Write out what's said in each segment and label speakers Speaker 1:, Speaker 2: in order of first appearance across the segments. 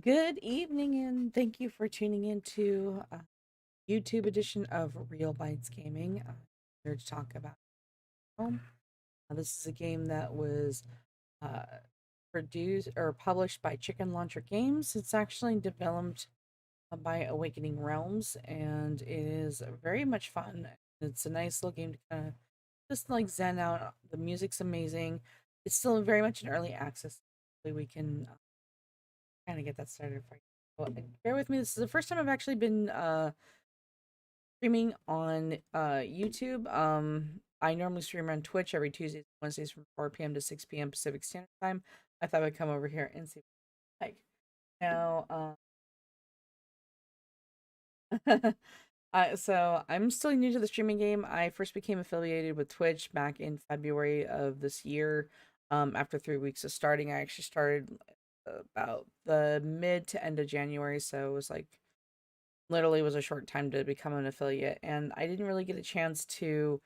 Speaker 1: Good evening, and thank you for tuning into YouTube edition of Real Bytes Gaming. Here to talk about home. This is a game that was uh, produced or published by Chicken Launcher Games. It's actually developed by Awakening Realms, and it is very much fun. It's a nice little game to kind of just like zen out. The music's amazing. It's still very much in early access. Hopefully we can kind of get that started for you. Well, bear with me. This is the first time I've actually been streaming on YouTube. I normally stream on Twitch every Tuesdays and Wednesdays from 4 p.m. to 6 p.m. Pacific Standard Time. I thought I'd come over here and see what it's like. Now, so I'm still new to the streaming game. I first became affiliated with Twitch back in February of this year. After 3 weeks of starting, I actually started about the mid to end of January, so it was like literally was a short time to become an affiliate, and I didn't really get a chance to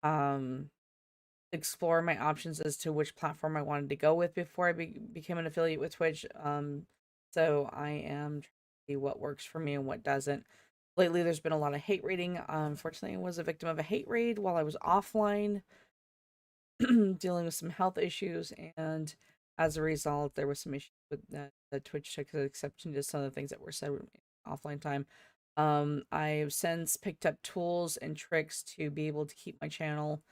Speaker 1: um explore my options as to which platform I wanted to go with before I became an affiliate with Twitch. So I am trying to see what works for me and what doesn't. Lately, there's been a lot of hate raiding. Unfortunately, I was a victim of a hate raid while I was offline, dealing with some health issues, and as a result, there was some issues with the Twitch took exception to some of the things that were said in offline time. I've since picked up tools and tricks to be able to keep my channel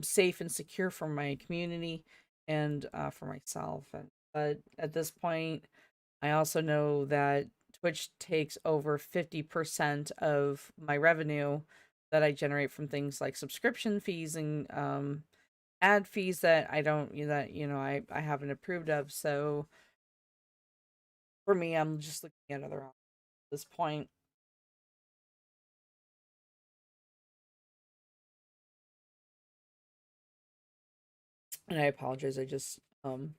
Speaker 1: safe and secure for my community and for myself. But at this point, I also know that Twitch takes over 50% of my revenue that I generate from things like subscription fees and ad fees that I don't that I haven't approved of. So for me, I'm just looking at other options at this point. And I apologize. I just I'm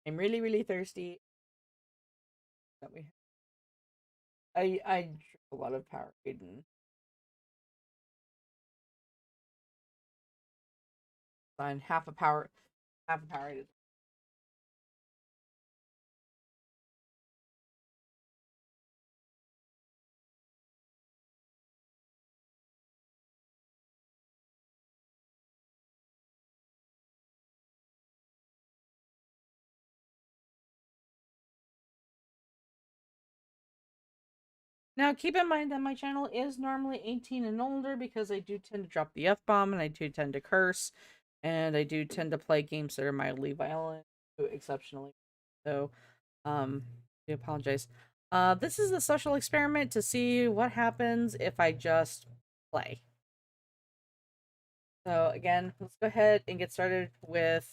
Speaker 1: really really thirsty. That we I drink a lot of Powerade and half a Powerade. Now, keep in mind that my channel is normally 18 and older because I do tend to drop the F bomb and I do tend to curse and I do tend to play games that are mildly violent to exceptionally. So, I apologize. This is a social experiment to see what happens if I just play. So, again, let's go ahead and get started with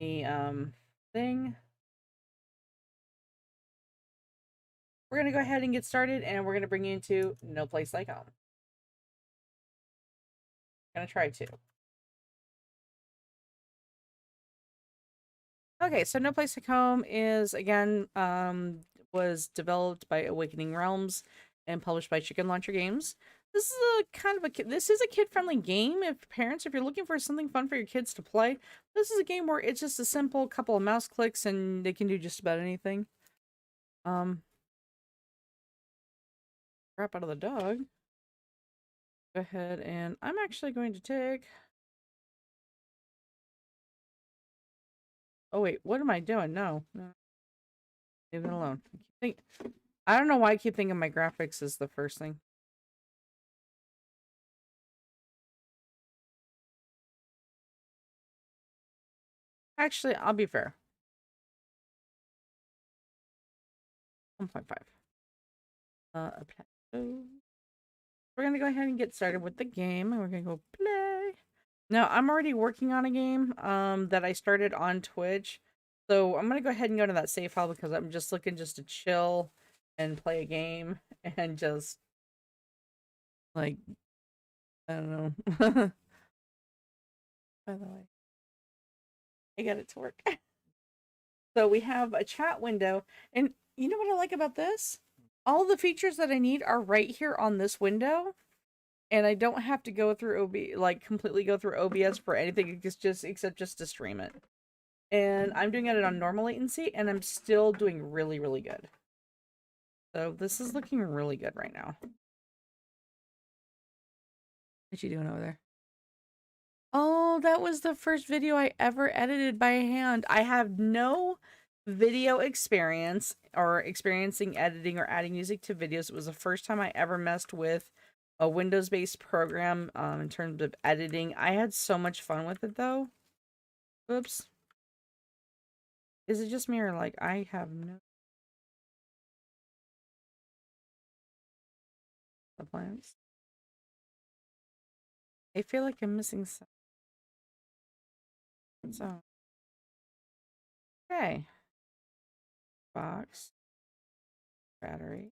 Speaker 1: the thing. We're going to go ahead and get started and we're going to bring you into No Place Like Home. I'm going to try to. Okay, so No Place Like Home is again was developed by Awakening Realms and published by Chicken Launcher Games. This is a kind of this is a kid-friendly game. If you're looking for something fun for your kids to play, this is a game where it's just a simple couple of mouse clicks and they can do just about anything. Um Crap out of the dog. Go ahead and I'm actually going to take. Oh wait, what am I doing? No, no, leave it alone. I don't know why I keep thinking my graphics is the first thing. Actually, I'll be fair. 1.5. Apply. We're gonna go ahead and get started with the game, and we're gonna go play. Now, I'm already working on a game that I started on Twitch, so I'm gonna go ahead and go to that save file because I'm just looking just to chill and play a game and just like I don't know. By the way, I got it to work. So we have a chat window, and you know what I like about this? All the features that I need are right here on this window, and I don't have to go through like completely go through OBS for anything. It's just except just to stream it. And I'm doing it on normal latency, and I'm still doing really, really good. So this is looking really good right now. What you doing over there? Oh, that was the first video I ever edited by hand. I have no video experience or experiencing editing or adding music to videos. It was the first time I ever messed with a Windows-based program in terms of editing. I had so much fun with it though. Oops. Is it just me or like I have no plans? I feel like I'm missing something. So, okay. Box, battery.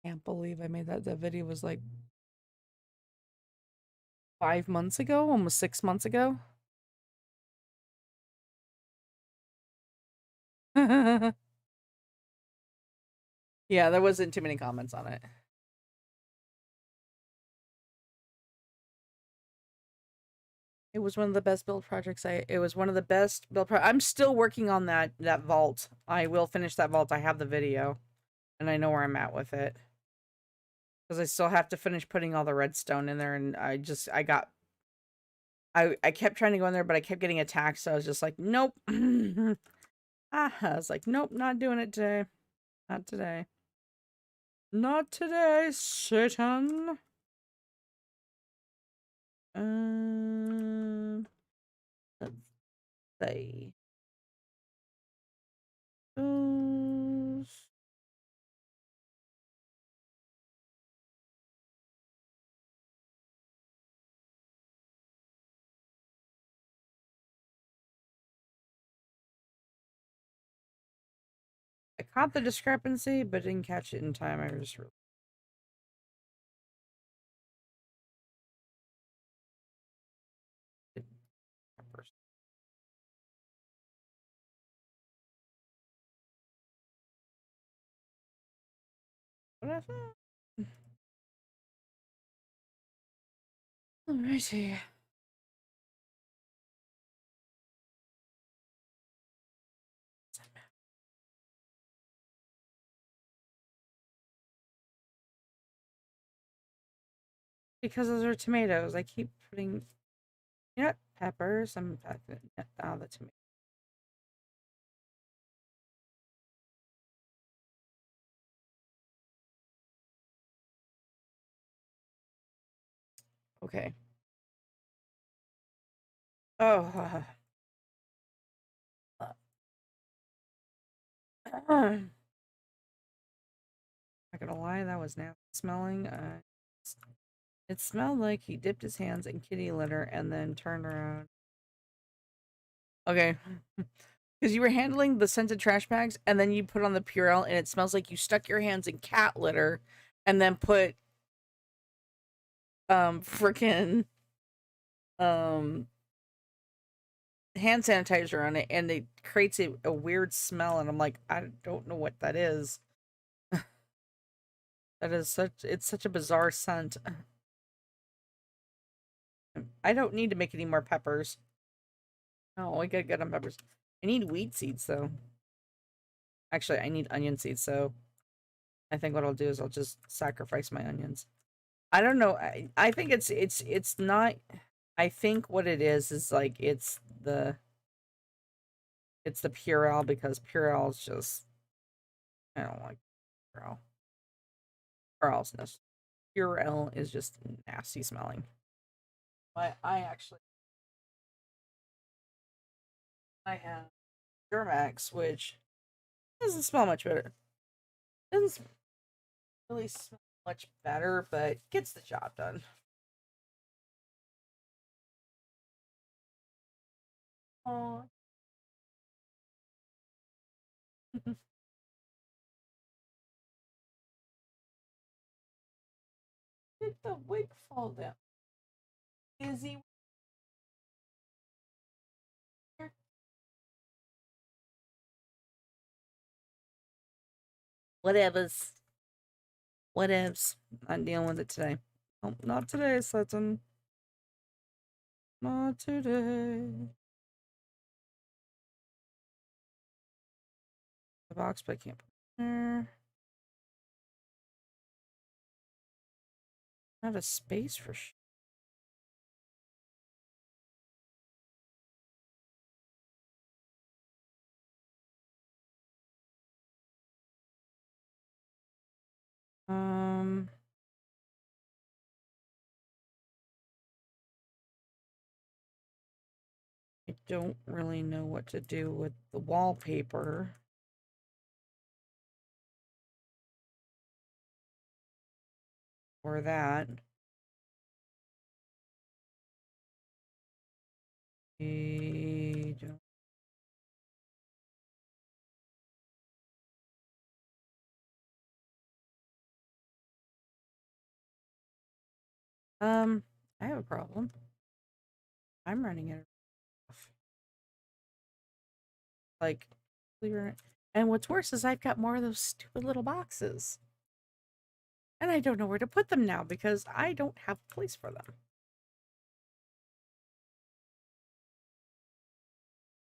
Speaker 1: Can't believe I made that. That video was like 5 months ago, almost 6 months ago. Yeah, there wasn't too many comments on it. It was one of the best build projects. It was one of the best I'm still working on that vault. I will finish that vault. I have the video and I know where I'm at with it. Because I still have to finish putting all the redstone in there, and I kept trying to go in there, but I kept getting attacked, so I was just like, nope. I was like, nope, not doing it today. Not today. Not today, Satan. Um, let's see. Those. I caught the discrepancy, but didn't catch it in time. I just really did first. What I thought. Alrighty. Because those are tomatoes. I keep putting, you know, peppers. I'm oh, the tomato. Okay. Oh. Not gonna lie, that was nasty smelling. It smelled like he dipped his hands in kitty litter and then turned around. Okay. Because you were handling the scented trash bags and then you put on the Purell and it smells like you stuck your hands in cat litter and then put freaking um hand sanitizer on it, and it creates a weird smell, and I'm like, I don't know what that is. That is such a bizarre scent. I don't need to make any more peppers. Oh, I got good on peppers. I need wheat seeds though. Actually, I need onion seeds, so I think what I'll do is I'll just sacrifice my onions. I don't know. I think it's not. I think what it is like it's the Purell, because Purell is just, I don't like Purell. Purell's just Purell is just nasty smelling. But I have Duramax, which doesn't smell much better. Doesn't really smell much better, but gets the job done. Oh, did the wig fall down? Is he weird? Whatever's. Whatevs. Not dealing with it today. Oh, not today, Sutton. Not today. The box, but I can't put it there. Not a space for um I don't really know what to do with the wallpaper or that. I don't, I have a problem. I'm running it off. Like, and what's worse is I've got more of those stupid little boxes. And I don't know where to put them now because I don't have a place for them.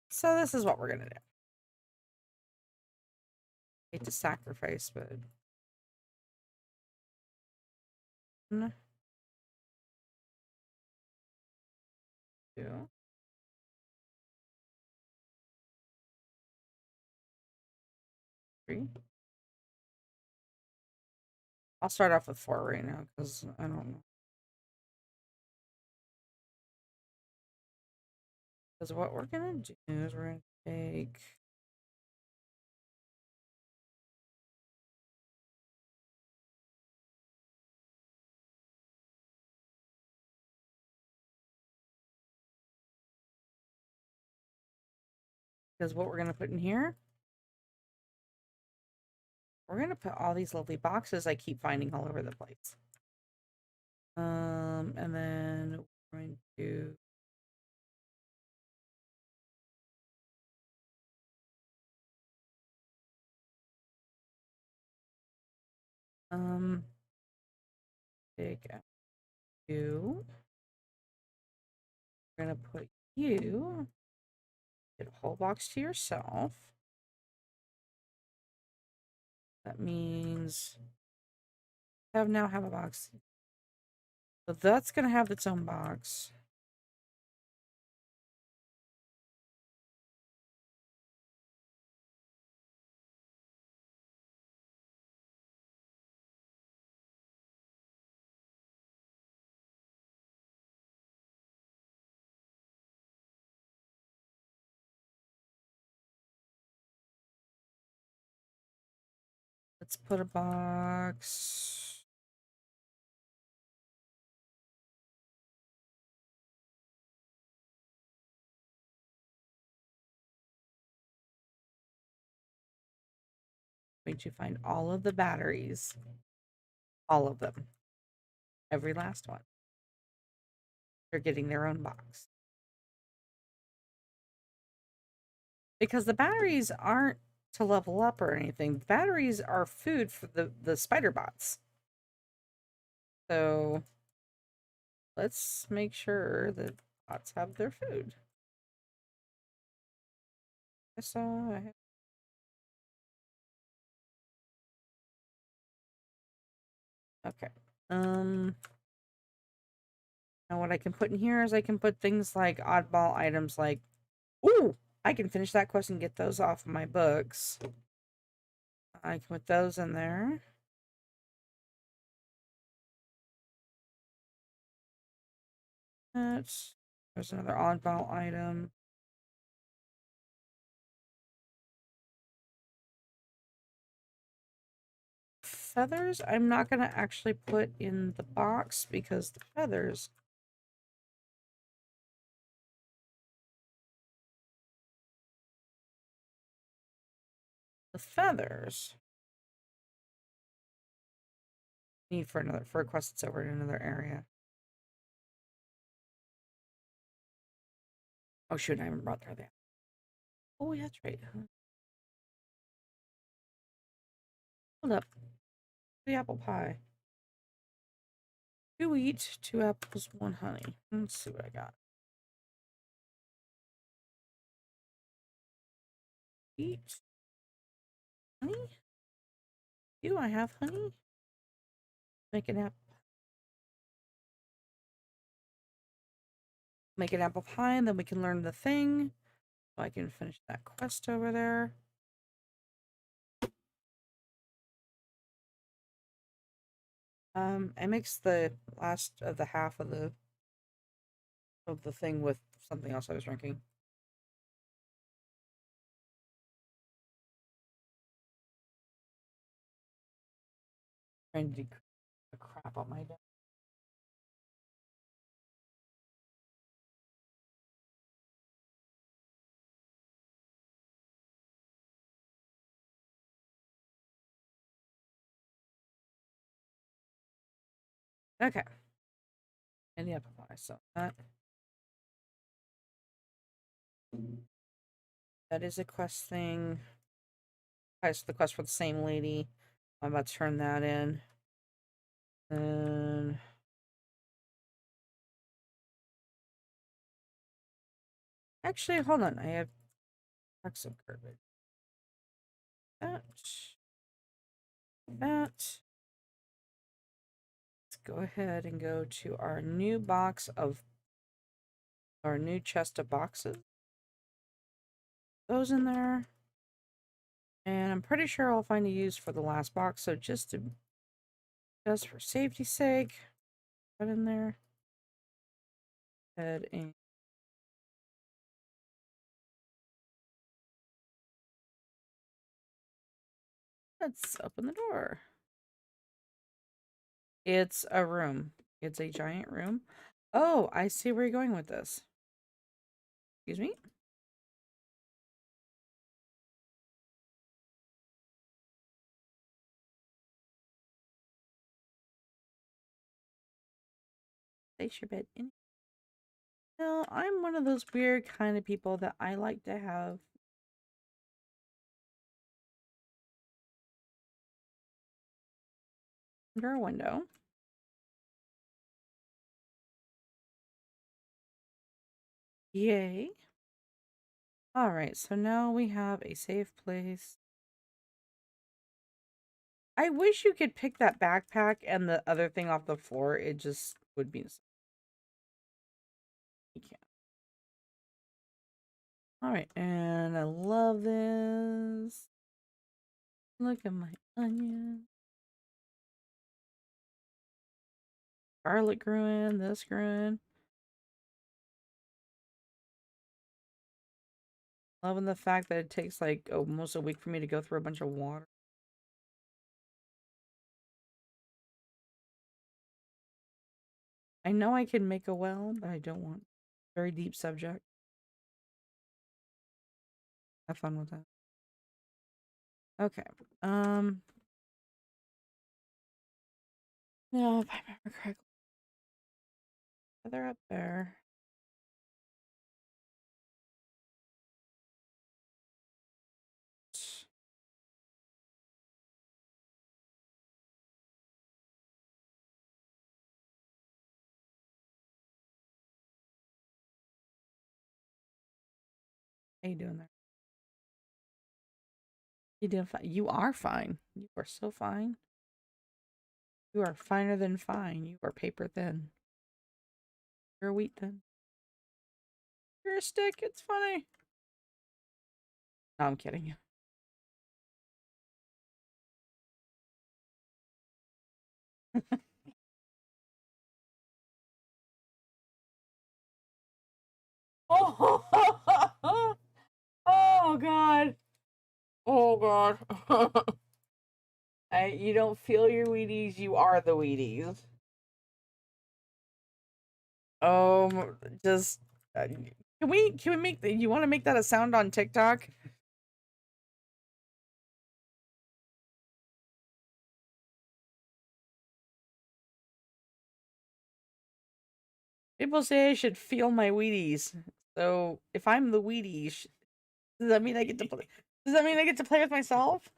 Speaker 1: So this is what we're gonna do. Hate to sacrifice, but 1, 2, 3. I'll start off with 4 right now because I don't know. Because what we're gonna do is we're gonna take because what we're gonna put in here, we're gonna put all these lovely boxes I keep finding all over the place. And then we're going to take out you. We're gonna put you, get a whole box to yourself. That means now have a box. So that's gonna have its own box. Let's put a box. Going to find all of the batteries. All of them. Every last one. They're getting their own box. Because the batteries aren't to level up or anything. Batteries are food for the spider bots. So let's make sure that bots have their food. So okay. Now what I can put in here is I can put things like oddball items like, ooh, I can finish that quest and get those off my books. I can put those in there. There's another oddball item. Feathers, I'm not going to actually put in the box because the feathers need for a quest that's over in another area. Oh shoot, I haven't brought her there. Oh yeah, that's right. Hold up. The apple pie. 2 wheat, 2 apples, 1 honey. Let's see what I got. Wheat. Honey? Do I have honey? Make an apple. Make an apple pie, and then we can learn the thing. So I can finish that quest over there. I mixed the last of the half of the thing with something else I was drinking. Trying to do crap on my desk. Okay. And the apple pie, so that is a quest thing. Okay, so the quest for the same lady. I'm about to turn that in. And actually, hold on. I have toxic garbage. That. Let's go ahead and go to our new box of our new chest of boxes. Those in there. And I'm pretty sure I'll find a use for the last box. So just for safety's sake, put in there. Head and let's open the door. It's a room. It's a giant room. Oh, I see where you're going with this. Excuse me? Place your bed in. No, I'm one of those weird kind of people that I like to have under a window. Yay. Alright, so now we have a safe place. I wish you could pick that backpack and the other thing off the floor. It just would be. You can't. Alright, and I love this. Look at my onion. Garlic grew in, this grew in. Loving the fact that it takes like almost a week for me to go through a bunch of water. I know I can make a well, but I don't want. Very deep subject. Have fun with that. Okay. No, if I remember correctly. They're up there. How you doing there? You doing fine? You are fine. You are so fine. You are finer than fine. You are paper thin. You're wheat thin. You're a stick. It's funny. No, I'm kidding. Oh, oh God. Oh God. You don't feel your Wheaties, you are the Wheaties. Just can we make you want to make that a sound on TikTok? People say I should feel my Wheaties. So if I'm the Wheaties, does that mean I get to play? Does that mean I get to play with myself?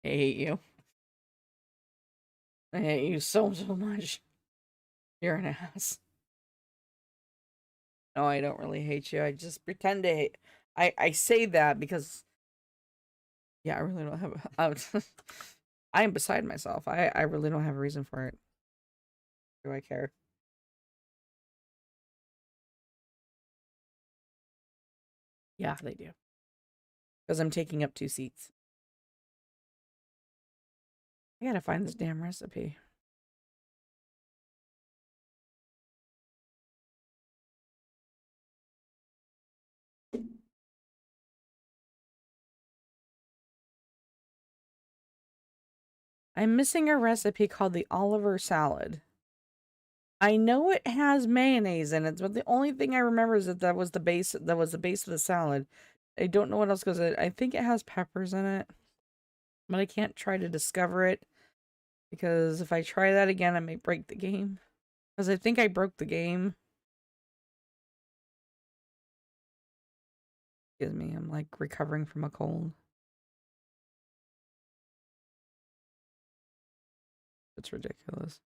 Speaker 1: I hate you. I hate you so, so much. You're an ass. No, I don't really hate you. I just pretend to hate. I say that because, yeah, I really don't have. I am beside myself. I really don't have a reason for it. Do I care? Yeah, they do. Because I'm taking up 2 seats. I gotta find this damn recipe. I'm missing a recipe called the Oliver salad. I know it has mayonnaise in it, but the only thing I remember is that that was the base. That was the base of the salad. I don't know what else goes in it. I think it has peppers in it, but I can't try to discover it because if I try that again, I may break the game. Because I think I broke the game. Excuse me, I'm like recovering from a cold. It's ridiculous.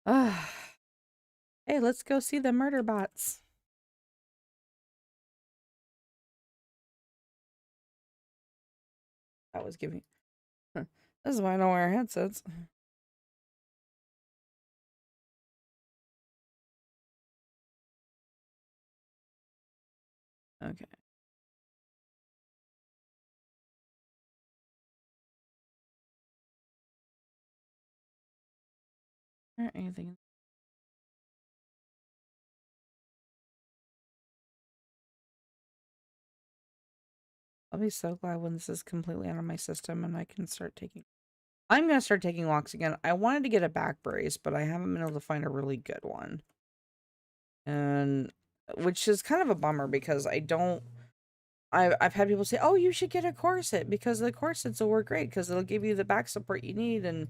Speaker 1: Ah, hey, let's go see the murder bots. That was giving. This is why I don't wear headsets. Okay. Or anything. I'll be so glad when this is completely out of my system and I can start taking. I'm gonna start taking walks again. I wanted to get a back brace, but I haven't been able to find a really good one. And which is kind of a bummer because I don't I've had people say, "Oh, you should get a corset because the corsets will work great because it'll give you the back support you need and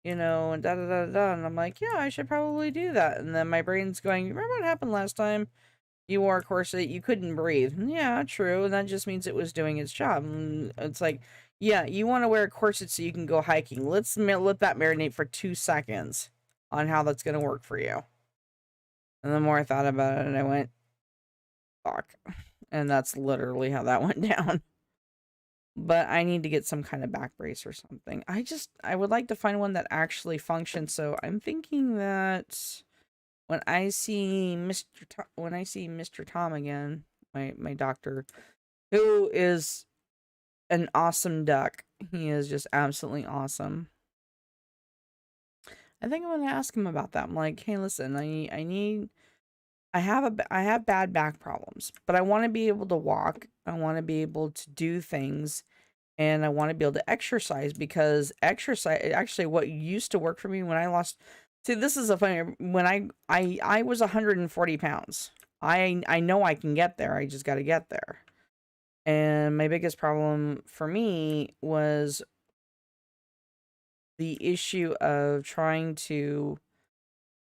Speaker 1: and da da da da." And I'm like, "Yeah, I should probably do that." And then my brain's going, "Remember what happened last time you wore a corset? You couldn't breathe." Yeah, true. And that just means it was doing its job. And it's like, yeah, you want to wear a corset so you can go hiking. Let's let that marinate for 2 seconds on how that's going to work for you. And the more I thought about it, and I went, fuck. And that's literally how that went down. But I need to get some kind of back brace or something. I would like to find one that actually functions. So I'm thinking that when I see Mr. Tom again, my doctor, who is an awesome duck. He is just absolutely awesome. I think I'm gonna ask him about that. I'm like, hey, listen, I have bad back problems, but I want to be able to walk. I want to be able to do things, and I want to be able to exercise because exercise actually what used to work for me when I lost. See, this is a funny when I was 140 pounds. I know I can get there. I just got to get there. And my biggest problem for me was the issue of trying to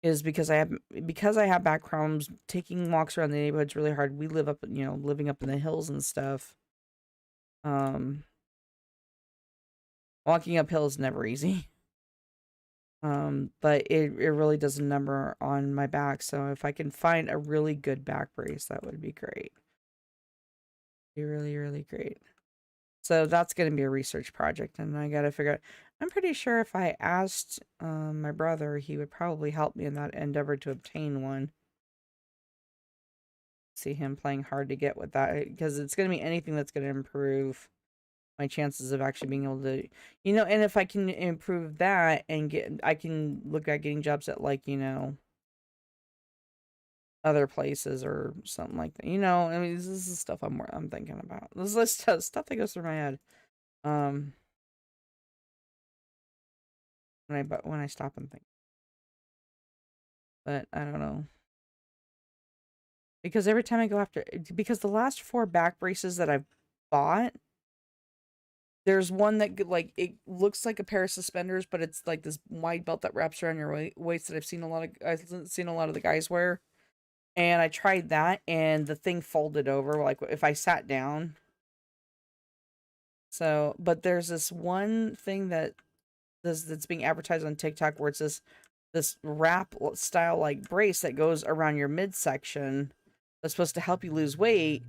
Speaker 1: is because I have back problems, taking walks around the neighborhood's really hard. We live up, living up in the hills and stuff. Um, Walking uphill is never easy. But it really does a number on my back. So if I can find a really good back brace, that would be great. Be really, really great. So that's going to be a research project, and I got to figure out. I'm pretty sure if I asked my brother, he would probably help me in that endeavor to obtain one. See him playing hard to get with that because it's going to be anything that's going to improve my chances of actually being able to, and if I can improve that and I can look at getting jobs at like, other places or something like that. I mean, this is stuff I'm thinking about. This is stuff that goes through my head. Um, when I stop and think, but I don't know because every time I go after, because the last 4 back braces that I've bought, there's one that like it looks like a pair of suspenders, but it's like this wide belt that wraps around your waist that I've seen a lot of the guys wear. And I tried that and the thing folded over like if I sat down. So, but there's this one thing that's being advertised on TikTok where it's this wrap style like brace that goes around your midsection that's supposed to help you lose weight,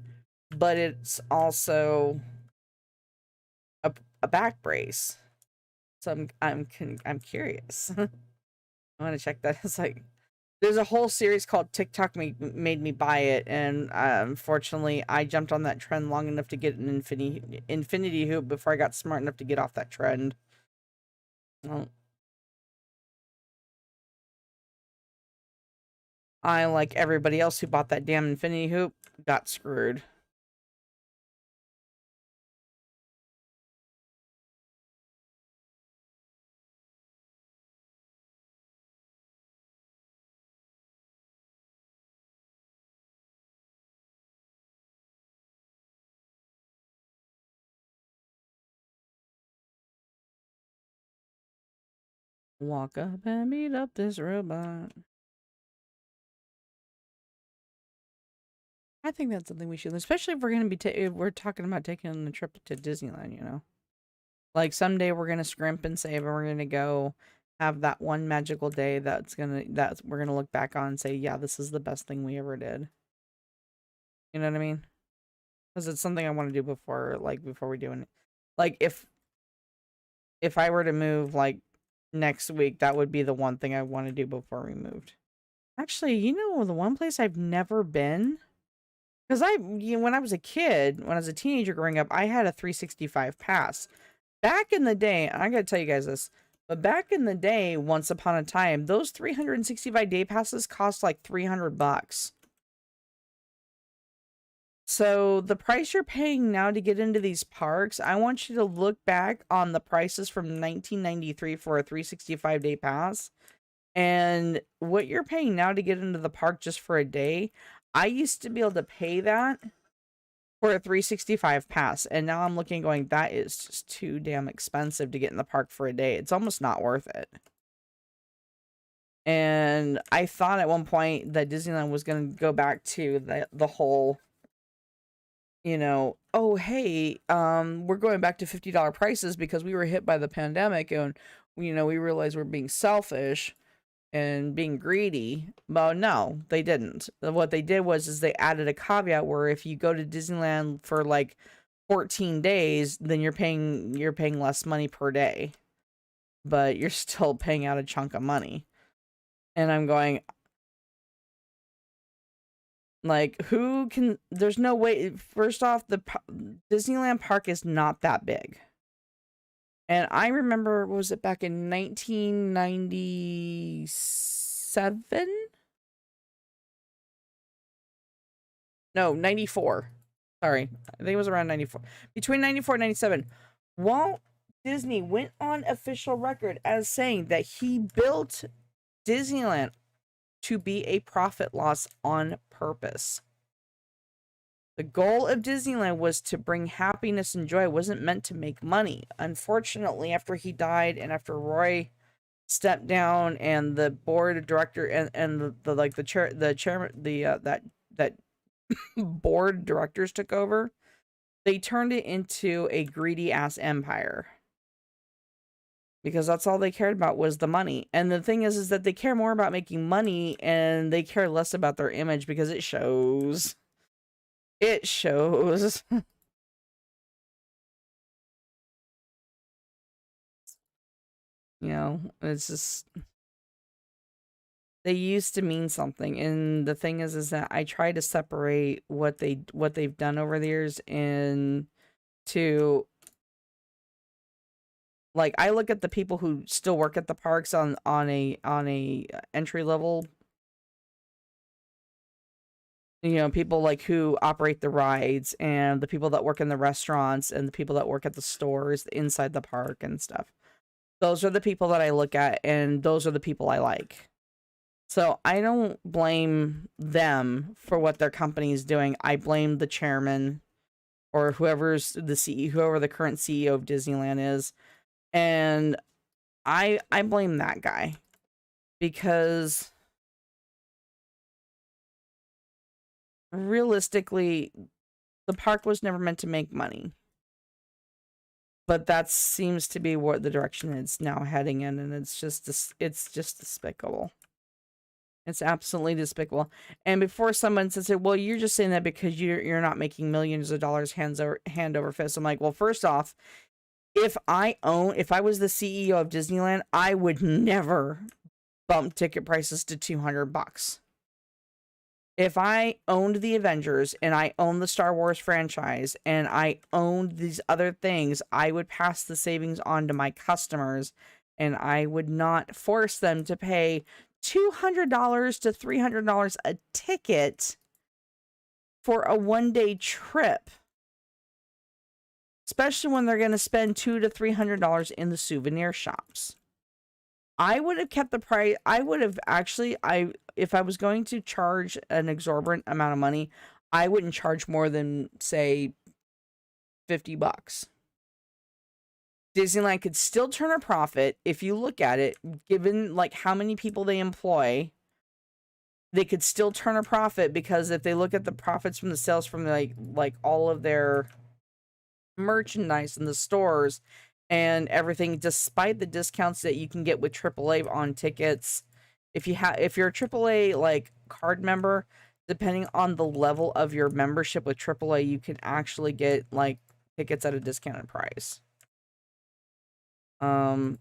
Speaker 1: but it's also a back brace. So I'm curious. I want to check that. It's like there's a whole series called TikTok made me buy it, and unfortunately, I jumped on that trend long enough to get an infinity hoop before I got smart enough to get off that trend. Well, I, like everybody else who bought that damn infinity hoop, got screwed. Walk up and beat up this robot. I think that's something we should, especially if we're gonna be if we're talking about taking a trip to Disneyland. You know, like someday we're gonna scrimp and save, and we're gonna go have that one magical day that we're gonna look back on and say, yeah, this is the best thing we ever did. You know what I mean? Because it's something I want to do before we do it. Like if I were to move like next week, that would be the one thing I want to do before we moved. Actually, you know, the one place I've never been, because when I was a kid, when I was a teenager growing up, I had a 365 pass. Back in the day, I gotta tell you guys this, but back in the day, once upon a time, those 365 day passes cost like $300. So the price you're paying now to get into these parks, I want you to look back on the prices from 1993 for a 365 day pass and what you're paying now to get into the park just for a day. I used to be able to pay that for a 365 pass, and now I'm looking going, that is just too damn expensive to get in the park for a day. It's almost not worth it. And I thought at one point that Disneyland was going to go back to the whole, you know, oh hey, we're going back to $50 prices because we were hit by the pandemic, and you know, we realized we're being selfish and being greedy. Well, no, they didn't. What they did was is they added a caveat where if you go to Disneyland for like 14 days, then you're paying less money per day, but you're still paying out a chunk of money. And I'm going, like, who can, there's no way. First off, the Disneyland park is not that big. And I remember, was it back in 1997? No, 94. Sorry. I think it was around 94. Between 94 and 97. Walt Disney went on official record as saying that he built Disneyland to be a profit loss on purpose. The goal of Disneyland was to bring happiness and joy. It wasn't meant to make money. Unfortunately, after he died and after Roy stepped down and the board of director and the chairman that board directors took over, they turned it into a greedy ass empire. Because that's all they cared about was the money. And the thing is that they care more about making money and they care less about their image because it shows. It shows. You know, it's just, they used to mean something. And the thing is that I try to separate what they've done over the years into, like, I look at the people who still work at the parks on a entry level, you know, people like who operate the rides and the people that work in the restaurants and the people that work at the stores inside the park and stuff. Those are the people that I look at, and those are the people I like. So I don't blame them for what their company is doing. I blame the chairman or whoever's the CEO, whoever the current CEO of Disneyland is, and I blame that guy because realistically, the park was never meant to make money. But that seems to be what the direction it's now heading in, and it's just despicable. It's absolutely despicable. And before someone says, "Well, you're just saying that because you're not making millions of dollars hand over fist," I'm like, "Well, first off, if I was the CEO of Disneyland, I would never bump ticket prices to $200. If I owned the Avengers and I owned the Star Wars franchise and I owned these other things, I would pass the savings on to my customers and I would not force them to pay $200 to $300 a ticket for a 1-day trip, especially when they're going to spend $200 to $300 in the souvenir shops. I would have kept the price. I would have actually, if I was going to charge an exorbitant amount of money, I wouldn't charge more than, say, $50. Disneyland could still turn a profit if you look at it, given like how many people they employ. They could still turn a profit because if they look at the profits from the sales from like all of their merchandise in the stores and everything, despite the discounts that you can get with AAA on tickets. If you're a AAA like card member, depending on the level of your membership with AAA, you can actually get like tickets at a discounted price. But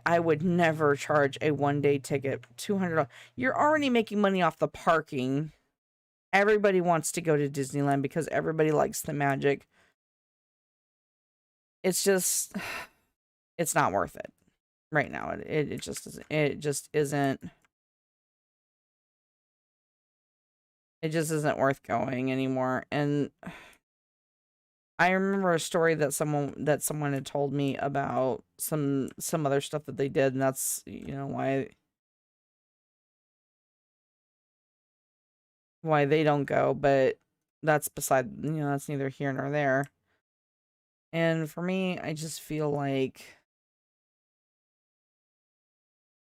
Speaker 1: I would never charge a 1-day ticket $200. You're already making money off the parking. Everybody wants to go to Disneyland because everybody likes the magic. It's just, it's not worth it right now. It just isn't. It just isn't worth going anymore. And I remember a story that someone had told me about some other stuff that they did, and that's why they don't go. But that's that's neither here nor there. And for me, I just feel like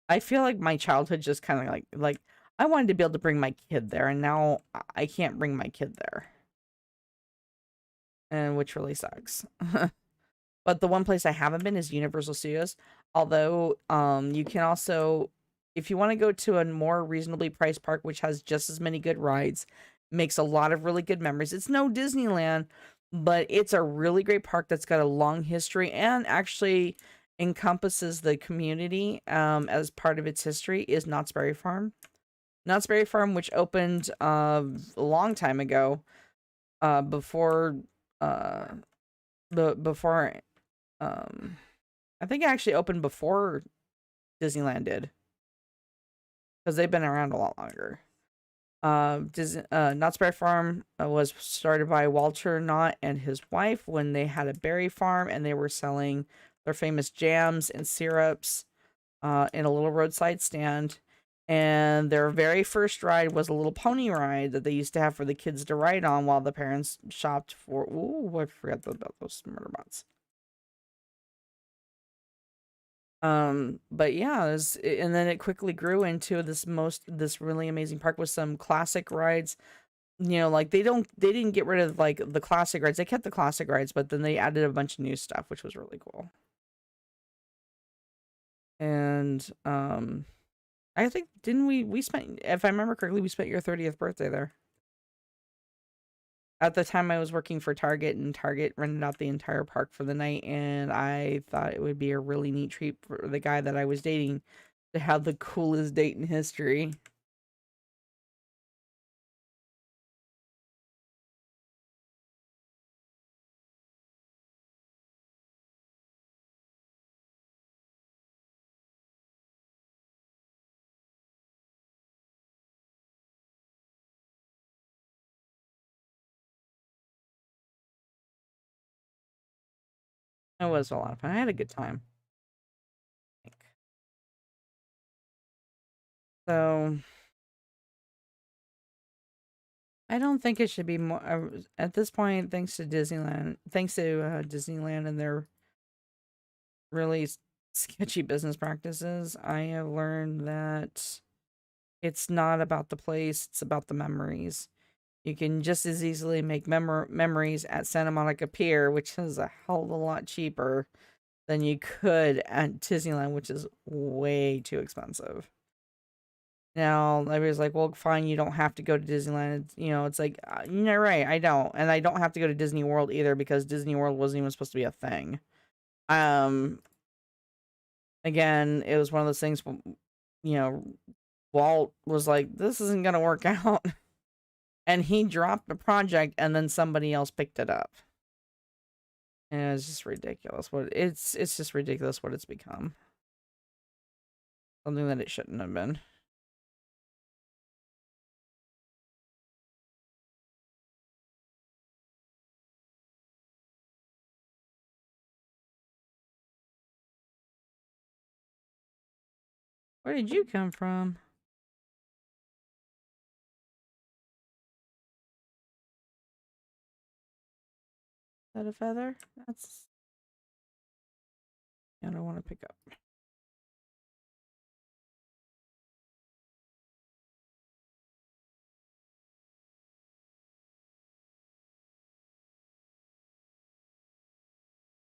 Speaker 1: my childhood just kind of like I wanted to be able to bring my kid there, and now I can't bring my kid there, and which really sucks. But the one place I haven't been is Universal Studios. Although, you can also, if you want to go to a more reasonably priced park, which has just as many good rides, makes a lot of really good memories. It's no Disneyland, but it's a really great park that's got a long history and actually encompasses the community as part of its history, is Knott's Berry Farm. Knott's Berry Farm, which opened a long time ago, before before I think it actually opened before Disneyland did, because they've been around a lot longer. Knott's Berry Farm was started by Walter Knott and his wife when they had a berry farm and they were selling their famous jams and syrups in a little roadside stand. And their very first ride was a little pony ride that they used to have for the kids to ride on while the parents shopped for. Ooh, I forgot about those murder bots. But yeah, and then it quickly grew into this really amazing park with some classic rides. Like they didn't get rid of like the classic rides. They kept the classic rides, but then they added a bunch of new stuff, which was really cool. And I think didn't we spent, if I remember correctly, we spent your 30th birthday there. At the time I was working for Target, and Target rented out the entire park for the night, and I thought it would be a really neat treat for the guy that I was dating to have the coolest date in history. It was a lot of fun. I had a good time. So I don't think it should be more at this point. Thanks to Disneyland and their really sketchy business practices, I have learned that it's not about the place; it's about the memories. You can just as easily make memories at Santa Monica Pier, which is a hell of a lot cheaper than you could at Disneyland, which is way too expensive. Now, everybody's like, well, fine, you don't have to go to Disneyland. It's like, you're right, I don't. And I don't have to go to Disney World either because Disney World wasn't even supposed to be a thing. Um, Again, it was one of those things, you know, Walt was like, this isn't going to work out. And he dropped the project and then somebody else picked it up. And it's just ridiculous. It's just ridiculous what it's become. Something that it shouldn't have been. Where did you come from? Is that a feather? That's I don't want to pick up.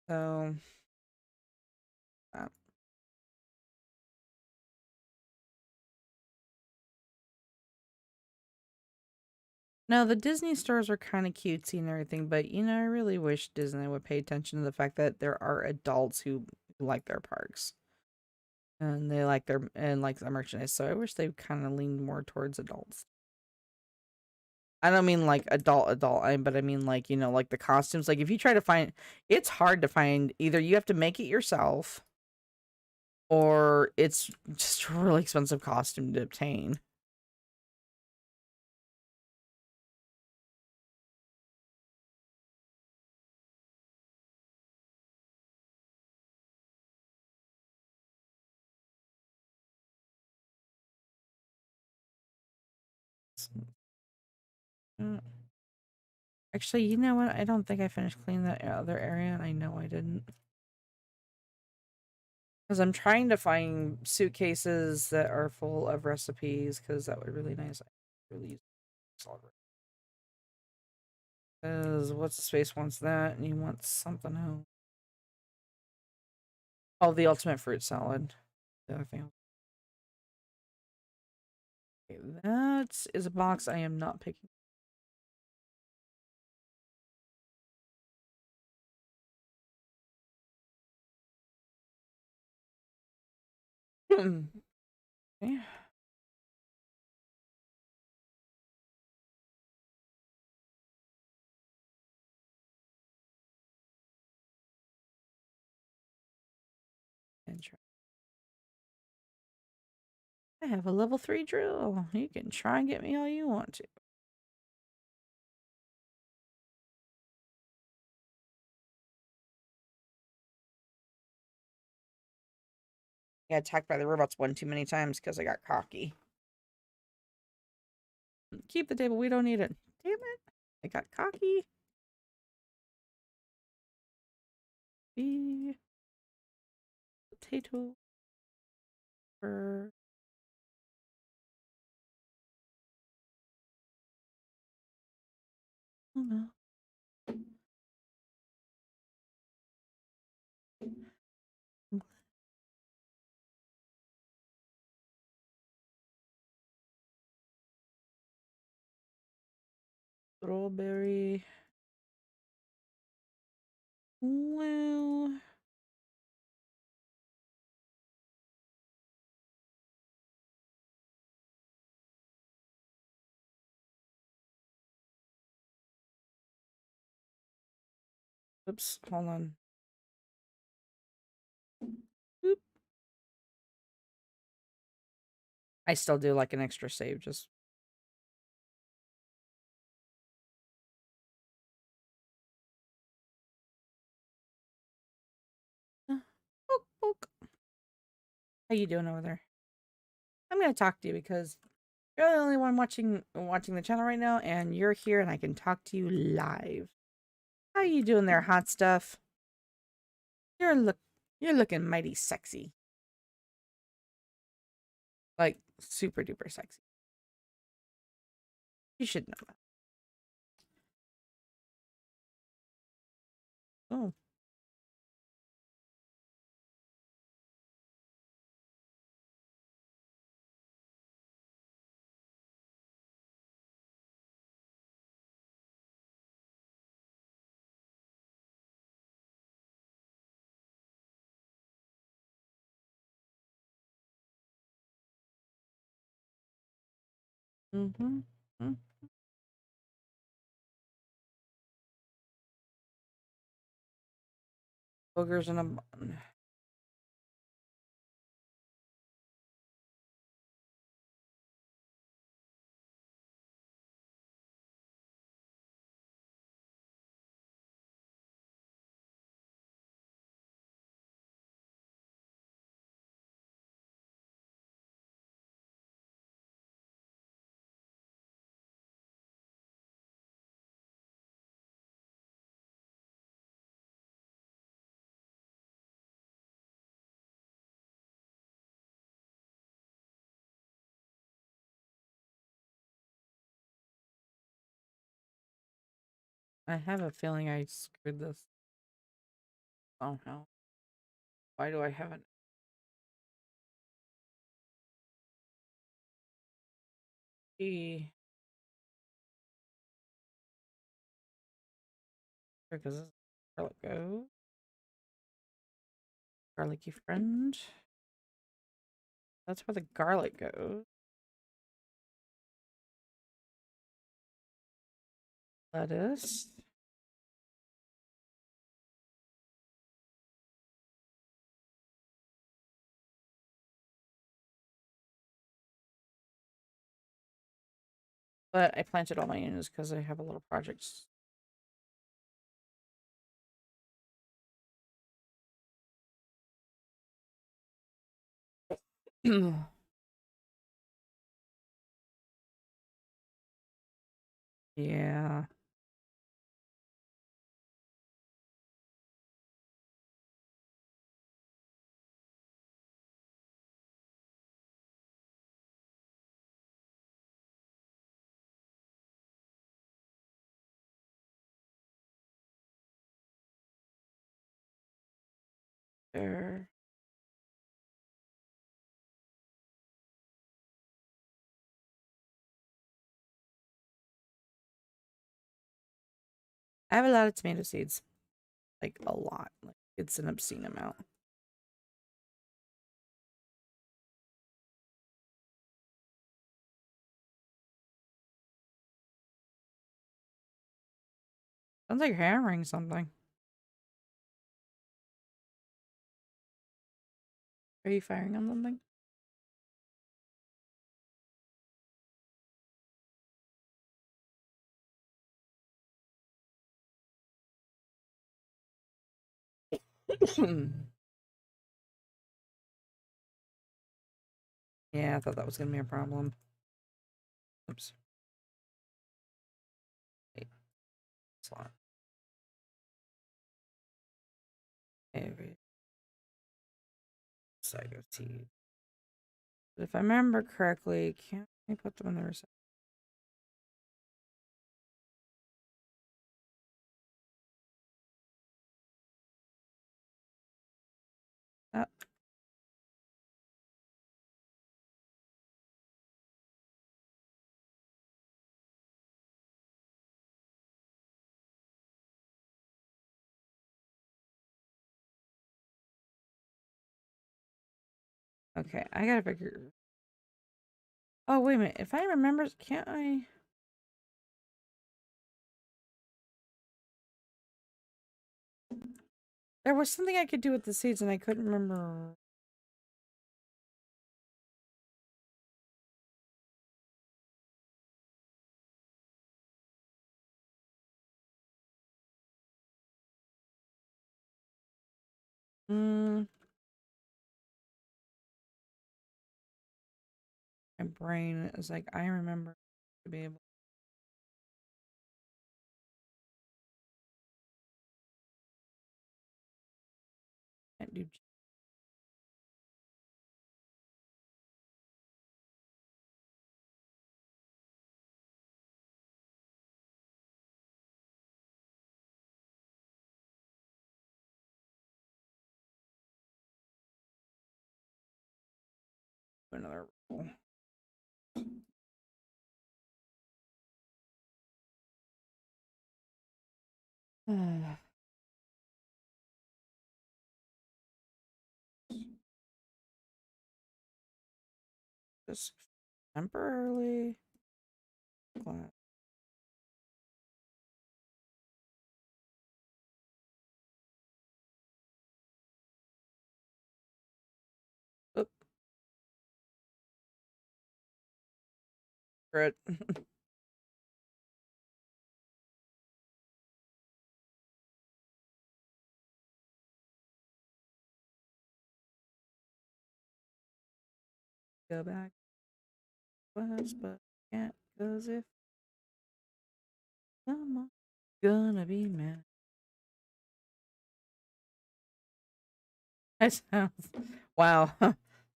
Speaker 1: So uh, no, the Disney stores are kind of cutesy and everything, but I really wish Disney would pay attention to the fact that there are adults who like their parks and they like the merchandise. So I wish they kind of leaned more towards adults. I don't mean like adult, but I mean like like the costumes. Like if you try to find, it's hard to find. Either you have to make it yourself, or it's just a really expensive costume to obtain. Mm. Actually, you know what? I don't think I finished cleaning that other area, and I know I didn't. Because I'm trying to find suitcases that are full of recipes, because that would be really nice. I really use solid. Because what's the space wants that, and he wants something else. Oh, the ultimate fruit salad. The other thing. Okay, that is a box I am not picking. Okay. And I have a level 3 drill. You can try and get me all you want to. I got attacked by the robots one too many times because I got cocky. Keep the table. We don't need it. Damn it. I got cocky. B. Potato. For. Oh no. Strawberry. Well. Oops. Hold on. Oop. I still do like an extra save just. Poke, poke. How you doing over there? I'm gonna talk to you because you're the only one watching the channel right now, and you're here, and I can talk to you live. How you doing there, hot stuff? You're look you're looking mighty sexy, like super duper sexy. You should know that. Oh. Mm-hmm. Mm. Boogers in a bun. I have a feeling I screwed this somehow. Why do I have an E? Because this is garlic go. Garlicky friend. That's where the garlic goes. Lettuce. But I planted all my onions because I have a little project. Yeah. There. I have a lot of tomato seeds. Like a lot. Like it's an obscene amount. Sounds like you're hammering something. Are you firing on something? Yeah, I thought that was gonna be a problem. Oops. Wait, slot. Maybe. Psycho seed. But if I remember correctly, can't I put them in the receptacle? Oh, okay, I gotta figure. Oh, wait a minute. If I remember, can't I? There was something I could do with the seeds and I couldn't remember. Mm, my brain is like, I remember to be able to do. Another roll. Just temporarily. Glad. Oop, crit. Go back west, but can't, cause if I'm gonna be mad. That sounds wow.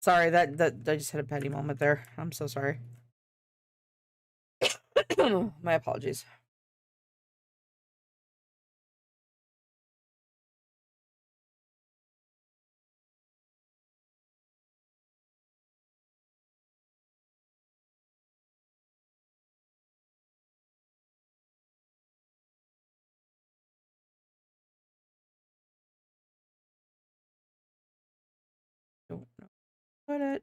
Speaker 1: Sorry, that I just had a petty moment there. I'm so sorry. My apologies. Don't know what it.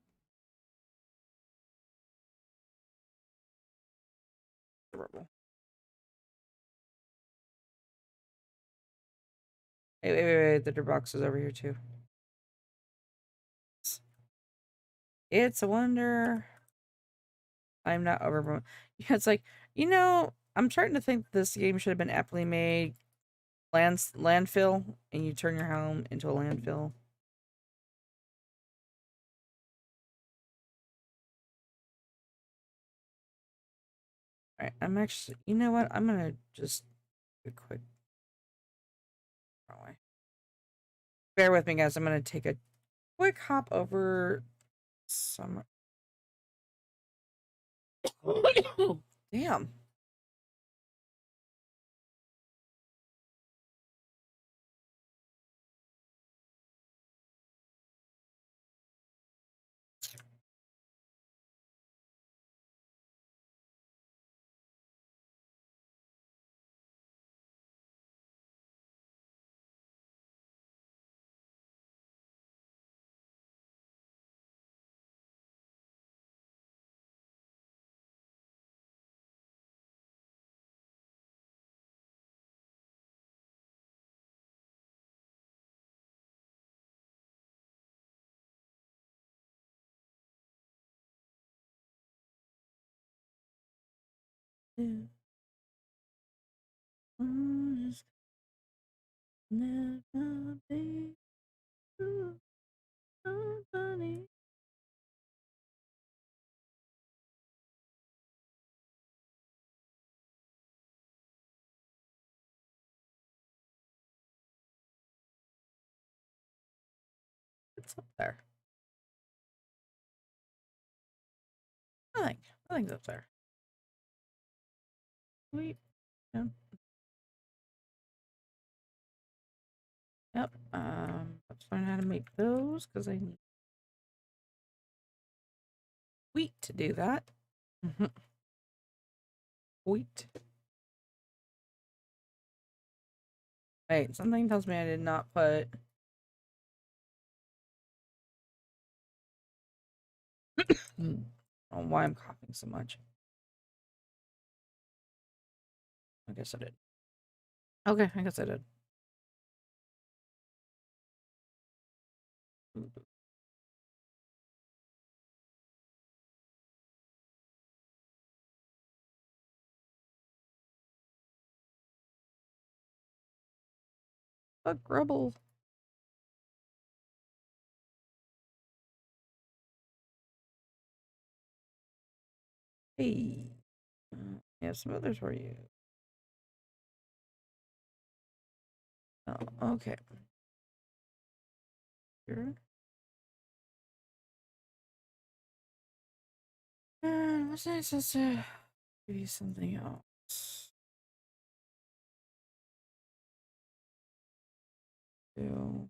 Speaker 1: Adorable. Wait. The box is over here too. It's a wonder I'm not over. Yeah, it's like I'm starting to think this game should have been aptly made landfill, and you turn your home into a landfill. All right, I'm actually. You know what? I'm gonna just do a quick. Bear with me, guys. I'm gonna take a quick hop over some. Damn. Never be somebody. It's up there. I think. I think it's up there. Wait. Yeah. Yep. Let's learn how to make those because I need wheat to do that. Wheat. Wait, something tells me I did not put. Oh, why I'm coughing so much. I guess I did. Okay, I guess I did. A grubble. Hey. Yeah, some others for you. Oh, okay. Here. And what's next? Let's give you something else. Do.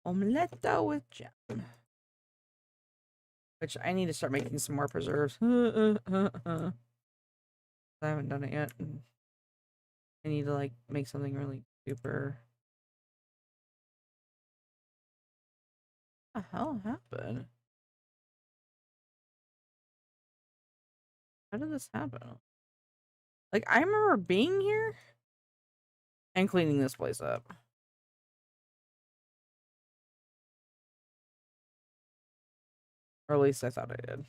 Speaker 1: Omelette with jam. Which I need to start making some more preserves. I haven't done it yet. I need to like make something really super. What the hell happened? How did this happen? Like I remember being here and cleaning this place up. Or at least I thought I did.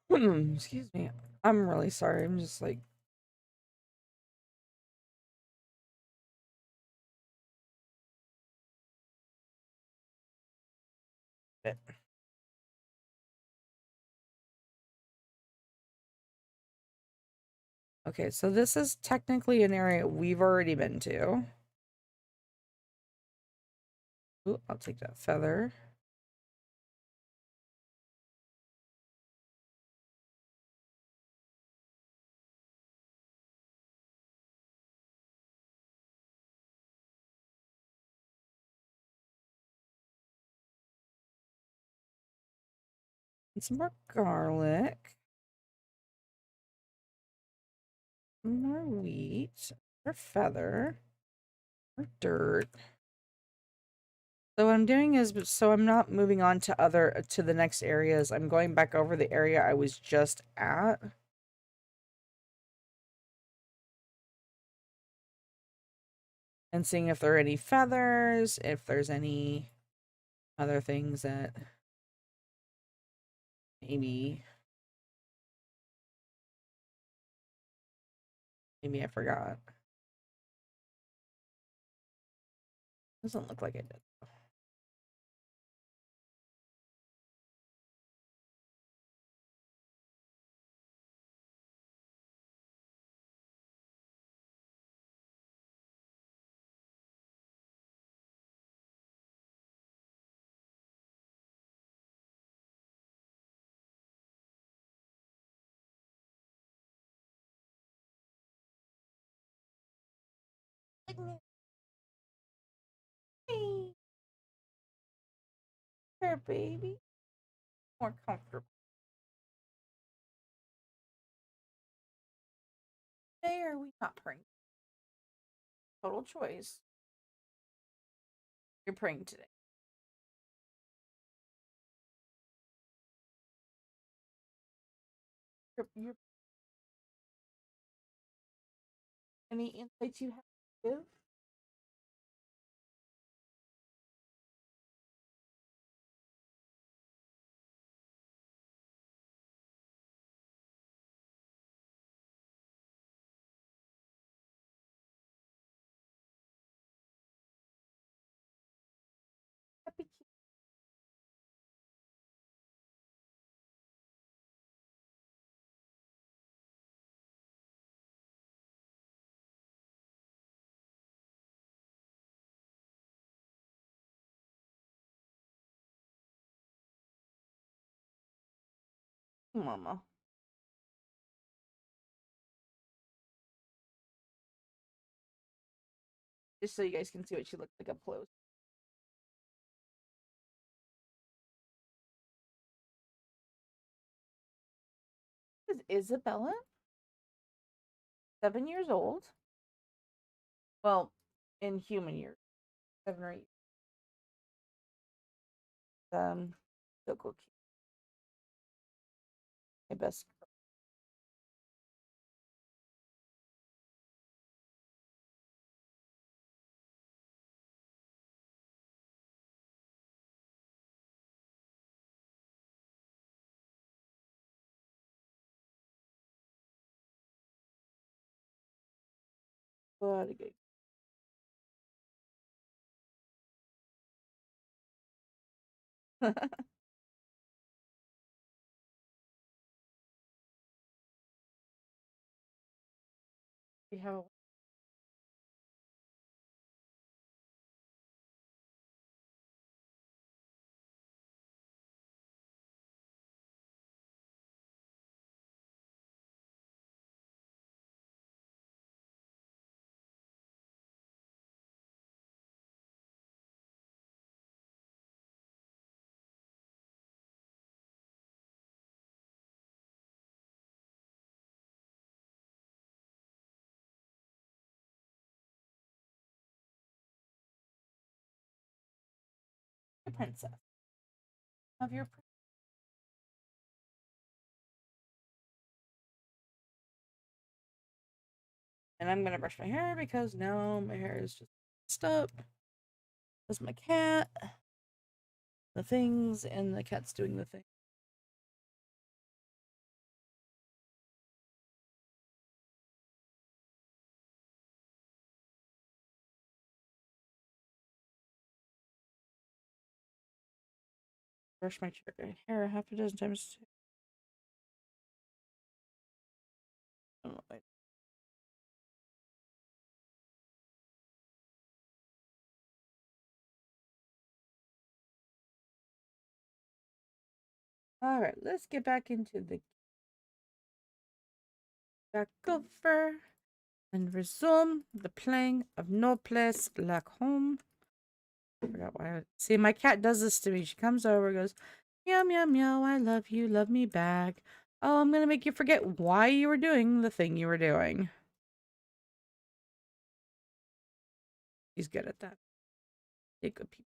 Speaker 1: Excuse me. I'm really sorry. I'm just like okay, so this is technically an area we've already been to. Ooh, I'll take that feather. And some more garlic. More wheat. More feather. More dirt. So what I'm doing is so I'm not moving on to the next areas. I'm going back over the area I was just at. And seeing if there are any feathers, if there's any other things that maybe I forgot. Doesn't look like I did. Hey, here, baby. More comfortable. Today are we not praying? Total choice. You're praying today. You're any insights you have to give? Happy mama. Just so you guys can see what she looks like up close. This is Isabella, 7 years old. Well, in human years, 7 or 8. So cool. My best. But again. We have a princess of your and I'm gonna brush my hair because now my hair is just messed up. That's my cat. The things and the cat's doing the thing. Brush my hair a half a dozen times. I don't know. All right, let's get back into the back over and resume the playing of No Place Like Home. I forgot why. See, my cat does this to me. She comes over, goes, meow, meow, meow, I love me back. Oh, I'm gonna make you forget why you were doing the thing you were doing. He's good at that. They good people.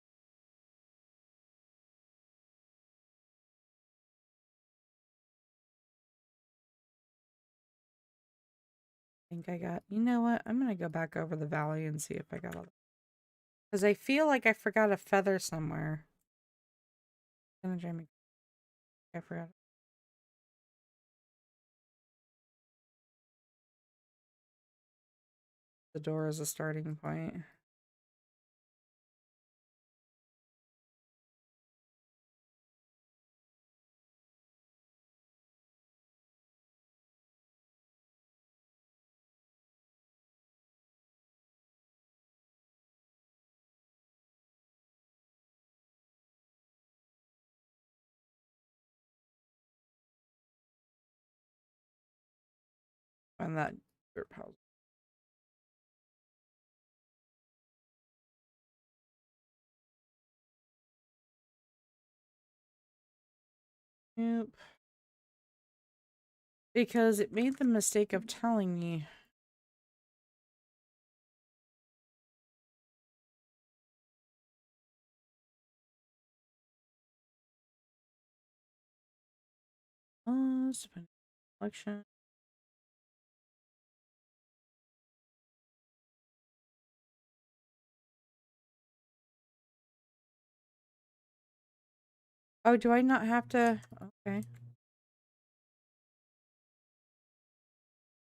Speaker 1: I think I got, you know what? I'm gonna go back over the valley and see if I got all. Because I feel like I forgot a feather somewhere. It's gonna drive me. I forgot. The door is a starting point. And that dirt pile. Yep. Because it made the mistake of telling me. Oh, selection. Oh, do I not have to? Okay.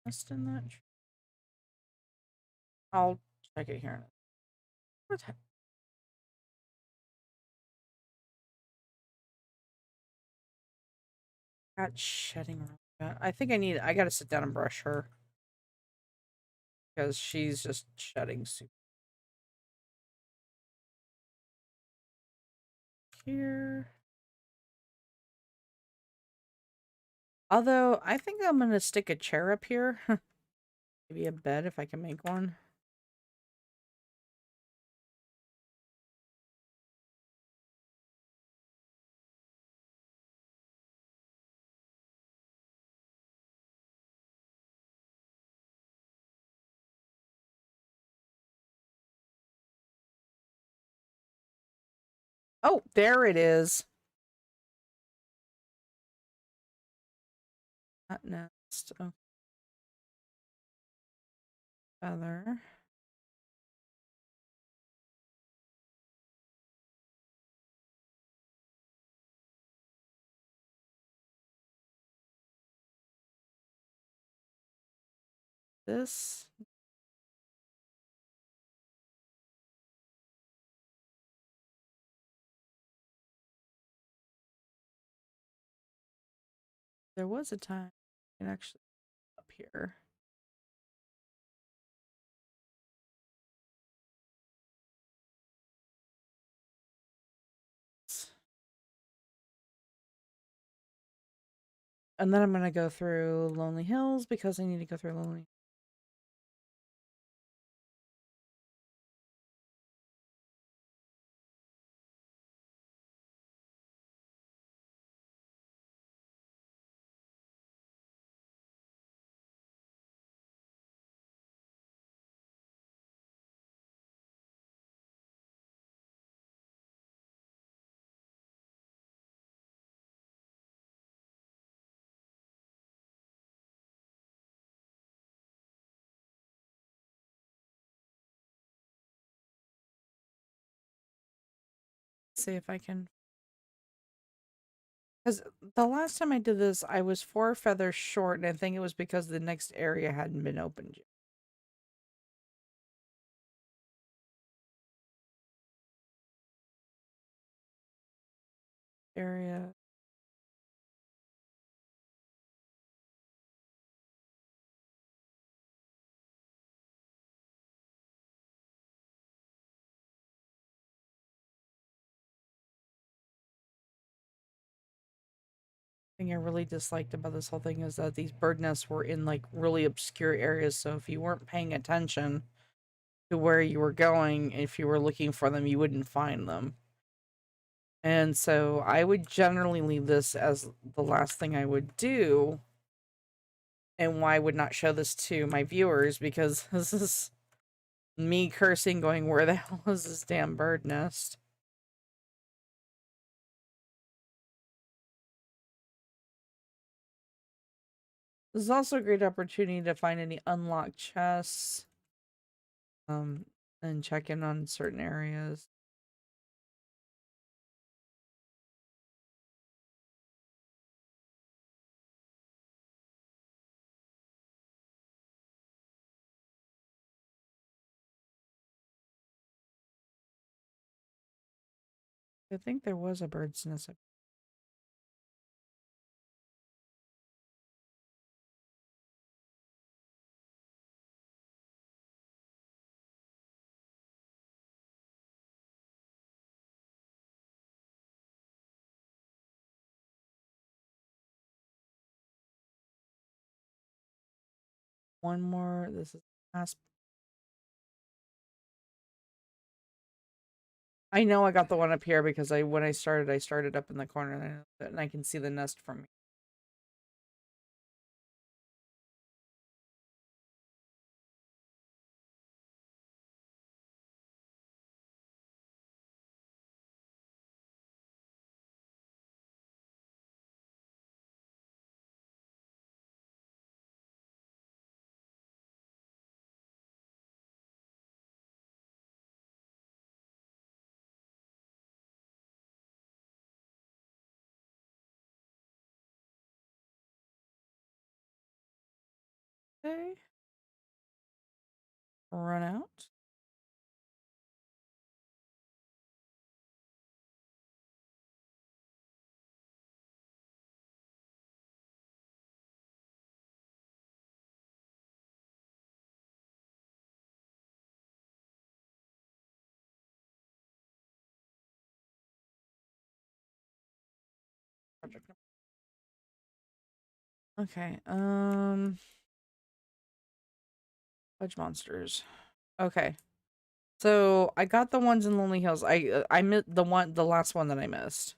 Speaker 1: Just in that. I'll check it here. What cat shedding? I think I gotta sit down and brush her because she's just shedding super here. Although I think I'm gonna stick a chair up here. Maybe a bed if I can make one. Oh, there it is. Not nest. Oh, feather. This. There was a time I can actually up here. And then I'm gonna go through Lonely Hills because I need to go through Lonely. See if I can. Because the last time I did this, I was 4 feathers short, and I think it was because the next area hadn't been opened yet. Area. Thing I really disliked about this whole thing is that these bird nests were in like really obscure areas. So if you weren't paying attention to where you were going, if you were looking for them, you wouldn't find them. And so I would generally leave this as the last thing I would do. And why I would not show this to my viewers, because this is me cursing, going, where the hell is this damn bird nest? This is also a great opportunity to find any unlocked chests. And check in on certain areas. I think there was a bird's nest. One more. This is last. I know I got the one up here because when I started up in the corner, and I can see the nest from here. Okay. Run out. Okay. Fudge monsters. Okay. So I got the ones in Lonely Hills. I missed the last one that I missed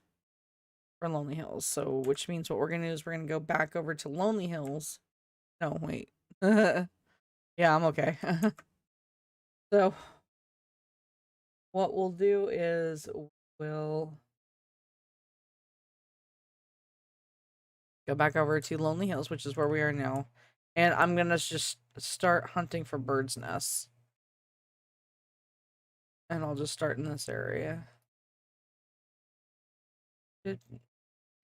Speaker 1: for Lonely Hills. So which means what we're gonna do is we're gonna go back over to Lonely Hills. No, wait. Yeah, I'm okay. So what we'll do is we'll go back over to Lonely Hills, which is where we are now. And I'm gonna just start hunting for birds' nests. And I'll just start in this area. It's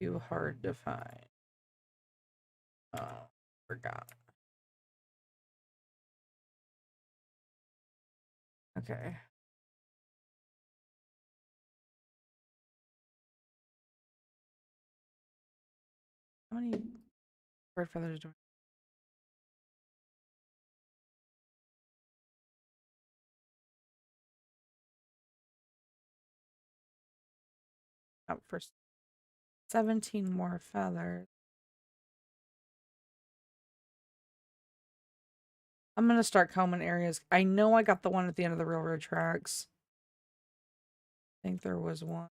Speaker 1: too hard to find. Oh, forgot. Okay. How many Bird feathers do. Out for 17 more feathers. I'm gonna start combing areas. I know I got the one at the end of the railroad tracks. I think there was one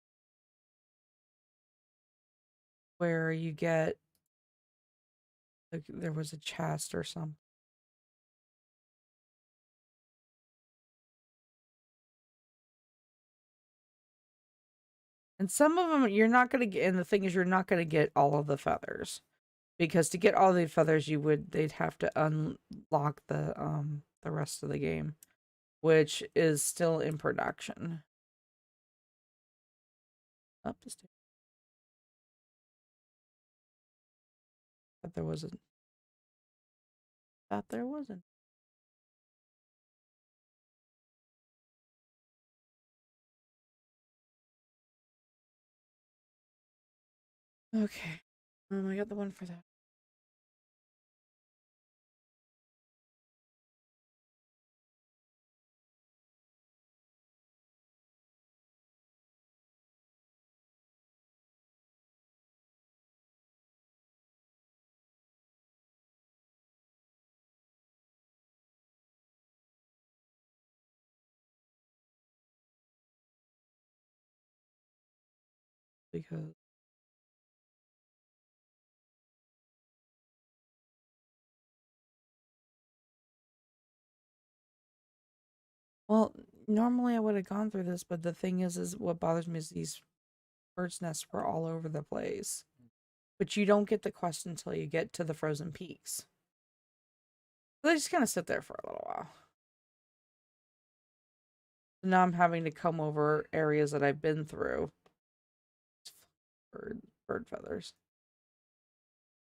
Speaker 1: where you get like there was a chest or something. And some of them you're not gonna get. And the thing is, you're not gonna get all of the feathers because to get all the feathers, they'd have to unlock the rest of the game, which is still in production. Up the stairs. But there wasn't. Thought there wasn't. Okay. I got the one for that. Because well, normally I would have gone through this, but the thing is what bothers me is these birds' nests were all over the place. But you don't get the quest until you get to the frozen peaks. So they just kind of sit there for a little while. So now I'm having to come over areas that I've been through. Bird, bird feathers.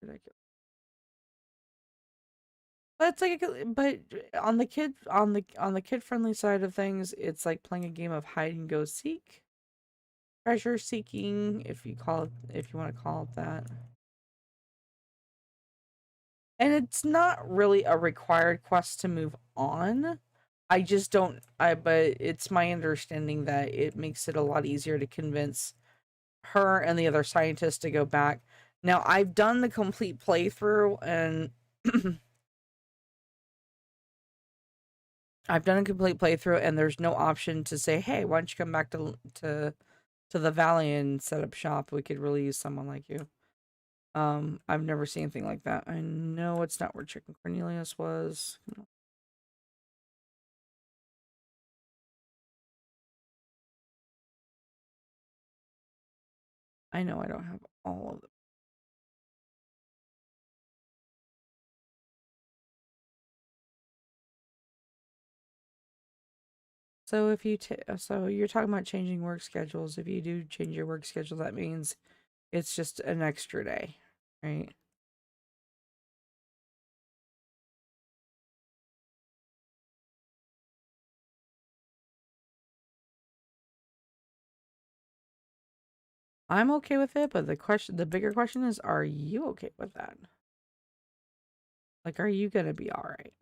Speaker 1: Ridiculous. But it's like, but on the kid friendly side of things, it's like playing a game of hide and go seek, treasure seeking, if you want to call it that. And it's not really a required quest to move on. I just don't but it's my understanding that it makes it a lot easier to convince her and the other scientists to go back. Now, I've done the complete playthrough and I've done a complete playthrough and there's no option to say, "Hey, why don't you come back to the valley and set up shop? We could really use someone like you." I've never seen anything like that. I know it's not where Chicken Cornelius was. I know I don't have all of them. So if so you're talking about changing work schedules. If you do change your work schedule, that means it's just an extra day, right? I'm okay with it, but the bigger question is, are you okay with that? Like, are you gonna be all right?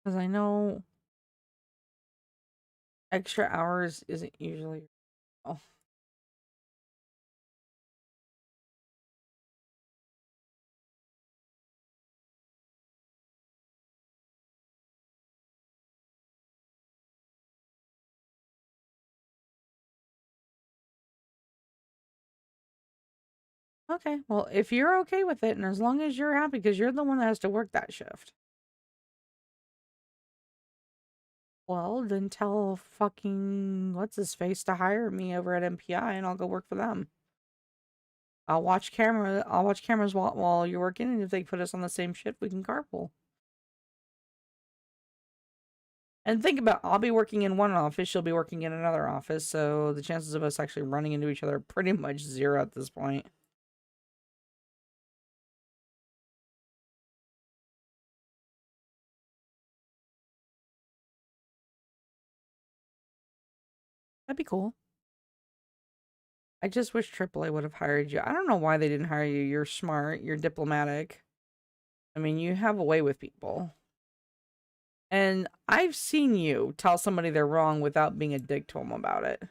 Speaker 1: Because I know extra hours isn't usually. Oh, okay. Well, if you're okay with it, and as long as you're happy, because you're the one that has to work that shift. Well, then tell fucking what's his face to hire me over at MPI, and I'll go work for them. I'll watch cameras while you're working, and if they put us on the same shift, we can carpool. And think about, I'll be working in one office, she'll be working in another office, so the chances of us actually running into each other are pretty much zero at this point. That'd be cool. I just wish AAA would have hired you. I don't know why they didn't hire you. You're smart. You're diplomatic. I mean, you have a way with people. And I've seen you tell somebody they're wrong without being a dick to them about it.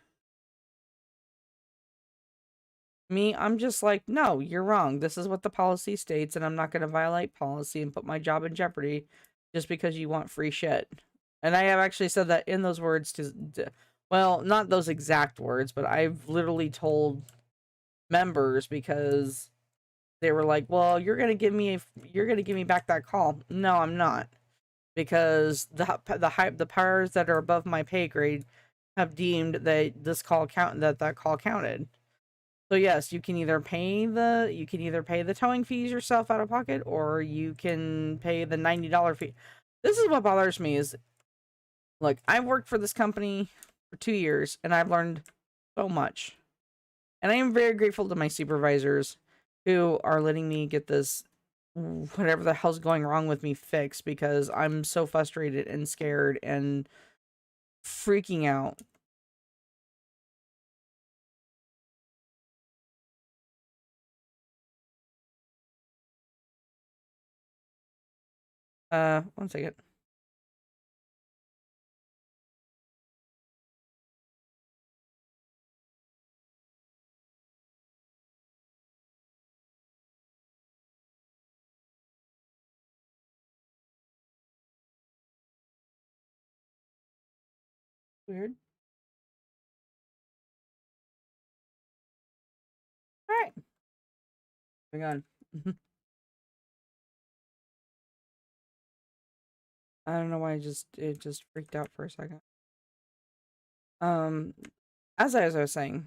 Speaker 1: Me, I'm just like, no, you're wrong. This is what the policy states, and I'm not going to violate policy and put my job in jeopardy just because you want free shit. And I have actually said that in those words well, not those exact words, but I've literally told members because they were like, "Well, you're going to give me back that call." No, I'm not, because the powers that are above my pay grade have deemed that that call counted. So yes, you can either pay the towing fees yourself out of pocket, or you can pay the $90 fee. This is what bothers me is, like, I've worked for this company for 2 years and I've learned so much. And I am very grateful to my supervisors who are letting me get this whatever the hell's going wrong with me fixed, because I'm so frustrated and scared and freaking out. One second. Weird. All right. Hang on. I don't know why it just freaked out for a second. Um, as I was saying,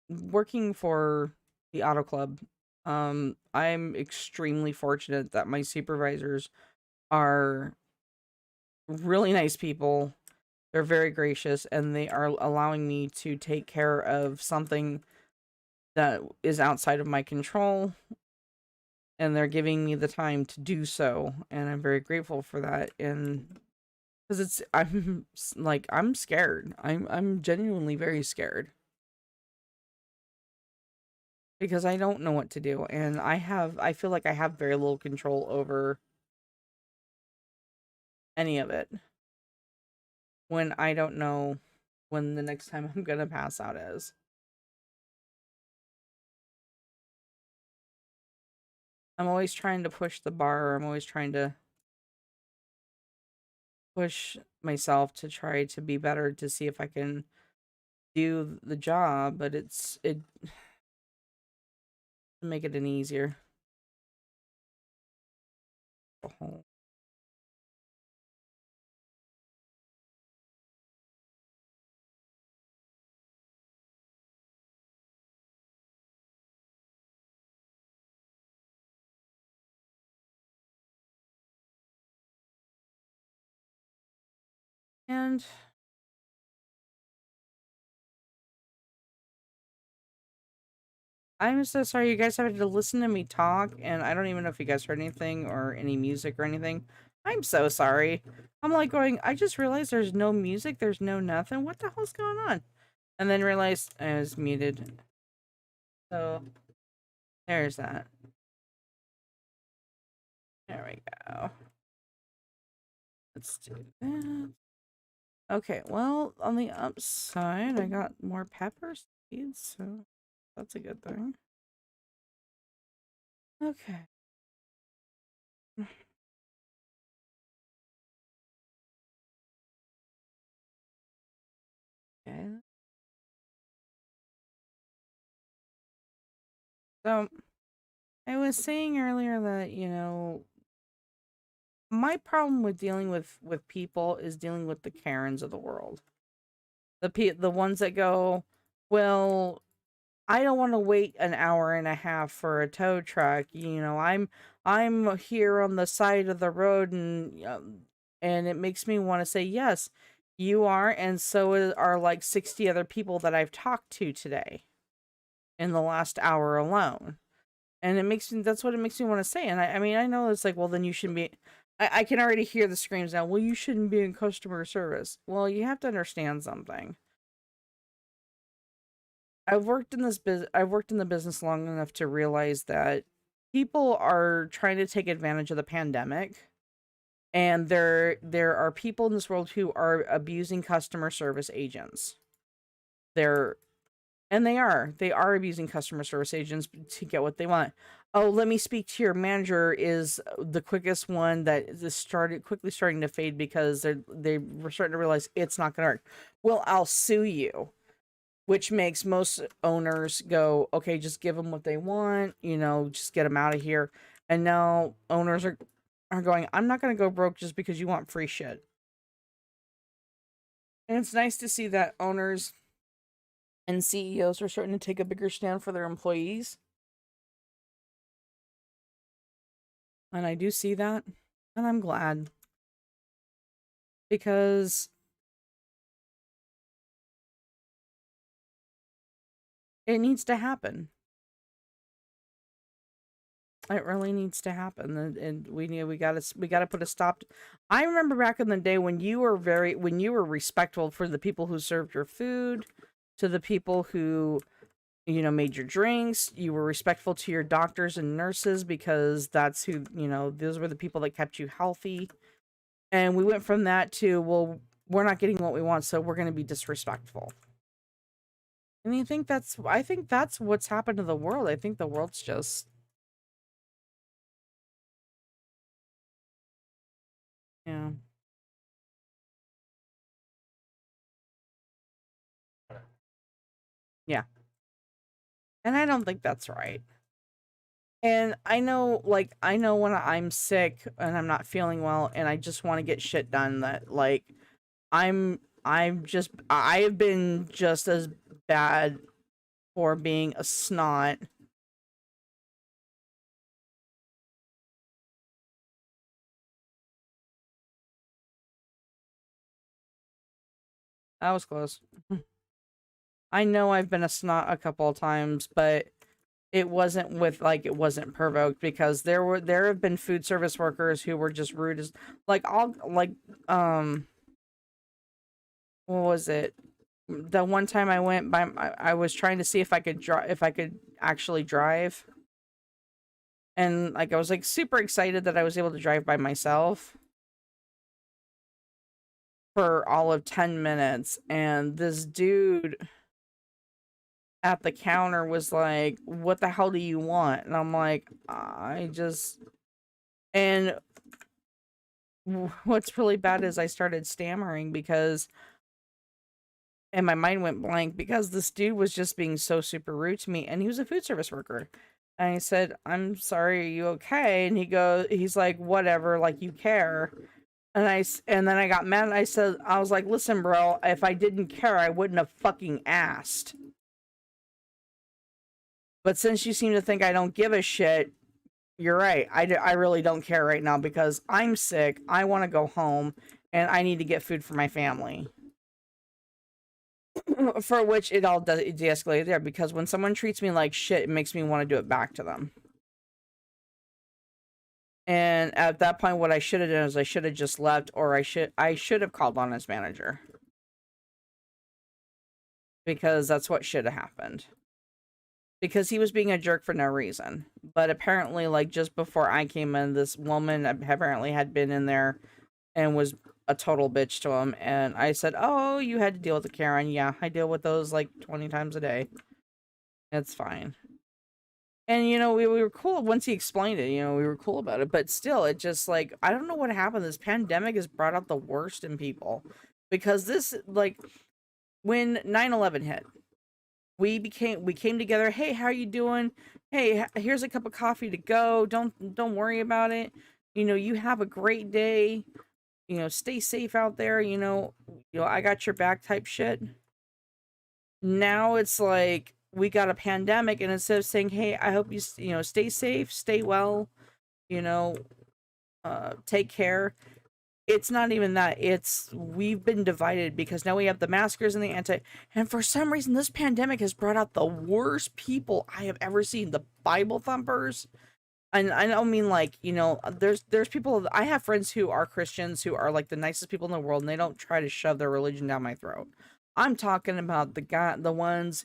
Speaker 1: working for the auto club, I'm extremely fortunate that my supervisors are really nice people. They're very gracious, and they are allowing me to take care of something that is outside of my control, and they're giving me the time to do so, and I'm very grateful for that. And because I'm scared. I'm genuinely very scared because I don't know what to do, and I feel like I have very little control over any of it when I don't know when the next time I'm gonna pass out is. I'm always trying to push the bar. I'm always trying to push myself to try to be better, to see if I can do the job, but it make it any easier. And I'm so sorry you guys having to listen to me talk, and I don't even know if you guys heard anything or any music or anything. I'm so sorry. I'm like going, I just realized there's no music, there's no nothing. What the hell's going on? And then realized I was muted. So there's that. There we go. Let's do that. Okay, well, on the upside, I got more pepper seeds, so that's a good thing. Okay. Okay. So I was saying earlier that, my problem with dealing with people is dealing with the Karens of the world. The ones that go, well, I don't want to wait an hour and a half for a tow truck. I'm here on the side of the road, and it makes me want to say, yes, you are, and are like 60 other people that I've talked to today in the last hour alone. And that's what it makes me want to say. And I mean, I know it's like, well, then you shouldn't be. I can already hear the screams now. Well, you shouldn't be in customer service. Well, you have to understand something. I've worked in the business long enough to realize that people are trying to take advantage of the pandemic, and there are people in this world who are abusing customer service agents. They're And they are abusing customer service agents to get what they want. Oh, let me speak to your manager is the quickest one that is quickly starting to fade because they were starting to realize it's not going to work. Well, I'll sue you, which makes most owners go, okay, just give them what they want, just get them out of here. And now owners are going, I'm not going to go broke just because you want free shit. And it's nice to see that owners and CEOs are starting to take a bigger stand for their employees. And I do see that. And I'm glad. Because it needs to happen. It really needs to happen. And we gotta put a stop. I remember back in the day when you were respectful for the people who served your food, to the people who made your drinks. You were respectful to your doctors and nurses because that's who, those were the people that kept you healthy. And we went from that to, well, we're not getting what we want, so we're going to be disrespectful. And I think that's what's happened to the world. I think the world's just, yeah. Yeah. And I don't think that's right. And I know when I'm sick and I'm not feeling well and I just want to get shit done, that like I've been just as bad for being a snot. That was close. I know I've been a snot a couple of times, but it wasn't provoked, because there have been food service workers who were just rude as, like, all like what was it? The one time I went by, I was trying to see if I could actually drive, and like I was like super excited that I was able to drive by myself for all of 10 minutes, and this dude at the counter was like, "What the hell do you want?" And I'm like, "I just..." And what's really bad is I started stammering because, and my mind went blank because this dude was just being so super rude to me, and he was a food service worker. And I said, "I'm sorry, are you okay?" And he's like, "Whatever, like you care." And then I got mad, and I was like, "Listen, bro, if I didn't care, I wouldn't have fucking asked. But since you seem to think I don't give a shit, you're right. I really don't care right now because I'm sick. I want to go home and I need to get food for my family." For which it de-escalated there, because when someone treats me like shit, it makes me want to do it back to them. And at that point, what I should have done is I should have just left, or I should have called on his manager, because that's what should have happened. Because he was being a jerk for no reason. But apparently, like, just before I came in, this woman apparently had been in there and was a total bitch to him. And I said, "Oh, you had to deal with a Karen." "Yeah, I deal with those like 20 times a day. It's fine." And, we were cool once he explained it, we were cool about it. But still, it just, like, I don't know what happened. This pandemic has brought out the worst in people. Because this, like, when 9/11 hit, we came together. "Hey, how you doing? Hey, here's a cup of coffee to go. Don't worry about it. You have a great day. Stay safe out there. I got your back," type shit. Now it's like we got a pandemic, and instead of saying, "Hey, I hope you stay safe, stay well, you know, take care," it's not even that. It's we've been divided because now we have the maskers and the anti. And for some reason, this pandemic has brought out the worst people I have ever seen. The Bible thumpers. And I don't mean, like, there's people. I have friends who are Christians who are like the nicest people in the world, and they don't try to shove their religion down my throat. I'm talking about the ones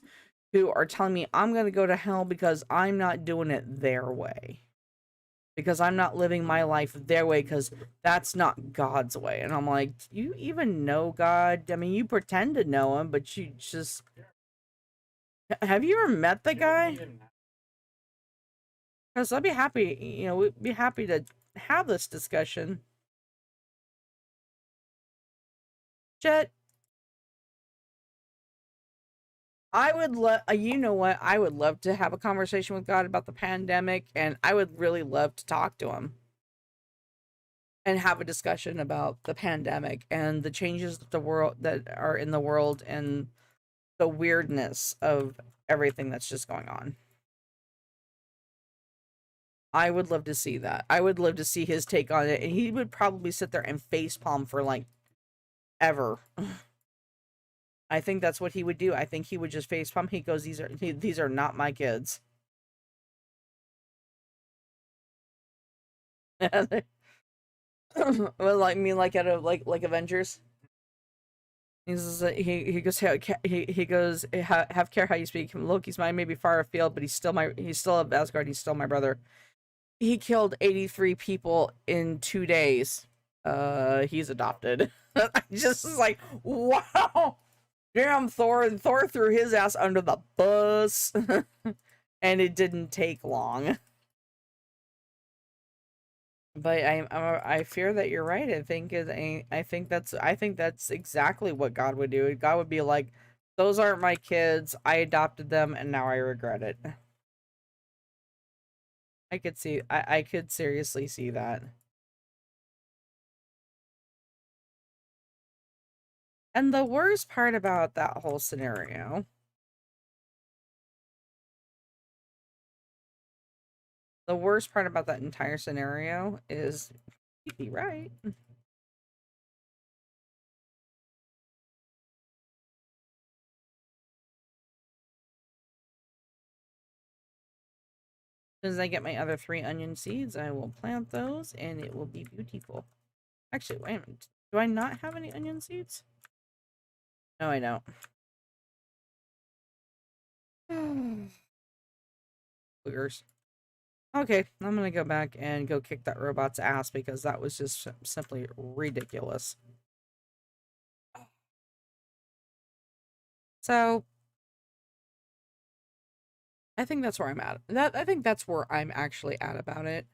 Speaker 1: who are telling me I'm going to go to hell because I'm not doing it their way. Because I'm not living my life their way because that's not God's way. And I'm like, do you even know God? I mean, you pretend to know him, but you just have you ever met the guy? Because I'd be happy, we'd be happy to have this discussion. Jet, I would love, you know what? I would love to have a conversation with God about the pandemic, and I would really love to talk to him and have a discussion about the pandemic and the changes that the world that are in the world and the weirdness of everything that's just going on. I would love to see that. I would love to see his take on it, and he would probably sit there and facepalm for like ever. I think that's what he would do. I think he would just facepalm. He goes, these are not my kids." Well, like me, like out of like Avengers. He goes, he goes, have care how you speak. Loki's mine may be far afield, but he's still of Asgard. He's still my brother. He killed 83 people in 2 days. He's adopted. I just was like, wow, damn, Thor. And Thor threw his ass under the bus, and it didn't take long. But I fear that you're right. I think that's exactly what God would do. God would be like, "Those aren't my kids. I adopted them, and now I regret it." I could seriously see that. And the worst part about that whole scenario, the worst part about that entire scenario is he'd be right. As soon as I get my other 3 onion seeds, I will plant those, and it will be beautiful. Actually, wait a minute. Do I not have any onion seeds? No, I don't. Boogers. Okay, I'm gonna go back and go kick that robot's ass because that was just simply ridiculous. So I think that's where I'm at. I think that's where I'm actually at about it.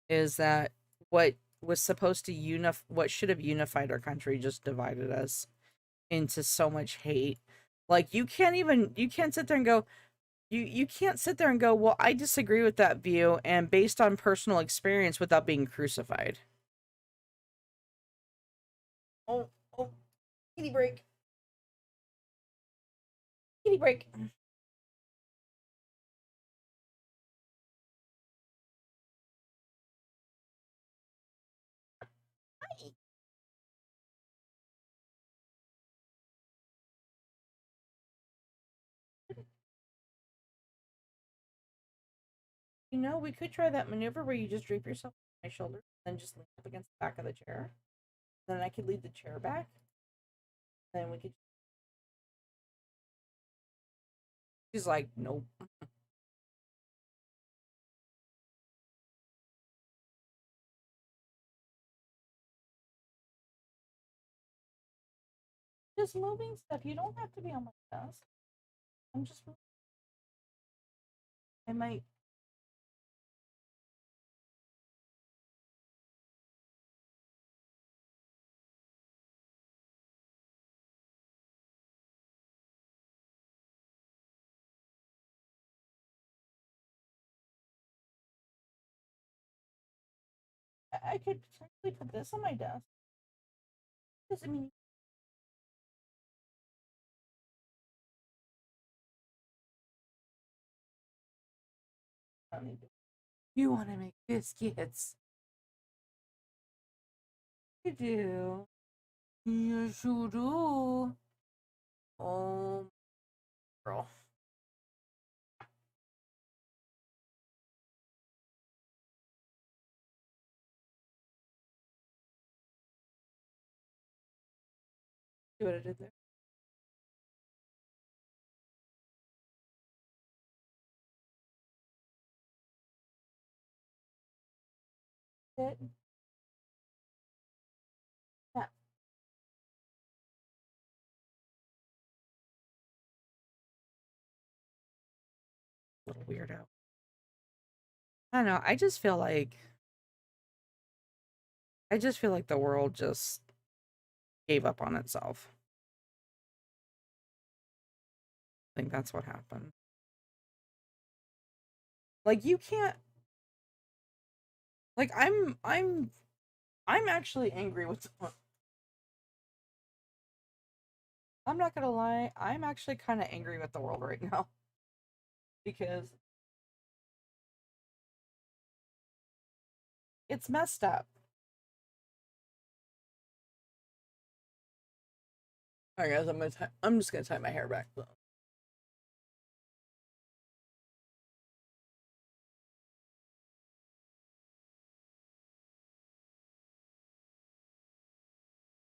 Speaker 1: Is that what was supposed to what should have unified our country just divided us into so much hate. Like you can't sit there and go, you can't sit there and go, well, I disagree with that view and based on personal experience without being crucified. Oh, oh, kitty break. Kitty break. We could try that maneuver where you just drape yourself on my shoulder, then just lean up against the back of the chair. Then I could lead the chair back. Then we could. She's like, nope. Just moving stuff. You don't have to be on my desk. I'm just. I might I could potentially put this on my desk. Doesn't mean you don't need to. You want to make biscuits? You do. Yes, you do. Oh, girl. See what I did there? it? Yeah. Little weirdo. I don't know. I just feel like the world just gave up on itself. I think that's what happened. Like you can't like I'm actually angry with I'm not gonna lie, I'm actually kind of angry with the world right now because it's messed up. All right, guys, I'm just gonna tie my hair back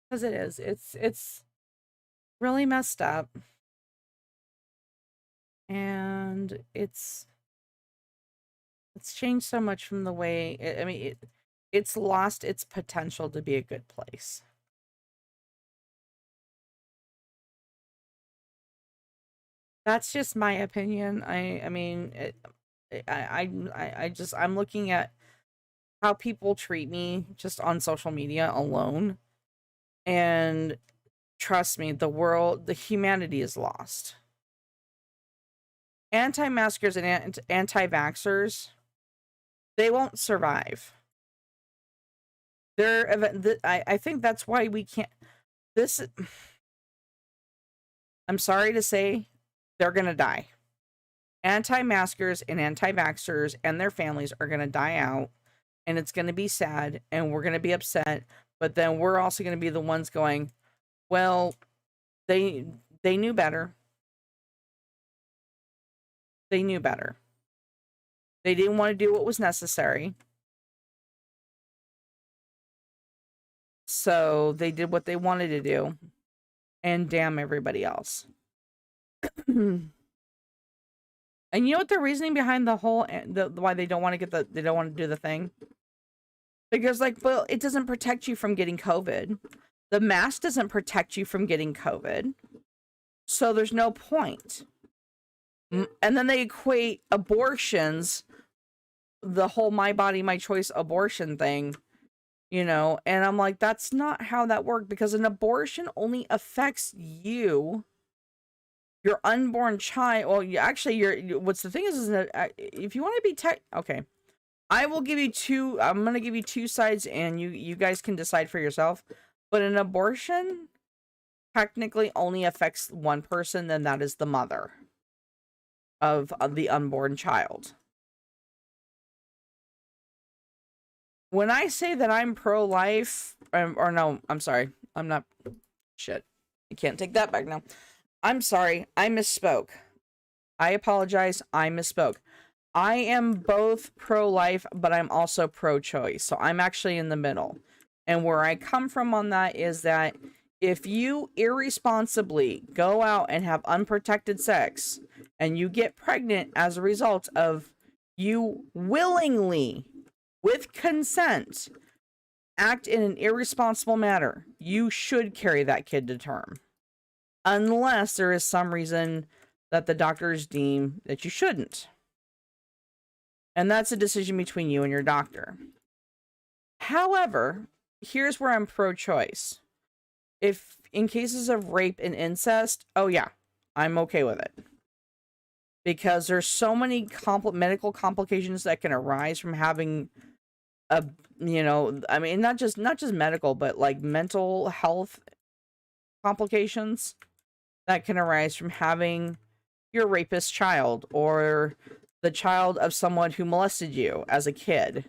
Speaker 1: because it is. It's really messed up, and it's changed so much from the way. I mean, it's lost its potential to be a good place. That's just my opinion. I mean, I'm looking at how people treat me just on social media alone, and trust me, the humanity is lost. Anti-maskers and anti-vaxxers, they won't survive. I think that's why we can't. This, I'm sorry to say, they're gonna die. Anti-maskers and anti-vaxxers and their families are gonna die out, and it's gonna be sad, and we're gonna be upset. But then we're also gonna be the ones going, well, they they knew better. They knew better. They didn't want to do what was necessary. So they did what they wanted to do and damn everybody else. And you know what the reasoning behind the whole why they don't want to they don't want to do the thing? Because like, well, it doesn't protect you from getting COVID. The mask doesn't protect you from getting COVID. So there's no point. And then they equate abortions, the whole my body, my choice abortion thing, you know, and I'm like, that's not how that works, because an abortion only affects you, your unborn child. Well, you actually, what's the thing is that if you want to be okay, I will give you I'm going to give you two sides, and you guys can decide for yourself. But an abortion technically only affects one person, then that is the mother of the unborn child. When I say that I'm pro-life, or no, I'm sorry, I'm not. Shit, I can't take that back now. I'm sorry, I misspoke. I apologize, I misspoke. I am both pro-life, but I'm also pro-choice. So I'm actually in the middle. And where I come from on that is that if you irresponsibly go out and have unprotected sex and you get pregnant as a result of you willingly, with consent, act in an irresponsible manner, you should carry that kid to term. Unless there is some reason that the doctors deem that you shouldn't. And that's a decision between you and your doctor. However, here's where I'm pro-choice. If in cases of rape and incest, oh yeah, I'm okay with it. Because there's so many medical complications that can arise from having a, you know, I mean, not just medical, but like mental health complications that can arise from having your rapist child or the child of someone who molested you as a kid.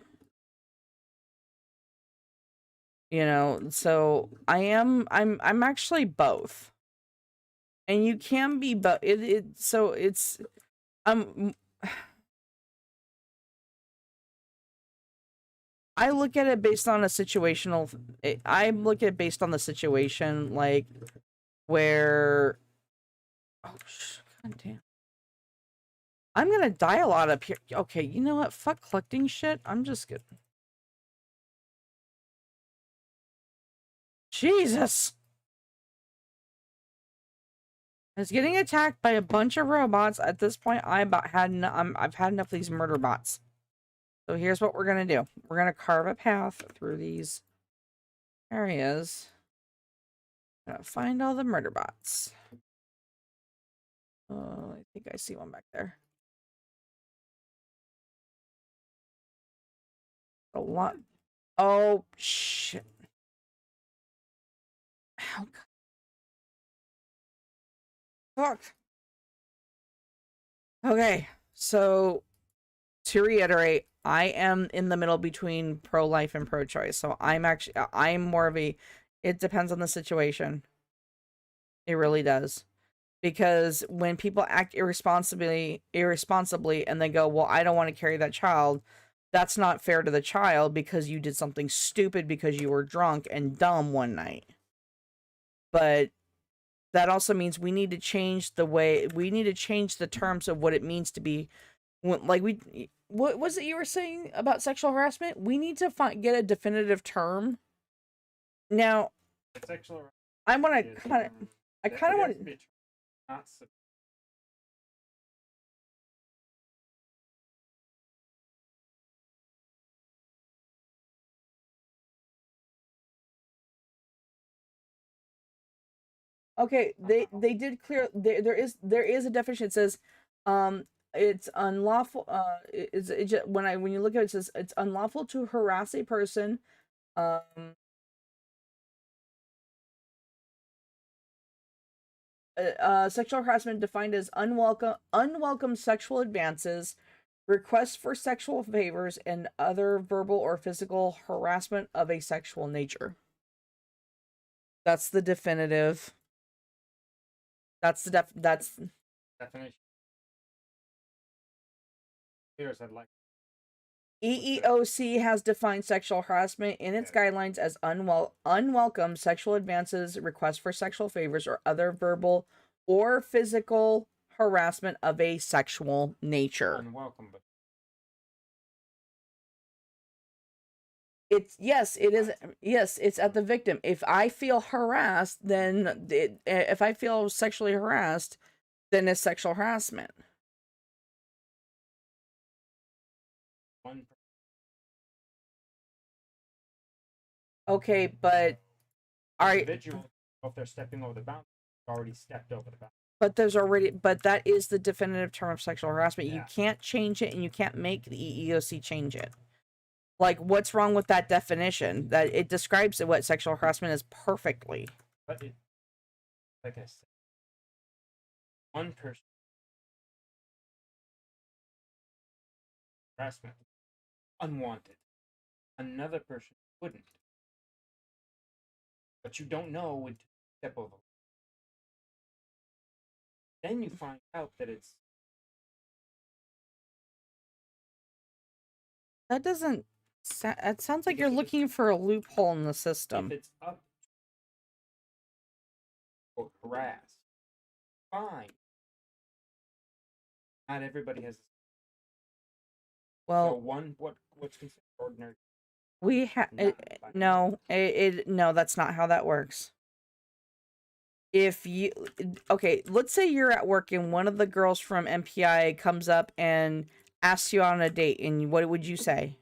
Speaker 1: You know, so I'm actually both. And you can be but so it's um I look at it based on a situational I look at it based on the situation, like where oh god damn. I'm gonna die a lot up here. Okay, you know what? Fuck collecting shit. I'm just good. Jesus. I was getting attacked by a bunch of robots. At this point, I've had enough of these murder bots. So here's what we're gonna do. We're gonna carve a path through these areas. Find all the murder bots. Oh, I think I see one back there. A lot. Oh, shit. Oh, fuck. Okay, so to reiterate, I am in the middle between pro-life and pro-choice. So I'm more of a, it depends on the situation. It really does. Because when people act irresponsibly and they go, well, I don't want to carry that child, that's not fair to the child because you did something stupid because you were drunk and dumb one night. But that also means we need to change the terms of what it means to be, like, what was it you were saying about sexual harassment? We need to get a definitive term. Now,
Speaker 2: sexual
Speaker 1: I want to kind of, I kind of want to. Okay, they did clear, there is a definition. It says it's unlawful, when you look at it, it says it's unlawful to harass a person um sexual harassment defined as unwelcome sexual advances, requests for sexual favors, and other verbal or physical harassment of a sexual nature. That's the definitive. That's the
Speaker 2: definition. Here's I'd like.
Speaker 1: EEOC has defined sexual harassment in its guidelines as unwelcome sexual advances, requests for sexual favors, or other verbal or physical harassment of a sexual nature.
Speaker 2: Unwelcome, but
Speaker 1: it's it is. Yes, it's at the victim. If I feel harassed, then if I feel sexually harassed, then it's sexual harassment. Okay, but
Speaker 2: individual, if they're stepping over the boundary, already stepped over the boundary.
Speaker 1: But that is the definitive term of sexual harassment.
Speaker 2: Yeah.
Speaker 1: You can't change it, and you can't make the EEOC change it. Like, what's wrong with that definition? That it describes what sexual harassment is perfectly.
Speaker 2: But it, like I said, one person harassment unwanted, another person wouldn't. But you don't know would step over. Then you find out that it's.
Speaker 1: That doesn't. It sounds like you're looking for a loophole in the system.
Speaker 2: If it's up or harass, fine. Not everybody has.
Speaker 1: Well,
Speaker 2: so what's considered ordinary?
Speaker 1: We have no, no, that's not how that works. If you, okay, let's say you're at work and one of the girls from MPI comes up and asks you on a date, and what would you say?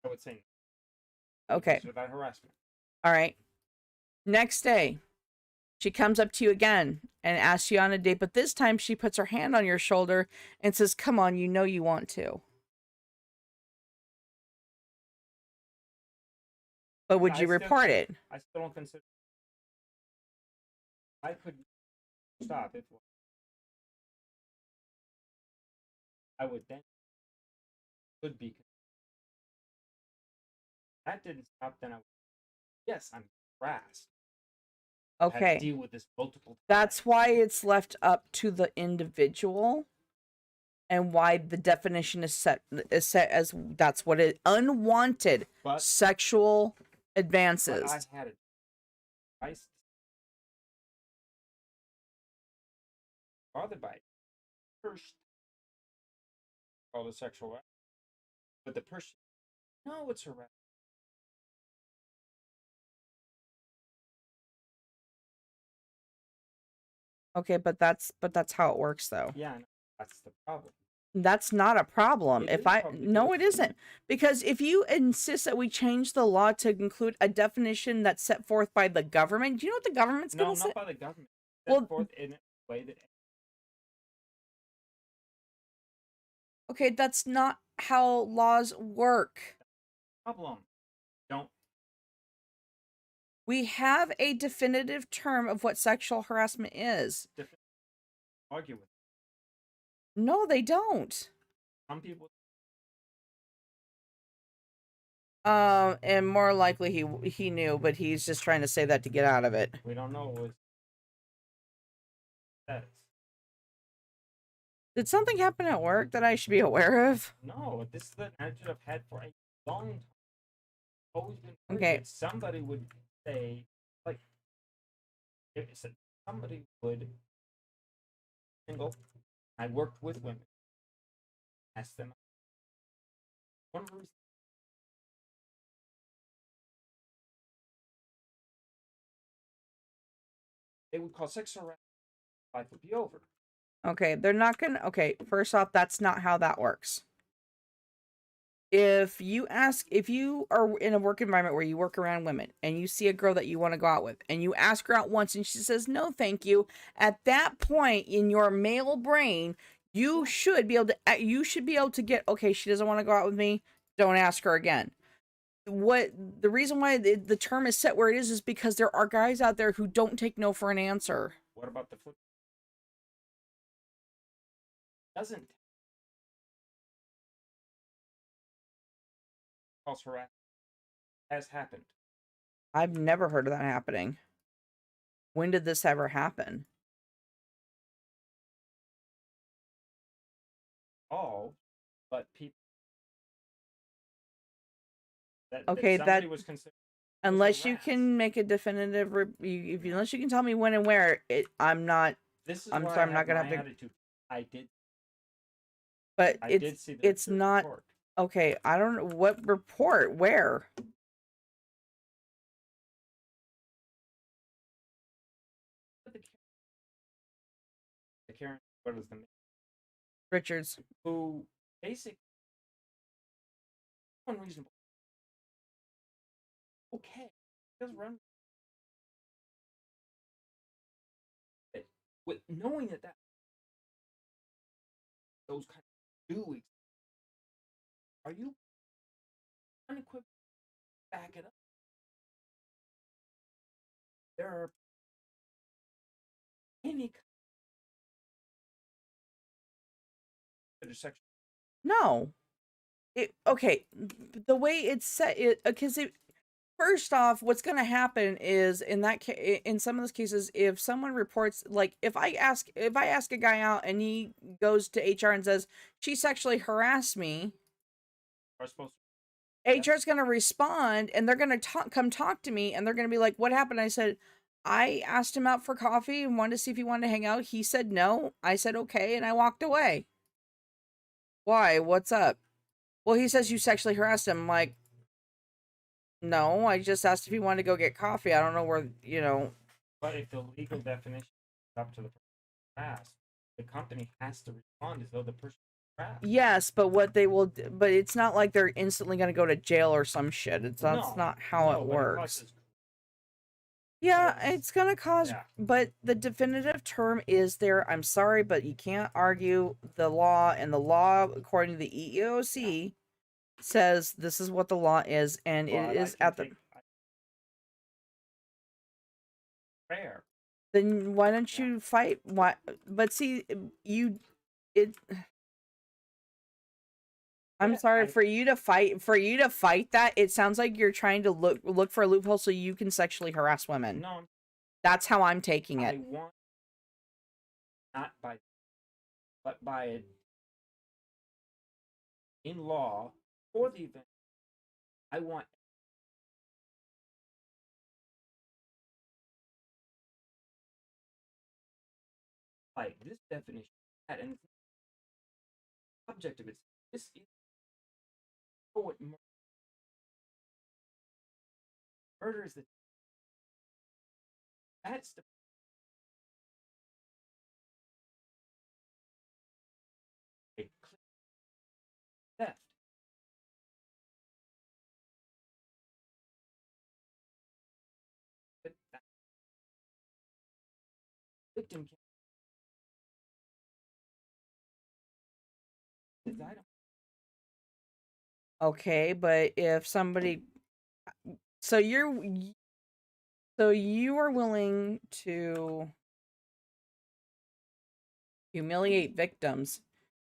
Speaker 2: I would say.
Speaker 1: Okay.
Speaker 2: Without harassment.
Speaker 1: All right. Next day, she comes up to you again and asks you on a date, but this time she puts her hand on your shoulder and says, "Come on, you know you want to." But would you report it?
Speaker 2: I still don't consider. I could stop it. I would then. Could be. That didn't stop. Then yes, I'm harassed.
Speaker 1: Okay.
Speaker 2: I had to deal with this multiple times.
Speaker 1: That's why it's left up to the individual, and why the definition is set as that's what it unwanted sexual advances.
Speaker 2: But I had it. Bothered by it. First, called a sexual, but the person, no, it's harassment.
Speaker 1: Okay, but that's how it works though.
Speaker 2: Yeah, that's the problem.
Speaker 1: That's not a problem.
Speaker 2: It
Speaker 1: If
Speaker 2: is a
Speaker 1: I
Speaker 2: problem
Speaker 1: No,
Speaker 2: because
Speaker 1: it isn't. Because if you insist that we change the law to include a definition that's set forth by the government, do you know what the government's
Speaker 2: no,
Speaker 1: going to
Speaker 2: not
Speaker 1: say?
Speaker 2: by the government. Set
Speaker 1: Well,
Speaker 2: forth in a way that
Speaker 1: okay, that's not how laws work.
Speaker 2: problem. Don't
Speaker 1: We have a definitive term of what sexual harassment is.
Speaker 2: different argue with.
Speaker 1: No, they don't.
Speaker 2: Some people
Speaker 1: And more likely he knew, but he's just trying to say that to get out of it.
Speaker 2: we don't know what that is.
Speaker 1: Did something happen at work that I should be aware of?
Speaker 2: No, this is the attitude I've had for a long time. Always been worried
Speaker 1: Okay.
Speaker 2: that somebody would say, like, if somebody would single. I worked with women, asked them. One reason they would call sex harassment, life would be over.
Speaker 1: Okay, they're not gonna. Okay, first off, that's not how that works. If you are in a work environment where you work around women and you see a girl that you want to go out with and you ask her out once and she says no thank you, at that point in your male brain you should be able to get, okay, she doesn't want to go out with me, don't ask her again. What the reason why the term is set where it is because there are guys out there who don't take no for an answer.
Speaker 2: What about the flip? Doesn't false harassment has happened.
Speaker 1: I've never heard of that happening. When did this ever happen?
Speaker 2: All, but people that
Speaker 1: Okay,
Speaker 2: somebody
Speaker 1: that
Speaker 2: was considered was
Speaker 1: unless you
Speaker 2: harassed.
Speaker 1: can make a definitive unless you can tell me when and where, I'm not.
Speaker 2: This is
Speaker 1: I'm
Speaker 2: why
Speaker 1: sorry,
Speaker 2: I
Speaker 1: I'm not
Speaker 2: have
Speaker 1: gonna
Speaker 2: my
Speaker 1: have to.
Speaker 2: attitude. I did.
Speaker 1: But
Speaker 2: I
Speaker 1: it's
Speaker 2: did see
Speaker 1: it's
Speaker 2: the
Speaker 1: not.
Speaker 2: report.
Speaker 1: Okay, I don't know what report, where.
Speaker 2: The Karen, what is the name?
Speaker 1: Richards.
Speaker 2: Who basically unreasonable. Okay, just run it with knowing that those kind of do exist. Are you unequipped to back it up? There are any intersection.
Speaker 1: No. Okay. The way it's set, it because first off, what's going to happen is in some of those cases, if someone reports, like if I ask a guy out and he goes to HR and says she sexually harassed me,
Speaker 2: Are supposed to,
Speaker 1: HR is going to respond and they're going to come talk to me and they're going to be like, "What happened?" I said, "I asked him out for coffee and wanted to see if he wanted to hang out. He said no. I said okay, and I walked away." Why? What's up? Well, he says you sexually harassed him. I'm like, no, I just asked if he wanted to go get coffee. I don't know where.
Speaker 2: but if the legal definition is up to the person asked, the company has to respond as though the person asked.
Speaker 1: Yes, but but it's not like they're instantly going to go to jail or some shit. That's
Speaker 2: No,
Speaker 1: not how
Speaker 2: no,
Speaker 1: it
Speaker 2: but it
Speaker 1: works.
Speaker 2: causes.
Speaker 1: Yeah, it's going to cause,
Speaker 2: Yeah.
Speaker 1: but the definitive term is there. I'm sorry, but you can't argue the law, and the law, according to the EEOC, says this is what the law is, and it
Speaker 2: But I
Speaker 1: is
Speaker 2: can
Speaker 1: at the.
Speaker 2: take fair.
Speaker 1: Then why don't
Speaker 2: Yeah.
Speaker 1: you fight? Why? But see, it. I'm
Speaker 2: Yeah,
Speaker 1: sorry for you to fight that. It sounds like you're trying to look for a loophole so you can sexually harass women.
Speaker 2: No,
Speaker 1: That's how I'm taking
Speaker 2: I
Speaker 1: it.
Speaker 2: want not by, but by it in law for the event. I want like this definition, that, and it's objective. It's this is what murder is. That's the victim can I don't
Speaker 1: Okay, but if somebody, so you are willing to humiliate victims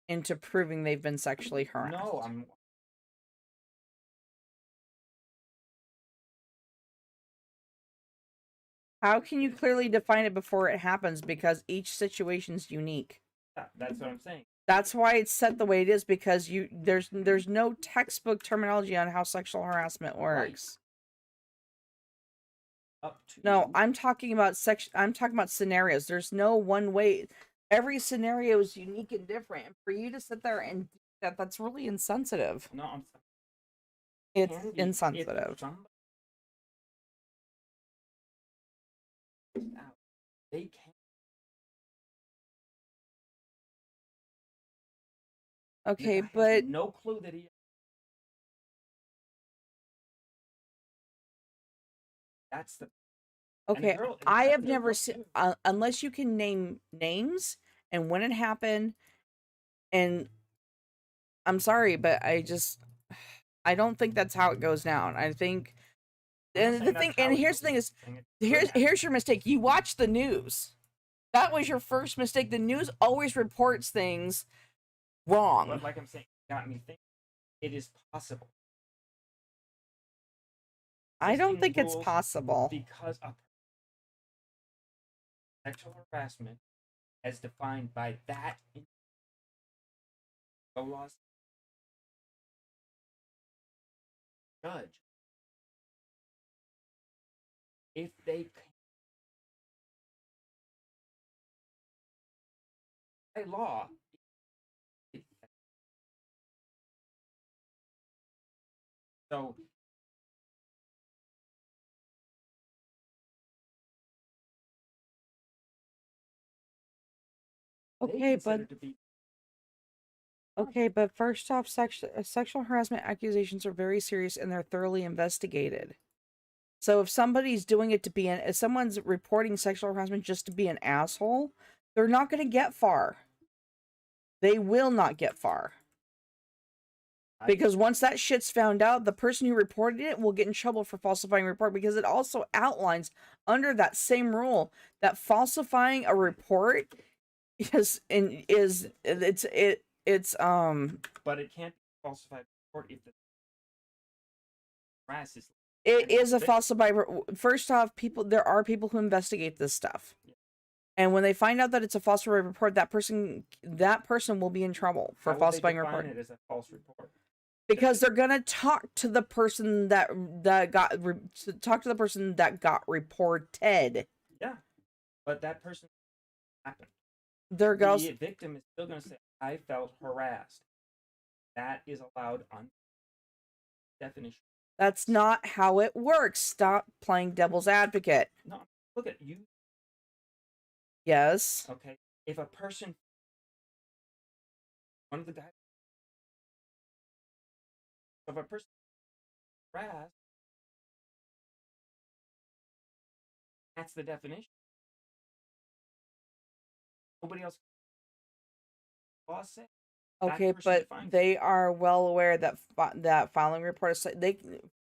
Speaker 1: into proving they've been sexually
Speaker 2: no,
Speaker 1: harassed.
Speaker 2: I'm
Speaker 1: How can you clearly define it before it happens? Because each situation's unique.
Speaker 2: yeah, that's what I'm saying.
Speaker 1: That's why it's set the way it is, because there's no textbook terminology on how sexual harassment
Speaker 2: Right.
Speaker 1: works.
Speaker 2: Up
Speaker 1: No,
Speaker 2: to
Speaker 1: I'm talking about scenarios. There's no one way. Every scenario is unique and different. For you to sit there and do that, that's really insensitive.
Speaker 2: no, I'm
Speaker 1: It's
Speaker 2: can be if
Speaker 1: insensitive.
Speaker 2: somebody out, they can and the
Speaker 1: Okay,
Speaker 2: guy has
Speaker 1: but
Speaker 2: no clue that he that's the and the
Speaker 1: okay,
Speaker 2: girl
Speaker 1: I
Speaker 2: that's
Speaker 1: have
Speaker 2: the
Speaker 1: never
Speaker 2: girl
Speaker 1: seen
Speaker 2: too.
Speaker 1: unless you can name names and when it happened. And I'm sorry, but I don't think that's how it goes down. I think,
Speaker 2: I'm not
Speaker 1: and the
Speaker 2: saying that's
Speaker 1: thing,
Speaker 2: how
Speaker 1: and
Speaker 2: it
Speaker 1: here's
Speaker 2: goes.
Speaker 1: the thing is,
Speaker 2: I'm saying it could happen.
Speaker 1: here's your mistake. You watch the news. That was your first mistake. The news always reports things wrong.
Speaker 2: But like I'm saying, it got me thinking. It is possible.
Speaker 1: I don't
Speaker 2: Existing
Speaker 1: think it's
Speaker 2: rules
Speaker 1: possible.
Speaker 2: because of sexual harassment as defined by that the laws judge if they by law. So they
Speaker 1: Okay, but
Speaker 2: consider to be
Speaker 1: okay, but first off, sexual harassment accusations are very serious and they're thoroughly investigated. So if somebody's doing it to be if someone's reporting sexual harassment just to be an asshole, they're not going to get far. They will not get far.
Speaker 2: I,
Speaker 1: Because once that shit's found out, the person who reported it will get in trouble for falsifying a report, because it also outlines under that same rule that falsifying a report it's
Speaker 2: but it can't be falsified report if the harass is
Speaker 1: it
Speaker 2: and for
Speaker 1: is
Speaker 2: the
Speaker 1: a
Speaker 2: victim.
Speaker 1: falsified. First off, there are people who investigate this stuff,
Speaker 2: Yeah.
Speaker 1: and when they find out that it's a falsified report, that person will be in trouble for
Speaker 2: How would they
Speaker 1: falsifying a
Speaker 2: define
Speaker 1: report,
Speaker 2: it as a false report?
Speaker 1: because they're gonna talk to the person that got talk to the person that got reported.
Speaker 2: Yeah, but that person happened.
Speaker 1: Their girls.
Speaker 2: The victim is still going to say, "I felt harassed." That is allowed on definition.
Speaker 1: That's not how it works. Stop playing devil's advocate.
Speaker 2: No, look at you.
Speaker 1: Yes.
Speaker 2: Okay, if a person, one of the guys, if a person harassed, that's the definition. Nobody else. Law said that
Speaker 1: Okay,
Speaker 2: person
Speaker 1: but
Speaker 2: defines it.
Speaker 1: they are well aware that that filing report is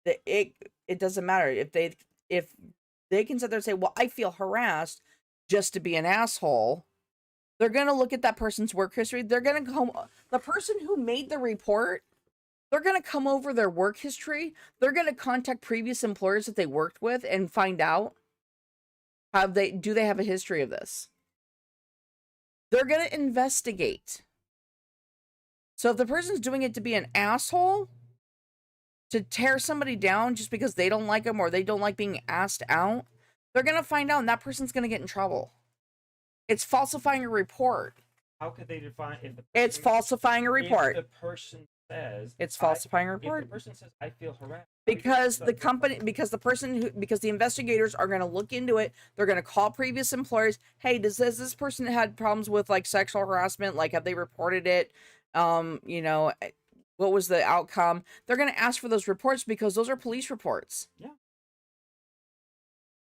Speaker 1: it doesn't matter if they can sit there and say, "Well, I feel harassed," just to be an asshole. They're gonna look at that person's work history. They're gonna come. The person who made the report. They're gonna come over their work history. They're gonna contact previous employers that they worked with and find out do they have a history of this. They're gonna investigate. So if the person's doing it to be an asshole, to tear somebody down just because they don't like them or they don't like being asked out, they're going to find out and that person's going to get in trouble. It's falsifying a report.
Speaker 2: How could they define if the
Speaker 1: It's
Speaker 2: person
Speaker 1: falsifying a
Speaker 2: if
Speaker 1: report.
Speaker 2: the person says
Speaker 1: It's
Speaker 2: I
Speaker 1: falsifying a
Speaker 2: if the
Speaker 1: report
Speaker 2: person says I feel harassed? How do you think
Speaker 1: because the company, because the investigators are going to look into it. They're going to call previous employers. Hey, does this person had problems with like sexual harassment? Like, have they reported it? What was the outcome? They're going to ask for those reports because those are police reports.
Speaker 2: Yeah.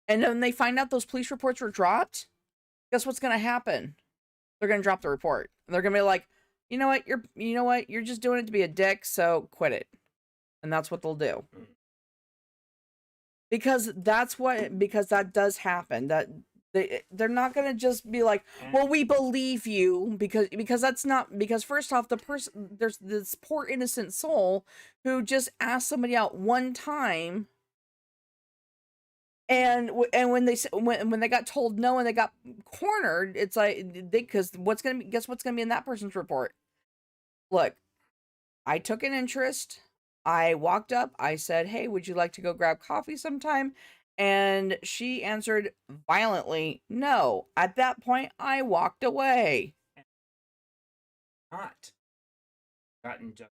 Speaker 1: And then they find out those police reports were dropped. guess what's going to happen? They're going to drop the report. They're going to be like, you know what, you're just doing it to be a dick, so quit it. And that's what they'll do. Because that does happen. That they're not going to just be like,
Speaker 2: And
Speaker 1: well, we believe you, because that's not, because first off, the person, there's this poor innocent soul who just asked somebody out one time, and when they got told no and they got cornered, it's like, because guess what's gonna be in that person's report? Look, I took an interest. I walked up. I said, "Hey, would you like to go grab coffee sometime?" And she answered violently, "No." At that point, I walked away.
Speaker 2: not gotten just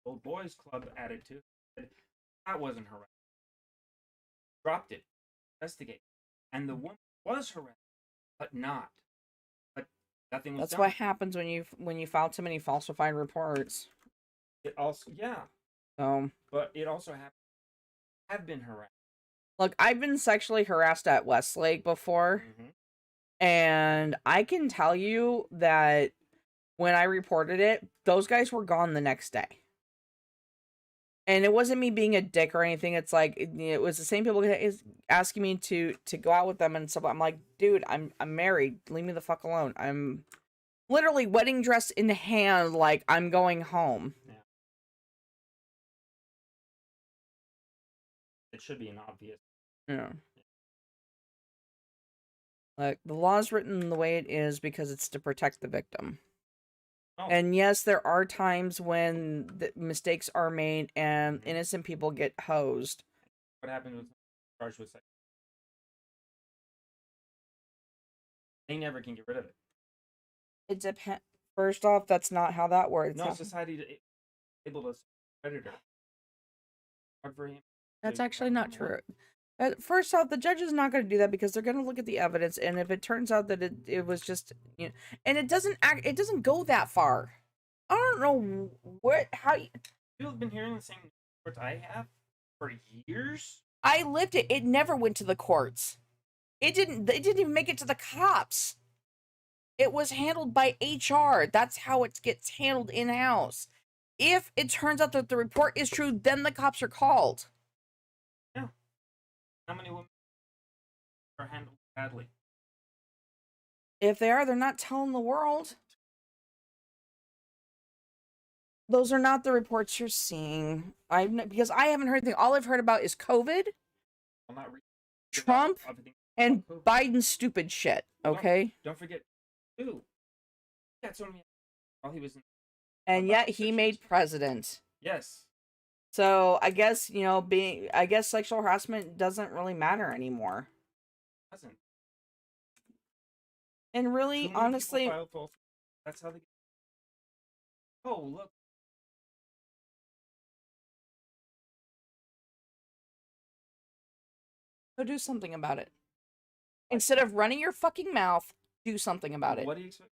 Speaker 2: old boys club attitude. That wasn't harassment. Dropped it. Investigate. And the woman was harassed, but not. But nothing was
Speaker 1: That's
Speaker 2: done.
Speaker 1: what happens when you file too many falsified reports.
Speaker 2: It also, yeah,
Speaker 1: So,
Speaker 2: but it also happened. Have been harassed.
Speaker 1: look, I've been sexually harassed at Westlake before,
Speaker 2: Mm-hmm.
Speaker 1: and I can tell you that when I reported it, those guys were gone the next day. And it wasn't me being a dick or anything. It's like it was the same people asking me to go out with them and stuff. I'm like, dude, I'm married. Leave me the fuck alone. I'm literally wedding dress in hand, like I'm going home.
Speaker 2: Yeah. It should be an obvious.
Speaker 1: Yeah. Like the law's written the way it is because it's to protect the victim.
Speaker 2: Oh.
Speaker 1: And yes, there are times when the mistakes are made and innocent people get hosed.
Speaker 2: What happened with charged with sex? They never can get rid of it.
Speaker 1: It depends. First off, that's not how that works.
Speaker 2: No, society able to predator. Hard for him.
Speaker 1: That's actually not true. First off, the judge is not going to do that because they're going to look at the evidence, and if it turns out that it was just, and it doesn't go that far. I don't know how
Speaker 2: You've been hearing the same reports I have for years.
Speaker 1: I lived it. It never went to the courts. It didn't even make it to the cops. It was handled by HR. That's how it gets handled in-house. If it turns out that the report is true, then the cops are called.
Speaker 2: Yeah. How many women are handled badly?
Speaker 1: If they are, they're not telling the world. Those are not the reports you're seeing. Because I haven't heard anything. All I've heard about is COVID, Trump, and Biden's stupid shit. Okay.
Speaker 2: Don't forget, too. Yeah, so many. While he was in.
Speaker 1: And yet he made president.
Speaker 2: Yes.
Speaker 1: So I guess sexual harassment doesn't really matter anymore.
Speaker 2: It doesn't.
Speaker 1: And really, honestly,
Speaker 2: that's how they. Oh, look.
Speaker 1: so do something about it. Instead of running your fucking mouth, do something about it.
Speaker 2: What do you expect?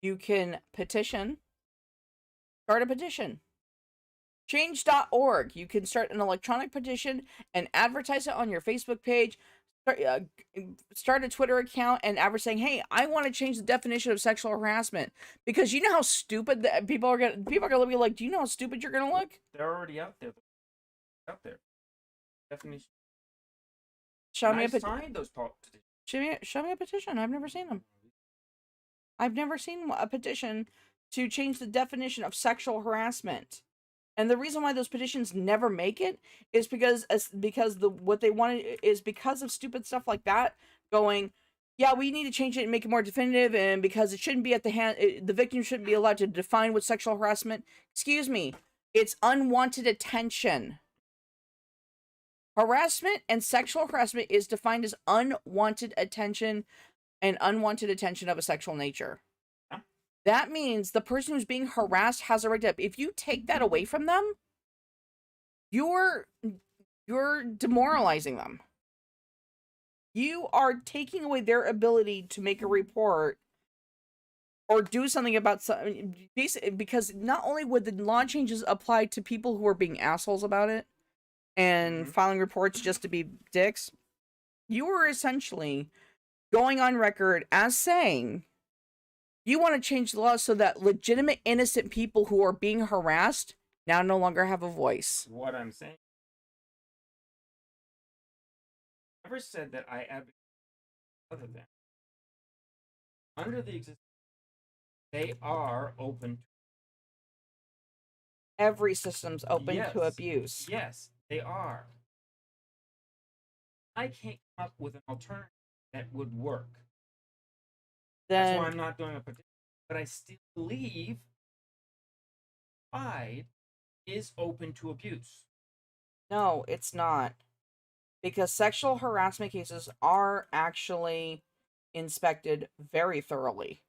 Speaker 1: You can petition. Start a petition. Change.org. You can start an electronic petition and advertise it on your Facebook page. Start a Twitter account and advertise saying, "Hey, I want to change the definition of sexual harassment," because you know how stupid that people are gonna be like, "Do you know how stupid you're gonna look?"
Speaker 2: They're already out there. Definition.
Speaker 1: Show me a petition.
Speaker 2: Signed those petitions.
Speaker 1: Show me a petition. I've never seen them. I've never seen a petition to change the definition of sexual harassment. And the reason why those petitions never make it is because what they wanted is because of stupid stuff like that going, yeah, we need to change it and make it more definitive, and because it shouldn't be at the hand, the victim shouldn't be allowed to define what sexual harassment. Excuse me, it's unwanted attention. Harassment and sexual harassment is defined as unwanted attention and unwanted attention of a sexual nature. That means the person who's being harassed has a right to. If you take that away from them, you're demoralizing them. You are taking away their ability to make a report or do something about something. Because not only would the law changes apply to people who are being assholes about it, and
Speaker 2: Mm-hmm.
Speaker 1: filing reports just to be dicks, you were essentially going on record as saying you want to change the law so that legitimate, innocent people who are being harassed now no longer have a voice.
Speaker 2: What I'm saying, I never said that I advocate other than under the existing, they are open.
Speaker 1: Every system's open to
Speaker 2: Yes,
Speaker 1: abuse.
Speaker 2: yes, they are. I can't come up with an alternative that would work. That's why
Speaker 1: Then,
Speaker 2: I'm not doing a petition. But I still believe pride is open to abuse.
Speaker 1: no, it's not. Because sexual harassment cases are actually inspected very thoroughly.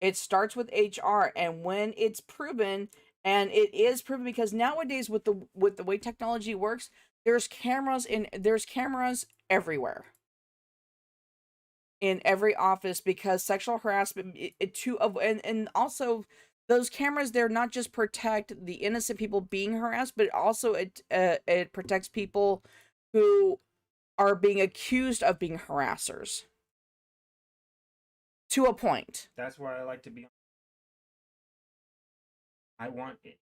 Speaker 1: It starts with HR, and when it's proven, and it is proven because nowadays with the way technology works, there's cameras everywhere in every office because sexual harassment and also those cameras, they're not just protect the innocent people being harassed, but also it protects people who are being accused of being harassers to a point.
Speaker 2: That's why I like to be. I want it.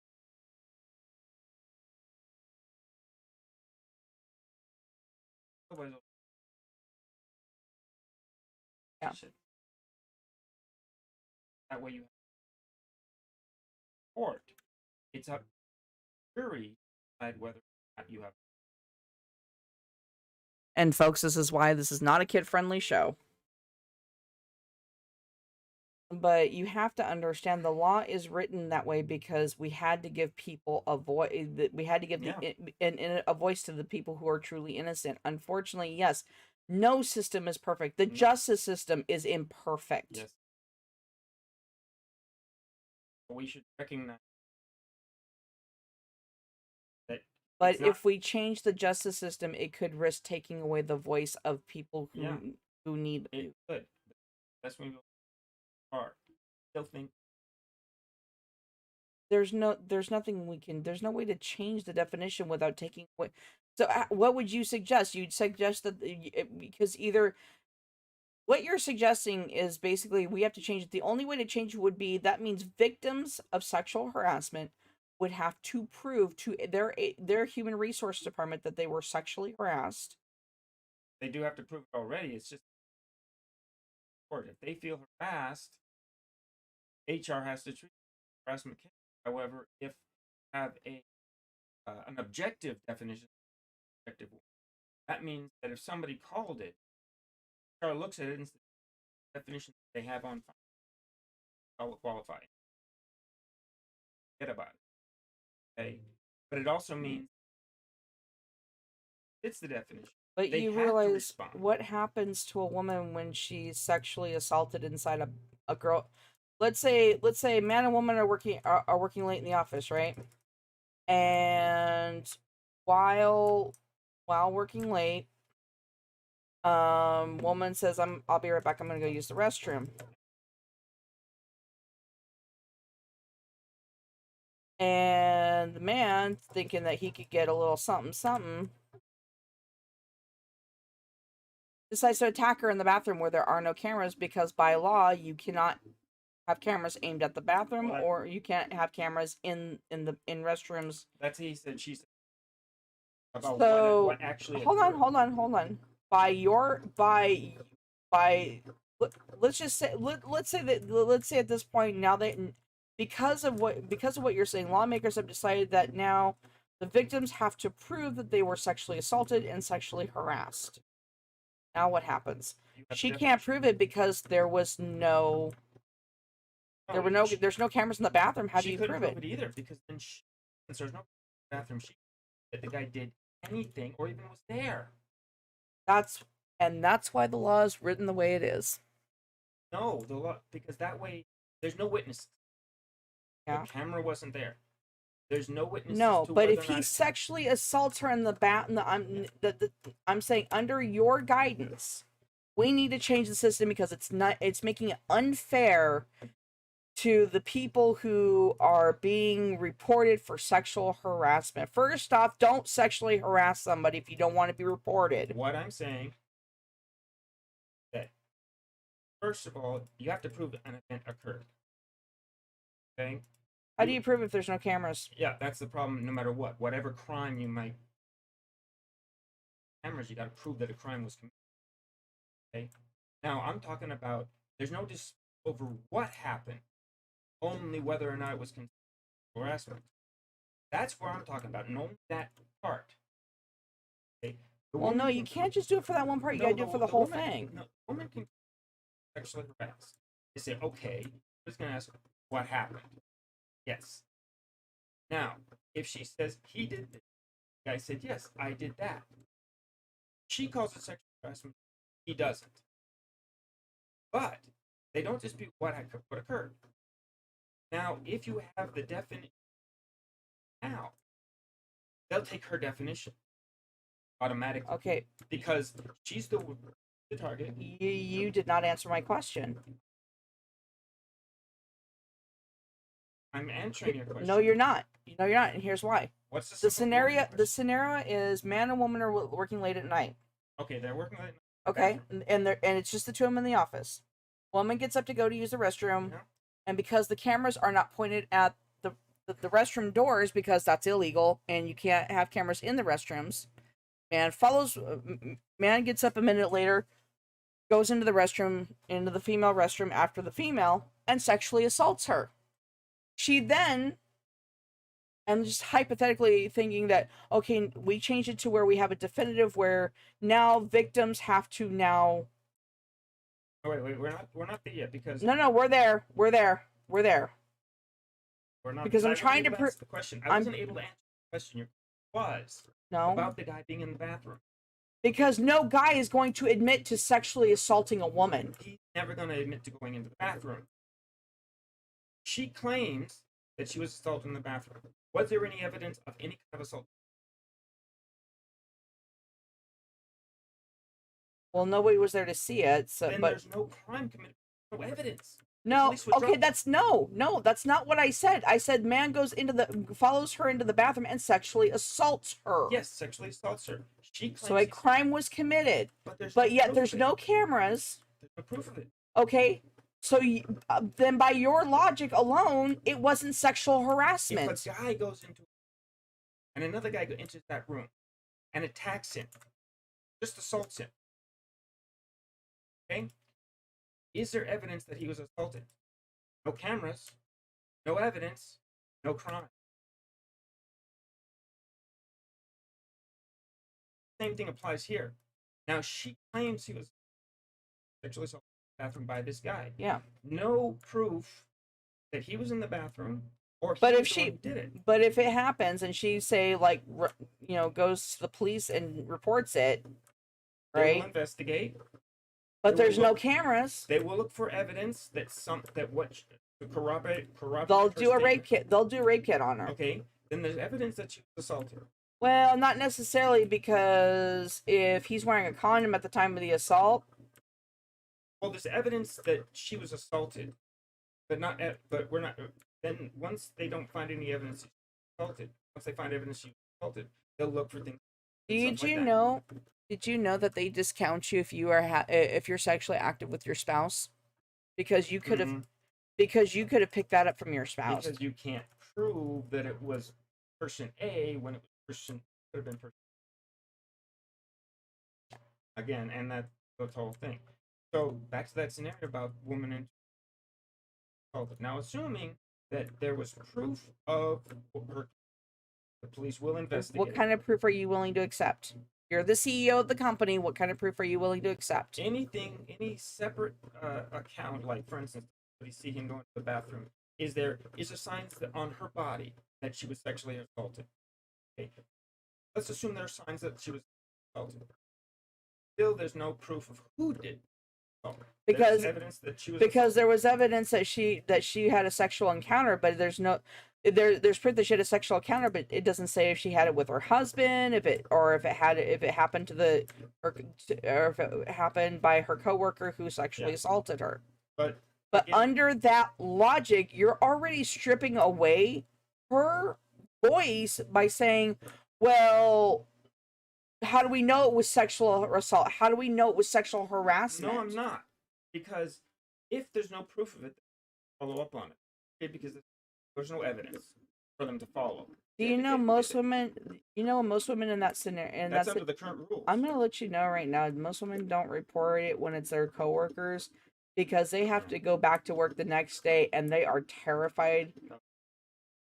Speaker 1: Yeah.
Speaker 2: That way you have court. It's up to the jury to decide whether or not you have.
Speaker 1: And folks, this is why this is not a kid-friendly show. But you have to understand the law is written that way because we had to give people a voice. We had to give a voice to the people who are truly innocent. Unfortunately, yes, no system is perfect. The justice system is imperfect.
Speaker 2: Yes. We should recognize that.
Speaker 1: But if we change the justice system, it could risk taking away the voice of people who need
Speaker 2: it. Could. That's when we go far. Still think
Speaker 1: there's no way to change the definition without taking away. So what would you suggest? You'd suggest that because either what you're suggesting is basically we have to change it. The only way to change it would be that means victims of sexual harassment would have to prove to their human resource department that they were sexually harassed.
Speaker 2: They do have to prove it already. It's just if they feel harassed, HR has to treat harassment case. However, if you have an objective definition, that means that if somebody called it, HR looks at it and the definition they have on file will qualify. Forget about it. Okay, but it also means it's the definition.
Speaker 1: But you realize what happens to a woman when she's sexually assaulted inside a girl. Let's say a man and woman are working late in the office, right? And while working late, woman says, I'll be right back, I'm gonna go use the restroom. And the man, thinking that he could get a little something something, decides to attack her in the bathroom where there are no cameras, because by law you cannot have cameras aimed at the bathroom, or you can't have cameras in restrooms.
Speaker 2: That's he said, she said. About
Speaker 1: So
Speaker 2: what actually
Speaker 1: hold on. Let's just say let's say at this point, now that because of what you're saying, lawmakers have decided that now the victims have to prove that they were sexually assaulted and sexually harassed. Now what happens? She can't prove it because there's no cameras in the bathroom. How do you prove it?
Speaker 2: Either, because then since there's no bathroom, that the guy did anything or even was there.
Speaker 1: That's why the law is written the way it is.
Speaker 2: No, the law, because that way there's no witness. Yeah. The camera wasn't there. There's no witness.
Speaker 1: No, but if he sexually assaults her in the I'm saying under your guidance, we need to change the system because it's making it unfair to the people who are being reported for sexual harassment. First off, don't sexually harass somebody if you don't want to be reported.
Speaker 2: What I'm saying that first of all, you have to prove an event occurred. Okay?
Speaker 1: How do you prove if there's no cameras?
Speaker 2: Yeah, that's the problem. No matter what, whatever crime you might cameras, you got to prove that a crime was committed. Okay. Now I'm talking about there's no dispute over what happened, only whether or not it was harassment. That's where I'm talking about, and only that part. Okay.
Speaker 1: Well, no, you can't just do it for that one part. You gotta do it for the whole thing.
Speaker 2: No, the woman can sexually harass. They say, okay, I'm just gonna ask what happened. Yes. Now, if she says he did this, the guy said, yes, I did that. She calls it sexual harassment. He doesn't. But they don't dispute what occurred. Now, if you have the definition now, they'll take her definition automatically.
Speaker 1: Okay.
Speaker 2: Because she's the target.
Speaker 1: You did not answer my question.
Speaker 2: I'm answering your question.
Speaker 1: No, you're not. No, you're not, and here's why.
Speaker 2: What's
Speaker 1: the scenario? The scenario is man and woman are working late at night.
Speaker 2: Okay, they're working late.
Speaker 1: Okay, and it's just the two of them in the office. Woman gets up to go to use the restroom, and because the cameras are not pointed at the restroom doors because that's illegal and you can't have cameras in the restrooms, man gets up a minute later, goes into the restroom, into the female restroom after the female, and sexually assaults her. She then, and just hypothetically thinking that, okay, we changed it to where we have a definitive where now victims have to now.
Speaker 2: Oh, wait, we're not there yet because.
Speaker 1: No, we're there. We're not, because I'm trying to
Speaker 2: prove the question. I wasn't able to answer the question. Your was about the guy being in the bathroom.
Speaker 1: Because no guy is going to admit to sexually assaulting a woman.
Speaker 2: He's never going to admit to going into the bathroom. She claims that she was assaulted in the bathroom. Was there any evidence of any kind of assault?
Speaker 1: Well, nobody was there to see it. So,
Speaker 2: then there's no crime committed. No evidence.
Speaker 1: No, okay, that's not what I said. I said man follows her into the bathroom and sexually assaults her.
Speaker 2: Yes, sexually assaults her.
Speaker 1: So a crime was committed, but yet there's no cameras.
Speaker 2: There's no proof of it.
Speaker 1: Okay, so then by your logic alone, it wasn't sexual harassment.
Speaker 2: If a guy goes into and another guy enters that room and attacks him, just assaults him, okay? Is there evidence that he was assaulted? No cameras, no evidence, no crime. Same thing applies here. Now she claims he was sexually assaulted in the bathroom by this guy.
Speaker 1: Yeah.
Speaker 2: No proof that he was in the bathroom or
Speaker 1: but if she
Speaker 2: did it.
Speaker 1: But if it happens and she say goes to the police and reports it, right?
Speaker 2: They will investigate.
Speaker 1: But there's no cameras.
Speaker 2: They will look for evidence that corroborate.
Speaker 1: They'll do a rape kit. They'll do a rape kit on her.
Speaker 2: Okay. Then there's evidence that she was assaulted.
Speaker 1: Well, not necessarily, because if he's wearing a condom at the time of the assault.
Speaker 2: Well, there's evidence that she was assaulted, but we're not. Then once they don't find any evidence she was assaulted, once they find evidence she was assaulted, they'll look for things.
Speaker 1: Did you know that they discount you if you are if you're sexually active with your spouse, because you could have picked that up from your spouse.
Speaker 2: Because you can't prove that it was person A when it was person could have been person again, and that's the whole thing. So back to that scenario about woman and assaulted. Now, assuming that there was proof of her, the police will investigate.
Speaker 1: What kind of proof are you willing to accept? You're the CEO of the company. What kind of proof are you willing to accept?
Speaker 2: Anything, any separate account, like for instance, we see him going to the bathroom. Is there signs that on her body that she was sexually assaulted? Okay. Let's assume there are signs that she was assaulted. Still, there's no proof of who did.
Speaker 1: Because
Speaker 2: evidence that she was
Speaker 1: because there was evidence that she had a sexual encounter, but there's proof that she had a sexual encounter, but it doesn't say if she had it with her husband, if it happened or if it happened by her coworker who sexually assaulted her.
Speaker 2: But
Speaker 1: But
Speaker 2: Again,
Speaker 1: under that logic, you're already stripping away her voice by saying, well, how do we know it was sexual assault? How do we know it was sexual
Speaker 2: no, I'm
Speaker 1: harassment?
Speaker 2: not. Because if there's no proof of it, follow up on it. Okay, because there's no evidence for them to follow.
Speaker 1: Do you know most women? You know most women in that scenario, and
Speaker 2: That's under the current rules.
Speaker 1: I'm gonna let you know right now. Most women don't report it when it's their coworkers because they have to go back to work the next day and they are terrified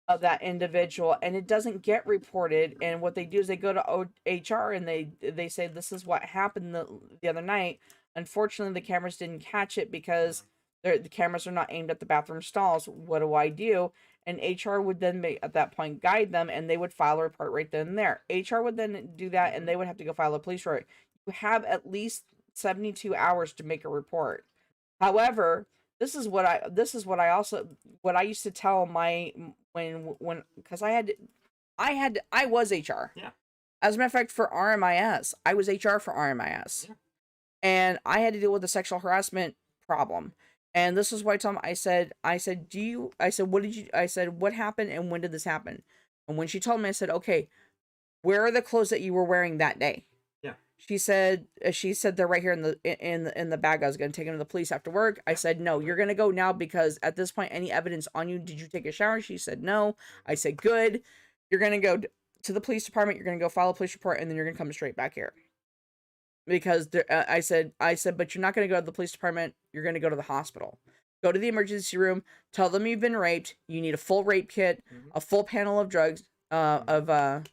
Speaker 1: of that individual, and it doesn't get reported. And what they do is they go to HR and they say this is what happened the other night. Unfortunately, the cameras didn't catch it because the cameras are not aimed at the bathroom stalls. What do I do? And HR would then at that point guide them, and they would file a report right then and there. HR would then do that, and they would have to go file a police report. You have at least 72 hours to make a report. However, this is what I used to tell my when because I was HR.
Speaker 2: Yeah.
Speaker 1: As a matter of fact, for RMIS, I was HR for RMIS,
Speaker 2: Yeah.
Speaker 1: and I had to deal with the sexual harassment problem. And this is why I told him, I said, what did you, I said, what happened and when did this happen? And when she told me, I said, okay, where are the clothes that you were wearing that day?
Speaker 2: Yeah.
Speaker 1: She said they're right here in the bag. I was going to take them to the police after work. I said, no, you're going to go now because at this point, any evidence on you, did you take a shower? She said, no. I said, good. You're going to go to the police department. You're going to go file a police report and then you're going to come straight back here. Because I said, but you're not going to go to the police department. You're going to go to the hospital. Go to the emergency room. Tell them you've been raped. You need a full rape kit, a full panel of drugs, of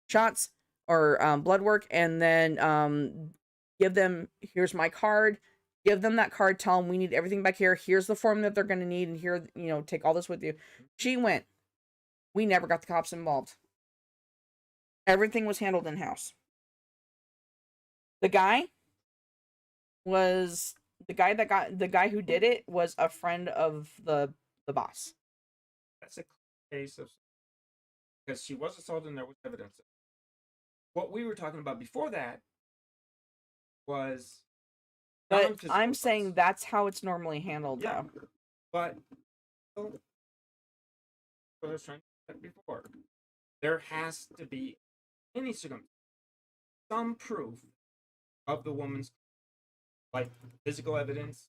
Speaker 1: shots or blood work, and then give them, here's my card. Give them that card. Tell them we need everything back here. Here's the form that they're going to need, and here, take all this with you. She went. We never got the cops involved. Everything was handled in house. The guy was the guy who did it was a friend of the boss.
Speaker 2: That's a case of because she was assaulted and there was evidence. What we were talking about before that was
Speaker 1: But I'm saying that's how it's normally handled,
Speaker 2: yeah,
Speaker 1: though.
Speaker 2: but what I was trying to say before, there has to be any circumstance, some proof of the woman's like physical evidence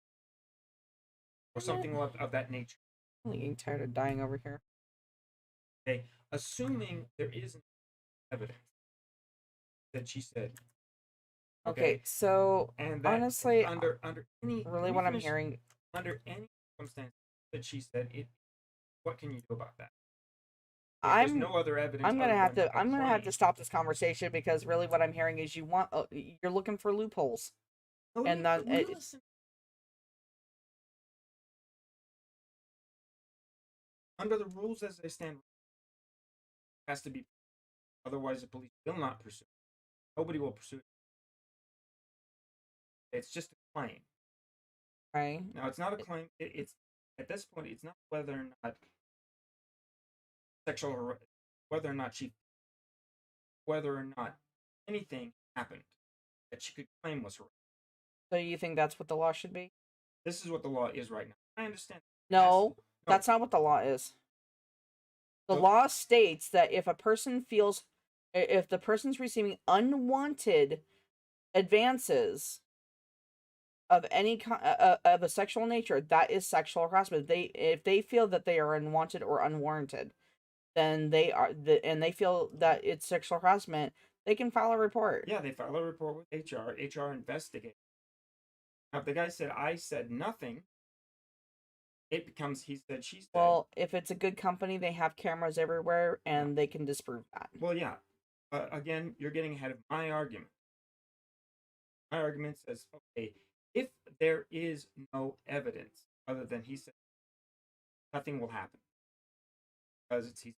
Speaker 2: or something of that nature.
Speaker 1: I'm getting tired of dying over here.
Speaker 2: Okay, assuming there is evidence that she said.
Speaker 1: Okay, so
Speaker 2: and that
Speaker 1: honestly,
Speaker 2: under any
Speaker 1: really what I'm hearing
Speaker 2: under any circumstance that she said it, what can you do about that? If there's
Speaker 1: I'm
Speaker 2: no other evidence.
Speaker 1: I'm gonna have to stop this conversation because really what I'm hearing is you're looking for loopholes,
Speaker 2: No,
Speaker 1: and that
Speaker 2: listen. Under the rules as they stand, it has to be. Otherwise, the police will not pursue. Nobody will pursue it. It's just a claim.
Speaker 1: right
Speaker 2: Now, it's not a claim. It's at this point, it's not whether or not whether or not whether or not anything happened that she could claim was harassment.
Speaker 1: So you think that's what the law should be?
Speaker 2: This is what the law is right now. I understand.
Speaker 1: No, that's not what the law is. The law states that if the person's receiving unwanted advances of any of a sexual nature, that is sexual harassment. If they feel that they are unwanted or unwarranted, then and they feel that it's sexual harassment, they can file a report.
Speaker 2: Yeah, they file a report with HR. HR investigates. Now, if the guy said, I said nothing, it becomes he said, she said.
Speaker 1: Well, if it's a good company, they have cameras everywhere and they can disprove that.
Speaker 2: Well, yeah. Again, you're getting ahead of my argument. My argument says, okay, if there is no evidence other than he said, nothing will happen. Because it's he.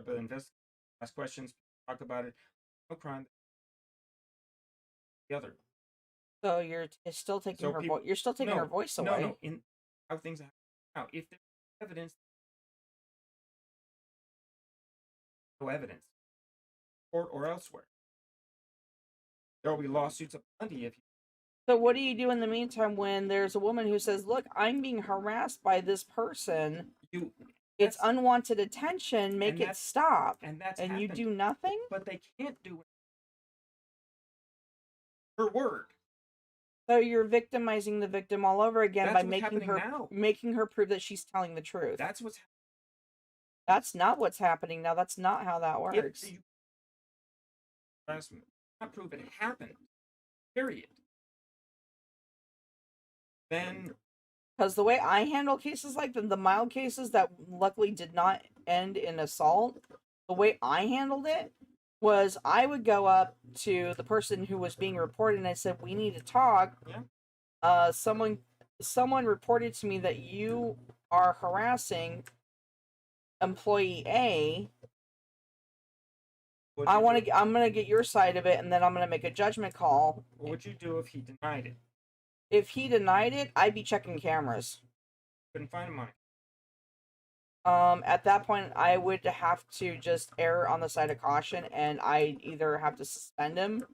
Speaker 2: But ask questions, talk about it. No crime. The other.
Speaker 1: So you're still taking her voice. You're still taking her voice away.
Speaker 2: No. In how things happen now, if there's evidence, no evidence, court or elsewhere, there will be lawsuits of plenty if
Speaker 1: So what do you do in the meantime when there's a woman who says, "Look, I'm being harassed by this person.
Speaker 2: You
Speaker 1: It's
Speaker 2: that's
Speaker 1: unwanted attention. Make
Speaker 2: and
Speaker 1: it
Speaker 2: that's
Speaker 1: stop."
Speaker 2: and that's
Speaker 1: And you
Speaker 2: happened,
Speaker 1: do nothing?
Speaker 2: but they can't do it. Her word.
Speaker 1: So you're victimizing the victim all over again by
Speaker 2: That's what's happening now.
Speaker 1: making her prove that she's telling the truth.
Speaker 2: That's what's
Speaker 1: That's not what's happening now. That's not how that
Speaker 2: if
Speaker 1: works.
Speaker 2: the harassment not prove it happened. Period. Then
Speaker 1: Because the way I handle cases like the mild cases that luckily did not end in assault, the way I handled it was I would go up to the person who was being reported and I said, "We need to talk.
Speaker 2: yeah,
Speaker 1: Someone reported to me that you are harassing employee A.
Speaker 2: what'd you do?
Speaker 1: I'm gonna get your side of it, and then I'm gonna make a judgment call.
Speaker 2: What would you do if he denied it?
Speaker 1: If he denied it, I'd be checking cameras.
Speaker 2: Couldn't find him on it.
Speaker 1: At that point, I would have to just err on the side of caution, and I either have to suspend him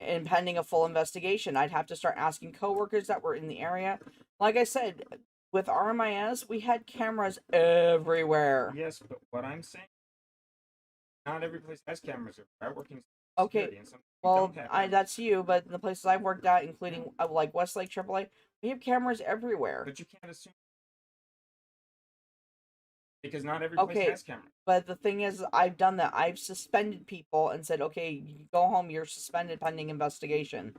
Speaker 1: and pending a full investigation. I'd have to start asking coworkers that were in the area. Like I said, with RMIS, we had cameras everywhere.
Speaker 2: Yes, but what I'm saying, not every place has cameras. I work in
Speaker 1: Okay,
Speaker 2: security, and some
Speaker 1: well,
Speaker 2: don't have
Speaker 1: I
Speaker 2: cameras.
Speaker 1: that's you, but the places I've worked at, including like Westlake AAA, we have cameras everywhere.
Speaker 2: But you can't assume because not every place
Speaker 1: Okay,
Speaker 2: has cameras.
Speaker 1: but the thing is, I've done that. I've suspended people and said, "Okay, you go home. You're suspended pending investigation."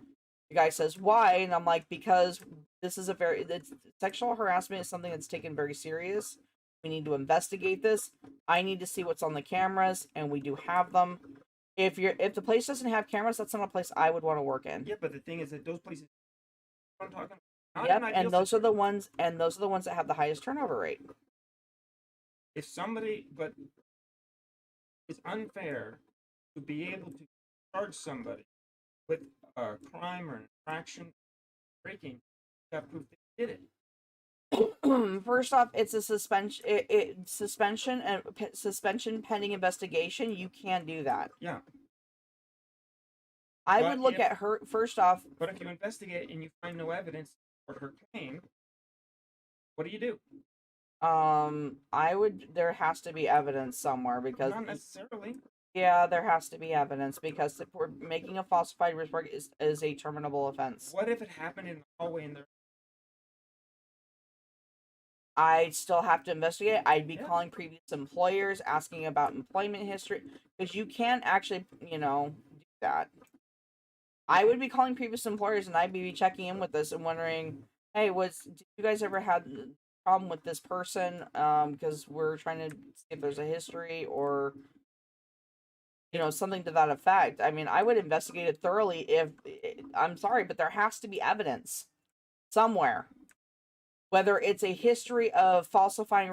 Speaker 1: The guy says, "Why?" And I'm like, "Because this is sexual harassment is something that's taken very serious. We need to investigate this. I need to see what's on the cameras, and we do have them. If the place doesn't have cameras, that's not a place I would want to work in."
Speaker 2: Yeah, but the thing is that those places I'm talking not an
Speaker 1: Yep,
Speaker 2: ideal
Speaker 1: and those are the
Speaker 2: situation.
Speaker 1: ones, that have the highest turnover rate.
Speaker 2: If somebody, but it's unfair to be able to charge somebody with a crime or an infraction, breaking, got proof they did it.
Speaker 1: First off, it's a suspension. Suspension and suspension pending investigation. You can do that.
Speaker 2: Yeah,
Speaker 1: I would
Speaker 2: but
Speaker 1: look
Speaker 2: if
Speaker 1: at her first off.
Speaker 2: but if you investigate and you find no evidence for her claim, what do you do?
Speaker 1: I would. There has to be evidence somewhere because
Speaker 2: Not necessarily.
Speaker 1: yeah, there has to be evidence because if we're making a falsified report is a terminable offense.
Speaker 2: What if it happened in the hallway and there?
Speaker 1: I still have to investigate. I'd be
Speaker 2: Yeah,
Speaker 1: calling previous employers, asking about employment history because you can actually, do that. I would be calling previous employers and I'd be checking in with this and wondering, hey, did you guys ever had a problem with this person? Because we're trying to see if there's a history or
Speaker 2: if
Speaker 1: something to that effect. I mean, I would investigate it thoroughly if I'm sorry, but there has to be evidence somewhere, whether it's a history of falsified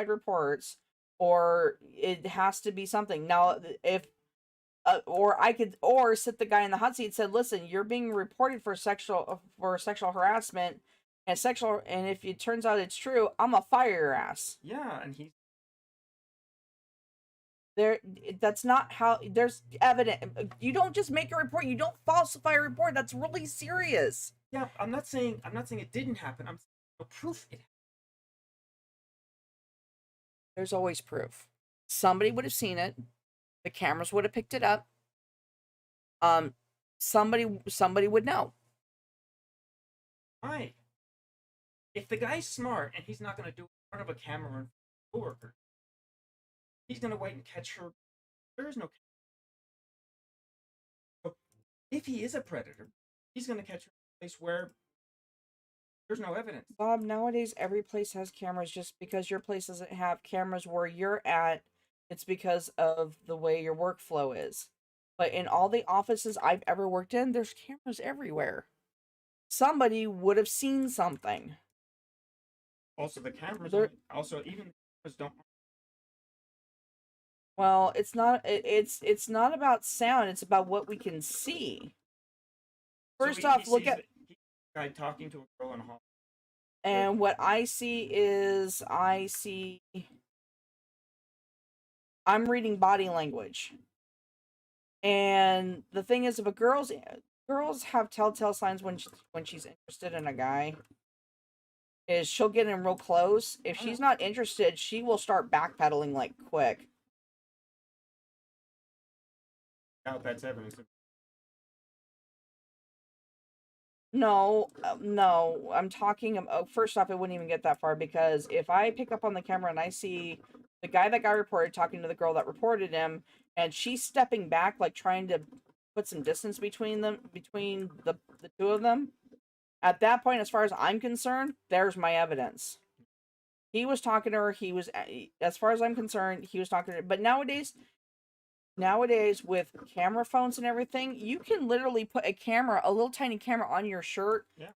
Speaker 1: reports or it has to be something. Now, if or I could or sit the guy in the hot seat and said, "Listen, you're being reported for sexual harassment and if it turns out it's true, I'm gonna fire your ass."
Speaker 2: yeah, and he
Speaker 1: There, that's not how. There's evidence. You don't just make a report. You don't falsify a report. That's really serious.
Speaker 2: yeah. I'm not saying it didn't happen. I'm saying no proof it.
Speaker 1: There's always proof. Somebody would have seen it. The cameras would have picked it up. Um, somebody would know.
Speaker 2: Why? If the guy's smart and he's not going to do it in front of a camera and coworker, he's going to wait and catch her. There is no. If he is a predator, he's going to catch her in a place where there's no evidence.
Speaker 1: Bob, nowadays every place has cameras. Just because your place doesn't have cameras where you're at, it's because of the way your workflow is. But in all the offices I've ever worked in, there's cameras everywhere. Somebody would have seen something.
Speaker 2: Also, the cameras
Speaker 1: There,
Speaker 2: only. Also, even the cameras don't.
Speaker 1: well, it's not about sound, it's about what we can see.
Speaker 2: So
Speaker 1: First
Speaker 2: he
Speaker 1: off, look
Speaker 2: sees
Speaker 1: at
Speaker 2: the guy talking to a girl in a hall.
Speaker 1: and what I see is I'm reading body language. And the thing is, if a girl's girls have telltale signs when she's interested in a guy. Is she'll get in real close. If
Speaker 2: I
Speaker 1: she's not interested, she will start backpedaling like quick.
Speaker 2: doubt that's evidence of.
Speaker 1: No, no. I'm talking. First off, it wouldn't even get that far because if I pick up on the camera and I see the guy that got reported talking to the girl that reported him, and she's stepping back, like trying to put some distance between them, between the two of them. At that point, as far as I'm concerned, there's my evidence. He was talking to her. He was, as far as I'm concerned, he was talking to her. But nowadays with camera phones and everything, you can literally put a camera, a little tiny camera on your shirt.
Speaker 2: Yeah.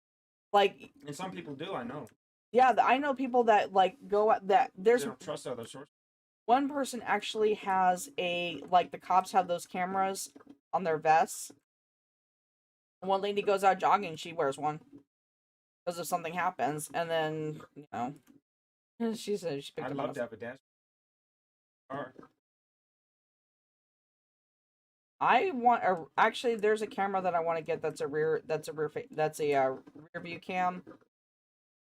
Speaker 1: Like,
Speaker 2: And some people do, I know.
Speaker 1: yeah, I know people that like go at that.
Speaker 2: They don't trust other sources.
Speaker 1: One person actually has a, like, the cops have those cameras on their vests. One lady goes out jogging, she wears one because if something happens, and then she said she picked
Speaker 2: I'd
Speaker 1: up
Speaker 2: love
Speaker 1: on
Speaker 2: to have a dash car.
Speaker 1: I want a, actually there's a camera that I want to get that's a rear view cam.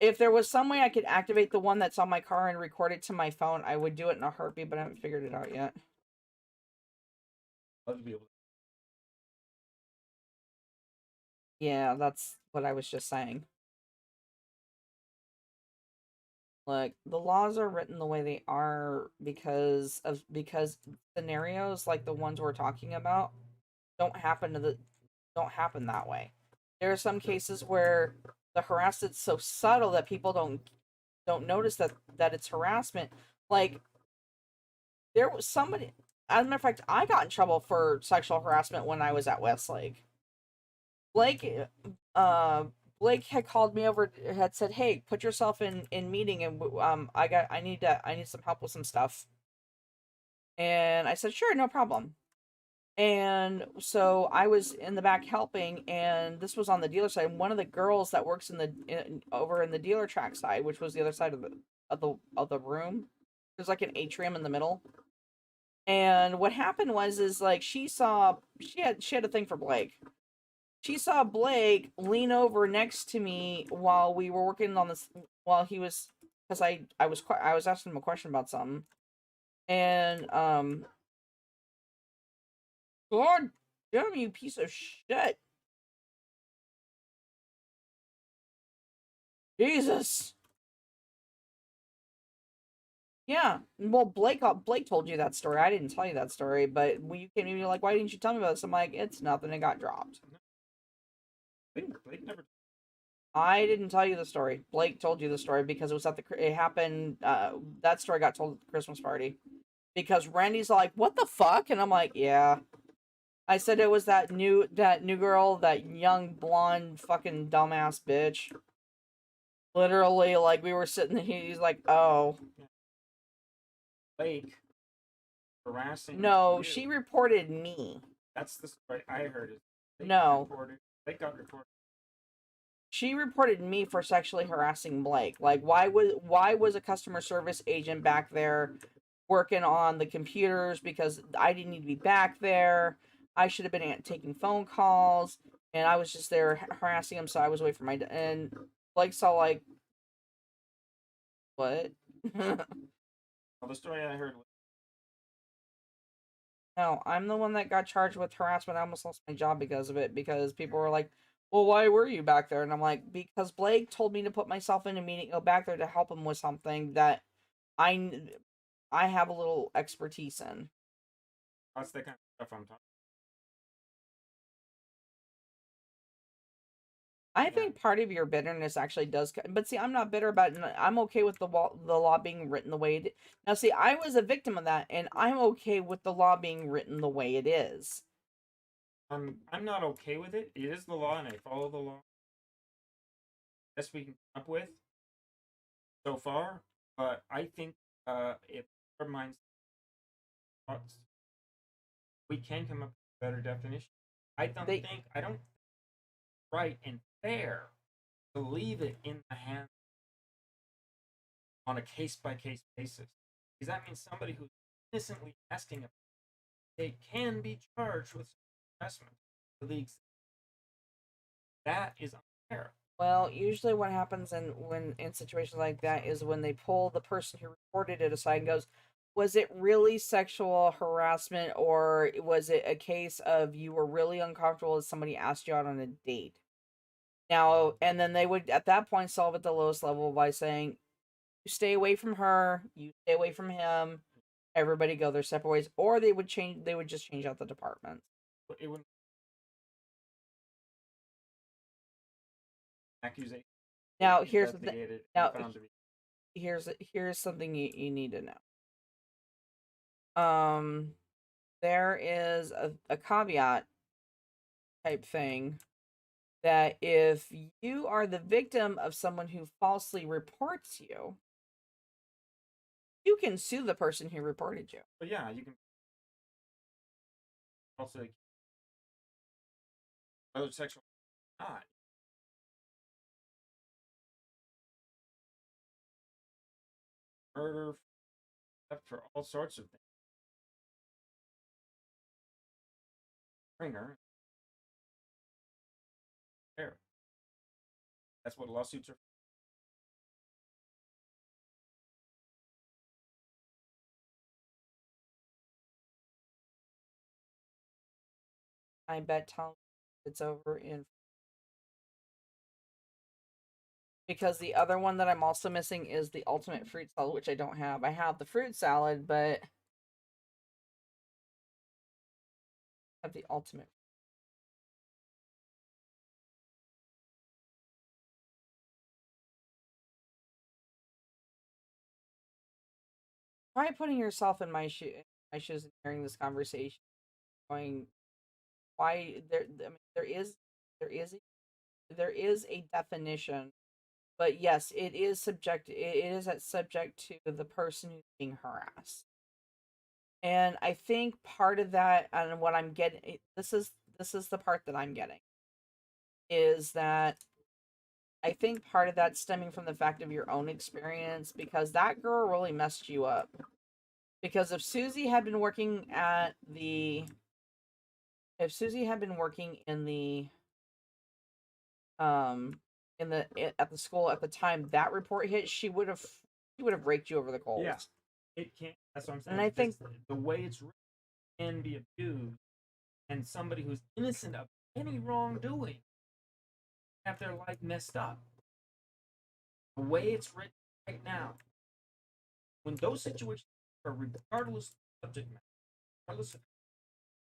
Speaker 1: If there was some way I could activate the one that's on my car and record it to my phone, I would do it in a heartbeat, but I haven't figured it out yet.
Speaker 2: Love to be able to.
Speaker 1: Yeah, that's what I was just saying. Look, the laws are written the way they are because scenarios like the ones we're talking about don't happen to the don't happen that way. There are some cases where the harassment's so subtle that people don't notice that it's harassment. Like there was somebody, as a matter of fact, I got in trouble for sexual harassment when I was at Westlake. Blake uh Blake had called me over, had said, "Hey, put yourself in meeting, and I need some help with some stuff." And I said, "Sure, no problem." And so I was in the back helping, and this was on the dealer side. And one of the girls that works over in the dealer track side, which was the other side of the room, there's like an atrium in the middle. And what happened was is like she had a thing for Blake. She saw Blake lean over next to me while we were working on this, while he was, because I was asking him a question about something, and God damn you piece of shit, Jesus. Yeah, well, Blake told you that story. I didn't tell you that story, but when you came to me like, why didn't you tell me about this? I'm like, it's nothing. It got dropped.
Speaker 2: Blake never.
Speaker 1: I didn't tell you the story. Blake told you the story because it was at the. It happened. That story got told at the Christmas party because Randy's like, "What the fuck?" And I'm like, "Yeah." I said it was that new girl, that young blonde fucking dumbass bitch. Literally, like we were sitting. He's like, "Oh."
Speaker 2: Blake harassing
Speaker 1: No,
Speaker 2: you.
Speaker 1: she reported me.
Speaker 2: That's the story I heard. Is
Speaker 1: No,
Speaker 2: Blake got reported.
Speaker 1: she reported me for sexually harassing Blake. Like, why was a customer service agent back there working on the computers because I didn't need to be back there. I should have been taking phone calls, and I was just there harassing him, so I was away from and Blake saw like what?
Speaker 2: Well, the story I heard was
Speaker 1: No, I'm the one that got charged with harassment. I almost lost my job because of it because people were like, "Well, why were you back there?" And I'm like, "Because Blake told me to put myself in a meeting, go back there to help him with something that I I have a little expertise in."
Speaker 2: that's the kind of stuff I'm talking.
Speaker 1: I
Speaker 2: Yeah,
Speaker 1: think part of your bitterness actually does, but see, I'm not bitter about it. I'm okay with the law being written the way it. Now, see, I was a victim of that, and I'm okay with the law being written the way it is.
Speaker 2: I'm not okay with it. It is the law, and I follow the law best we can come up with so far. But I think if our minds thoughts, we can come up with a better definition.
Speaker 1: They
Speaker 2: I don't right and fair to leave it in the hands on a case by case basis. Because that means somebody who's innocently asking, they can be charged with harassment. The leagues That is unfair.
Speaker 1: Well, usually what happens in situations like that is when they pull the person who reported it aside and goes, "Was it really sexual harassment, or was it a case of you were really uncomfortable as somebody asked you out on a date?" Now, and then they would at that point solve at the lowest level by saying, "You stay away from her, you stay away from him, everybody go their separate ways," or they would just change out the departments.
Speaker 2: But it would accusation
Speaker 1: Now, here's the thing.
Speaker 2: investigated and
Speaker 1: Now,
Speaker 2: found to be.
Speaker 1: here's something you need to know. There is a caveat type thing that if you are the victim of someone who falsely reports you, you can sue the person who reported you.
Speaker 2: But yeah, you can also other sexual not murder, theft, for all sorts of things. Ringer, fair. That's what lawsuits are.
Speaker 1: I bet Tom it's over in because the other one that I'm also missing is the ultimate fruit salad, which I don't have. I have the fruit salad, but I have the ultimate. Try putting yourself in my shoes and hearing this conversation. Going, why there? I mean, there is there is a definition, but yes, it is subject. It is at subject to the person who's being harassed, and I think part of that, and what I'm getting, this is the part that I'm getting, is that I think part of that stemming from the fact of your own experience, because that girl really messed you up. Because if Susie had been working um at the school at the time that report hit, she would have raked you over the
Speaker 2: Yeah,
Speaker 1: coals.
Speaker 2: it can't. That's what I'm
Speaker 1: And
Speaker 2: saying.
Speaker 1: I
Speaker 2: It
Speaker 1: think
Speaker 2: just the way it's written can be abused, and somebody who's innocent of any wrongdoing have their life messed up. The way it's written right now, when those situations are regardless of subject matter, regardless of,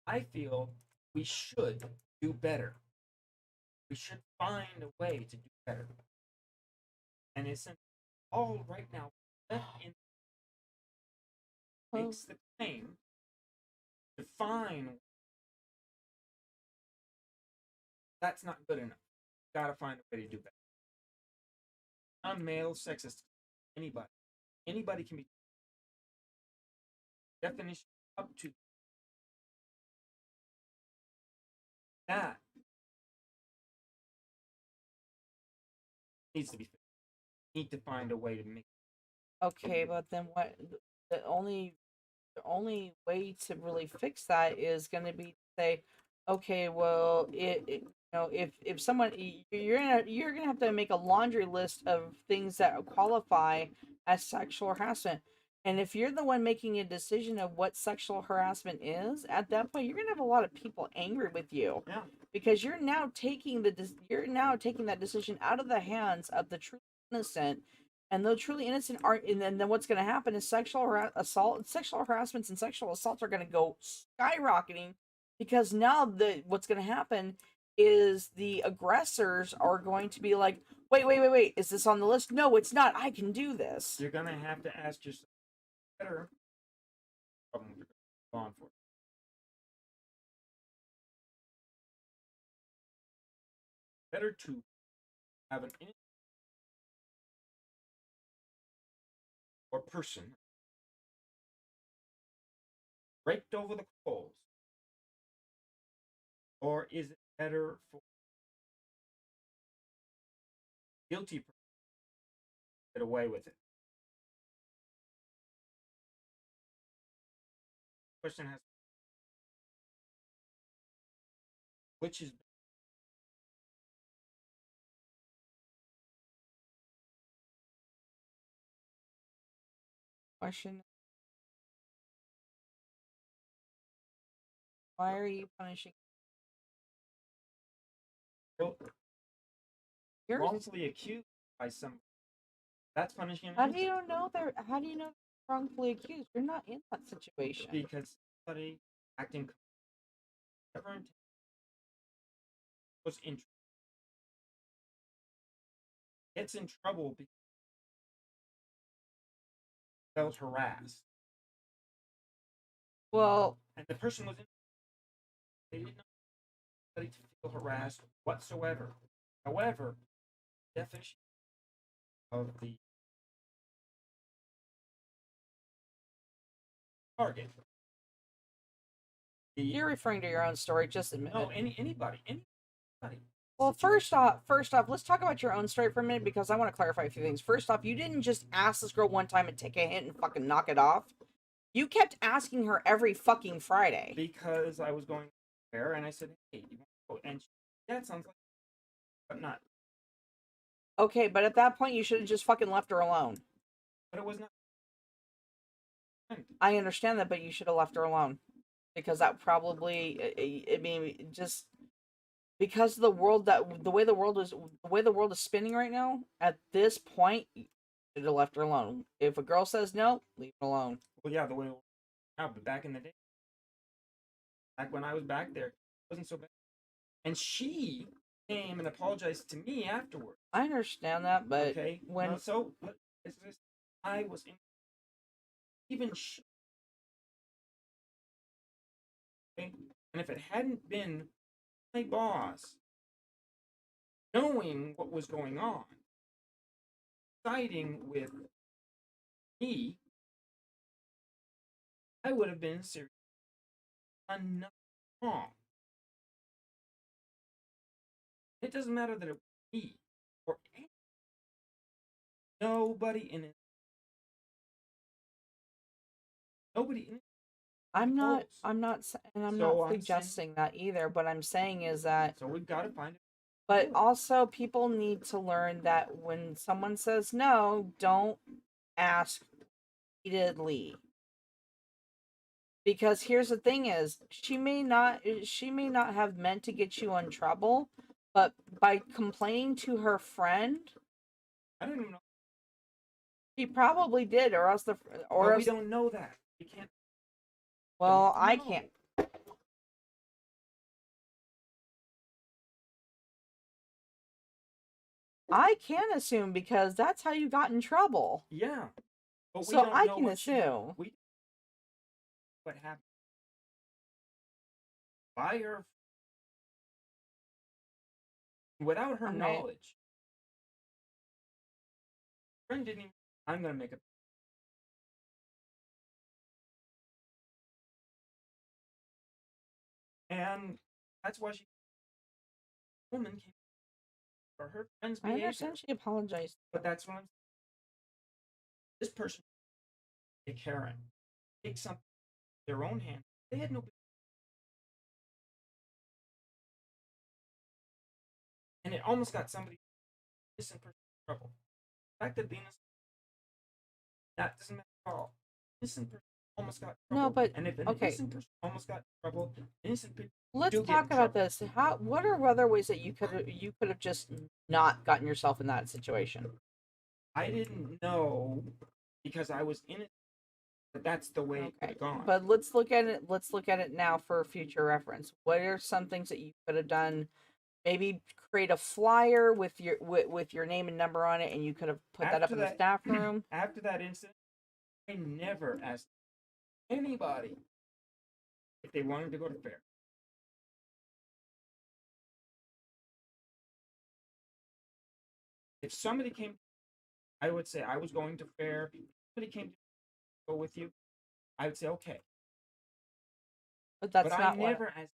Speaker 2: I feel we should do better. We should find a way to do better. And it's all right now left in
Speaker 1: well,
Speaker 2: makes the claim to find that's not good enough. Gotta find a way to do better. Non male sexist. Anybody. Anybody can be definition up to that needs to be fixed. Need to find a way to make
Speaker 1: okay, but then what the only way to really fix that is going to be to say, okay, well, if someone you're gonna have to make a laundry list of things that qualify as sexual harassment. And if you're the one making a decision of what sexual harassment is, at that point, you're gonna have a lot of people angry with you
Speaker 2: yeah.
Speaker 1: because you're now taking that decision out of the hands of the truly innocent, and the truly innocent aren't. And then what's going to happen is sexual harassments, and sexual assaults are going to go skyrocketing because now the what's going to happen is the aggressors are going to be like, wait, is this on the list? No, it's not. I can do this.
Speaker 2: You're gonna have to ask yourself better problem with law enforcement. Better to have an innocent or person raked over the coals, or is it better for guilty person to get away with it? Question has which is
Speaker 1: Question: Why are you punishing
Speaker 2: Well,
Speaker 1: yours?
Speaker 2: wrongfully accused by some, that's punishing an
Speaker 1: How do
Speaker 2: innocent
Speaker 1: you know they're? How do you know they're wrongfully accused? You're not in that situation.
Speaker 2: because somebody acting never was in gets in trouble because they felt harassed,
Speaker 1: Well,
Speaker 2: and the person was in, they didn't know anybody to feel harassed whatsoever. However, the definition of the target, the
Speaker 1: you're referring to your own story. Just admit
Speaker 2: no
Speaker 1: it.
Speaker 2: anybody
Speaker 1: Well,
Speaker 2: situation.
Speaker 1: first off, let's talk about your own story for a minute because I want to clarify a few things. First off, you didn't just ask this girl one time and take a hint and fucking knock it off. You kept asking her every fucking Friday.
Speaker 2: Because I was going there and I said, "Hey, you want to go?" And she, yeah, it sounds like, but not.
Speaker 1: Okay, but at that point, you should have just fucking left her alone.
Speaker 2: But it was not.
Speaker 1: I understand that, but you should have left her alone because that probably, I mean, just because of the world that the way the world is spinning right now. At this point, you should have left her alone. If a girl says no, leave her alone.
Speaker 2: Well, yeah, the way it was now, but back in the day, back when I was back there, it wasn't so bad. And she came and apologized to me afterwards.
Speaker 1: I understand that, but
Speaker 2: Okay,
Speaker 1: when
Speaker 2: so it's just, I was in, even okay? And if it hadn't been my boss knowing what was going on, siding with me, I would have been serious, done nothing wrong. It doesn't matter that it was me or nobody in it, nobody in it close.
Speaker 1: And I'm not
Speaker 2: So I'm saying,
Speaker 1: suggesting that either. What I'm saying is that,
Speaker 2: so we've got to find it.
Speaker 1: but also people need to learn that when someone says no, don't ask repeatedly. Because here's the thing is, she may not have meant to get you in trouble, but by complaining to her friend,
Speaker 2: I don't even know.
Speaker 1: she probably did, or else
Speaker 2: But we don't know that. We can't.
Speaker 1: well,
Speaker 2: Don't
Speaker 1: I
Speaker 2: know.
Speaker 1: can't. I can assume because that's how you got in trouble.
Speaker 2: Yeah, but we
Speaker 1: So
Speaker 2: don't
Speaker 1: I
Speaker 2: know
Speaker 1: can
Speaker 2: what she.
Speaker 1: assume.
Speaker 2: We what happened by her without her
Speaker 1: Okay.
Speaker 2: knowledge. Friend didn't even. I'm gonna make a. And that's why she woman came for her friend's
Speaker 1: I
Speaker 2: behavior.
Speaker 1: understand she apologized.
Speaker 2: But that's what I'm. This person, a Karen, take something in their own hand. They had no. And it almost got somebody innocent person in trouble. The fact that the innocent that doesn't matter at all. Innocent person almost got in
Speaker 1: No,
Speaker 2: trouble.
Speaker 1: but
Speaker 2: And if an
Speaker 1: okay.
Speaker 2: innocent person almost got in trouble, innocent people
Speaker 1: Let's
Speaker 2: do get in
Speaker 1: talk about
Speaker 2: trouble.
Speaker 1: this. How what are other ways that you could have just not gotten yourself in that situation?
Speaker 2: I didn't know because I was in it that that's the way it could
Speaker 1: Okay.
Speaker 2: have gone.
Speaker 1: But let's look at it now for future reference. What are some things that you could have done? Maybe create a flyer with your name and number on it and you could have put that up
Speaker 2: After
Speaker 1: in the
Speaker 2: that
Speaker 1: staff room.
Speaker 2: after that incident, I never asked anybody if they wanted to go to fair. If somebody came, I would say I was going to fair. If somebody came to go with you, I would say okay.
Speaker 1: But
Speaker 2: But
Speaker 1: that's
Speaker 2: I
Speaker 1: not what
Speaker 2: never asked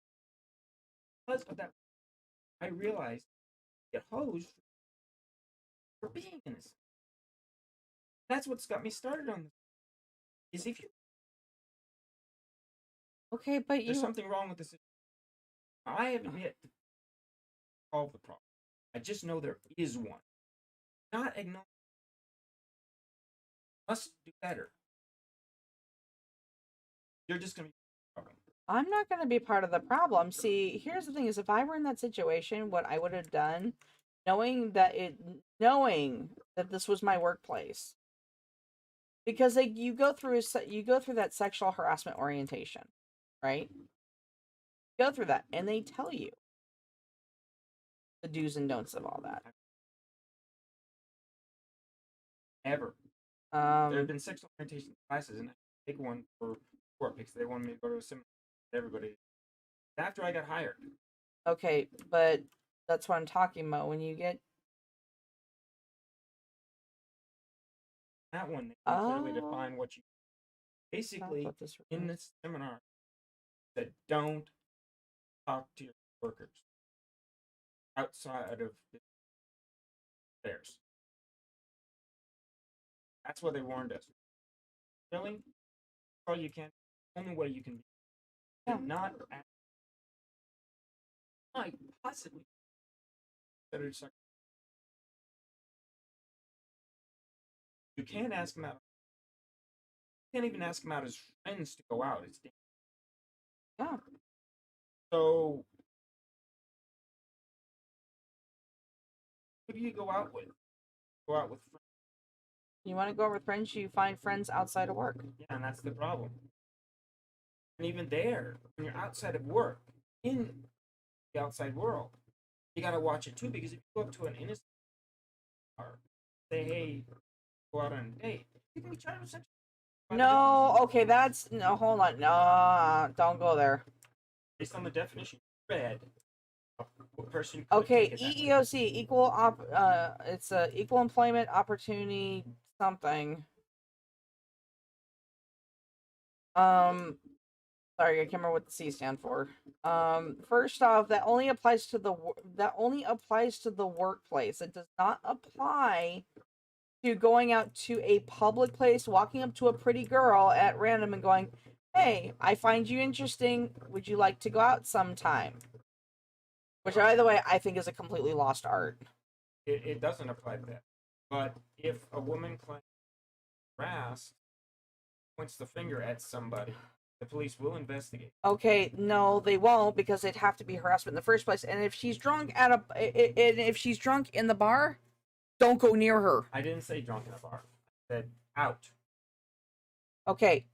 Speaker 2: because of that. I realized get hosed for being innocent. That's what's got me started on this. Is if you
Speaker 1: Okay, but
Speaker 2: there's
Speaker 1: you
Speaker 2: something wrong with this. I haven't yet solved the problem. I just know there is one. Not acknowledge must do better. you're just gonna be a problem.
Speaker 1: I'm not going to be part of the problem. See, here's the thing: is if I were in that situation, what I would have done, knowing that this was my workplace, because like you go through that sexual harassment orientation, right? Go through that, and they tell you the do's and don'ts of all that.
Speaker 2: Ever. There have
Speaker 1: Um,
Speaker 2: been sexual orientation classes, and I take one for work because they wanted me to go to a seminar with everybody. After I got hired,
Speaker 1: okay, but that's what I'm talking about. When you get
Speaker 2: that one they can clearly
Speaker 1: oh,
Speaker 2: define what you
Speaker 1: that's
Speaker 2: basically
Speaker 1: what this
Speaker 2: in
Speaker 1: is.
Speaker 2: this seminar that don't talk to your workers outside of theirs. That's what they warned us. Really? All you can. Only way you can be.
Speaker 1: Yeah.
Speaker 2: Not act like possibly considered sex. You can't ask them out. You can't even ask them out as friends to go out. It's dangerous.
Speaker 1: Yeah.
Speaker 2: So who do you go out with? Go out with friends.
Speaker 1: You want to go over with friends, you find friends outside of work.
Speaker 2: Yeah, and that's the problem. And even there, when you're outside of work, in the outside world, you gotta watch it too because if you go up to an innocent or say, hey, go out on a date, you can be charged with sexual
Speaker 1: No, okay, that's no. Hold on, no, don't go there.
Speaker 2: based on the definition you read. A person could
Speaker 1: Okay,
Speaker 2: take it that way.
Speaker 1: EEOC, it's a equal employment opportunity something. Um, sorry, I can't remember what the C stand for. First off, that only applies to the workplace. It does not apply to going out to a public place, walking up to a pretty girl at random and going, "Hey, I find you interesting. Would you like to go out sometime?" Which, by the way, I think is a completely lost art.
Speaker 2: It doesn't apply to that. But if a woman claims harassed, points the finger at somebody, the police will investigate.
Speaker 1: Okay, no, they won't because it'd have to be harassment in the first place. And if she's drunk and if she's drunk in the bar, don't go near her.
Speaker 2: I didn't say drunk in a bar. I said out.
Speaker 1: Okay,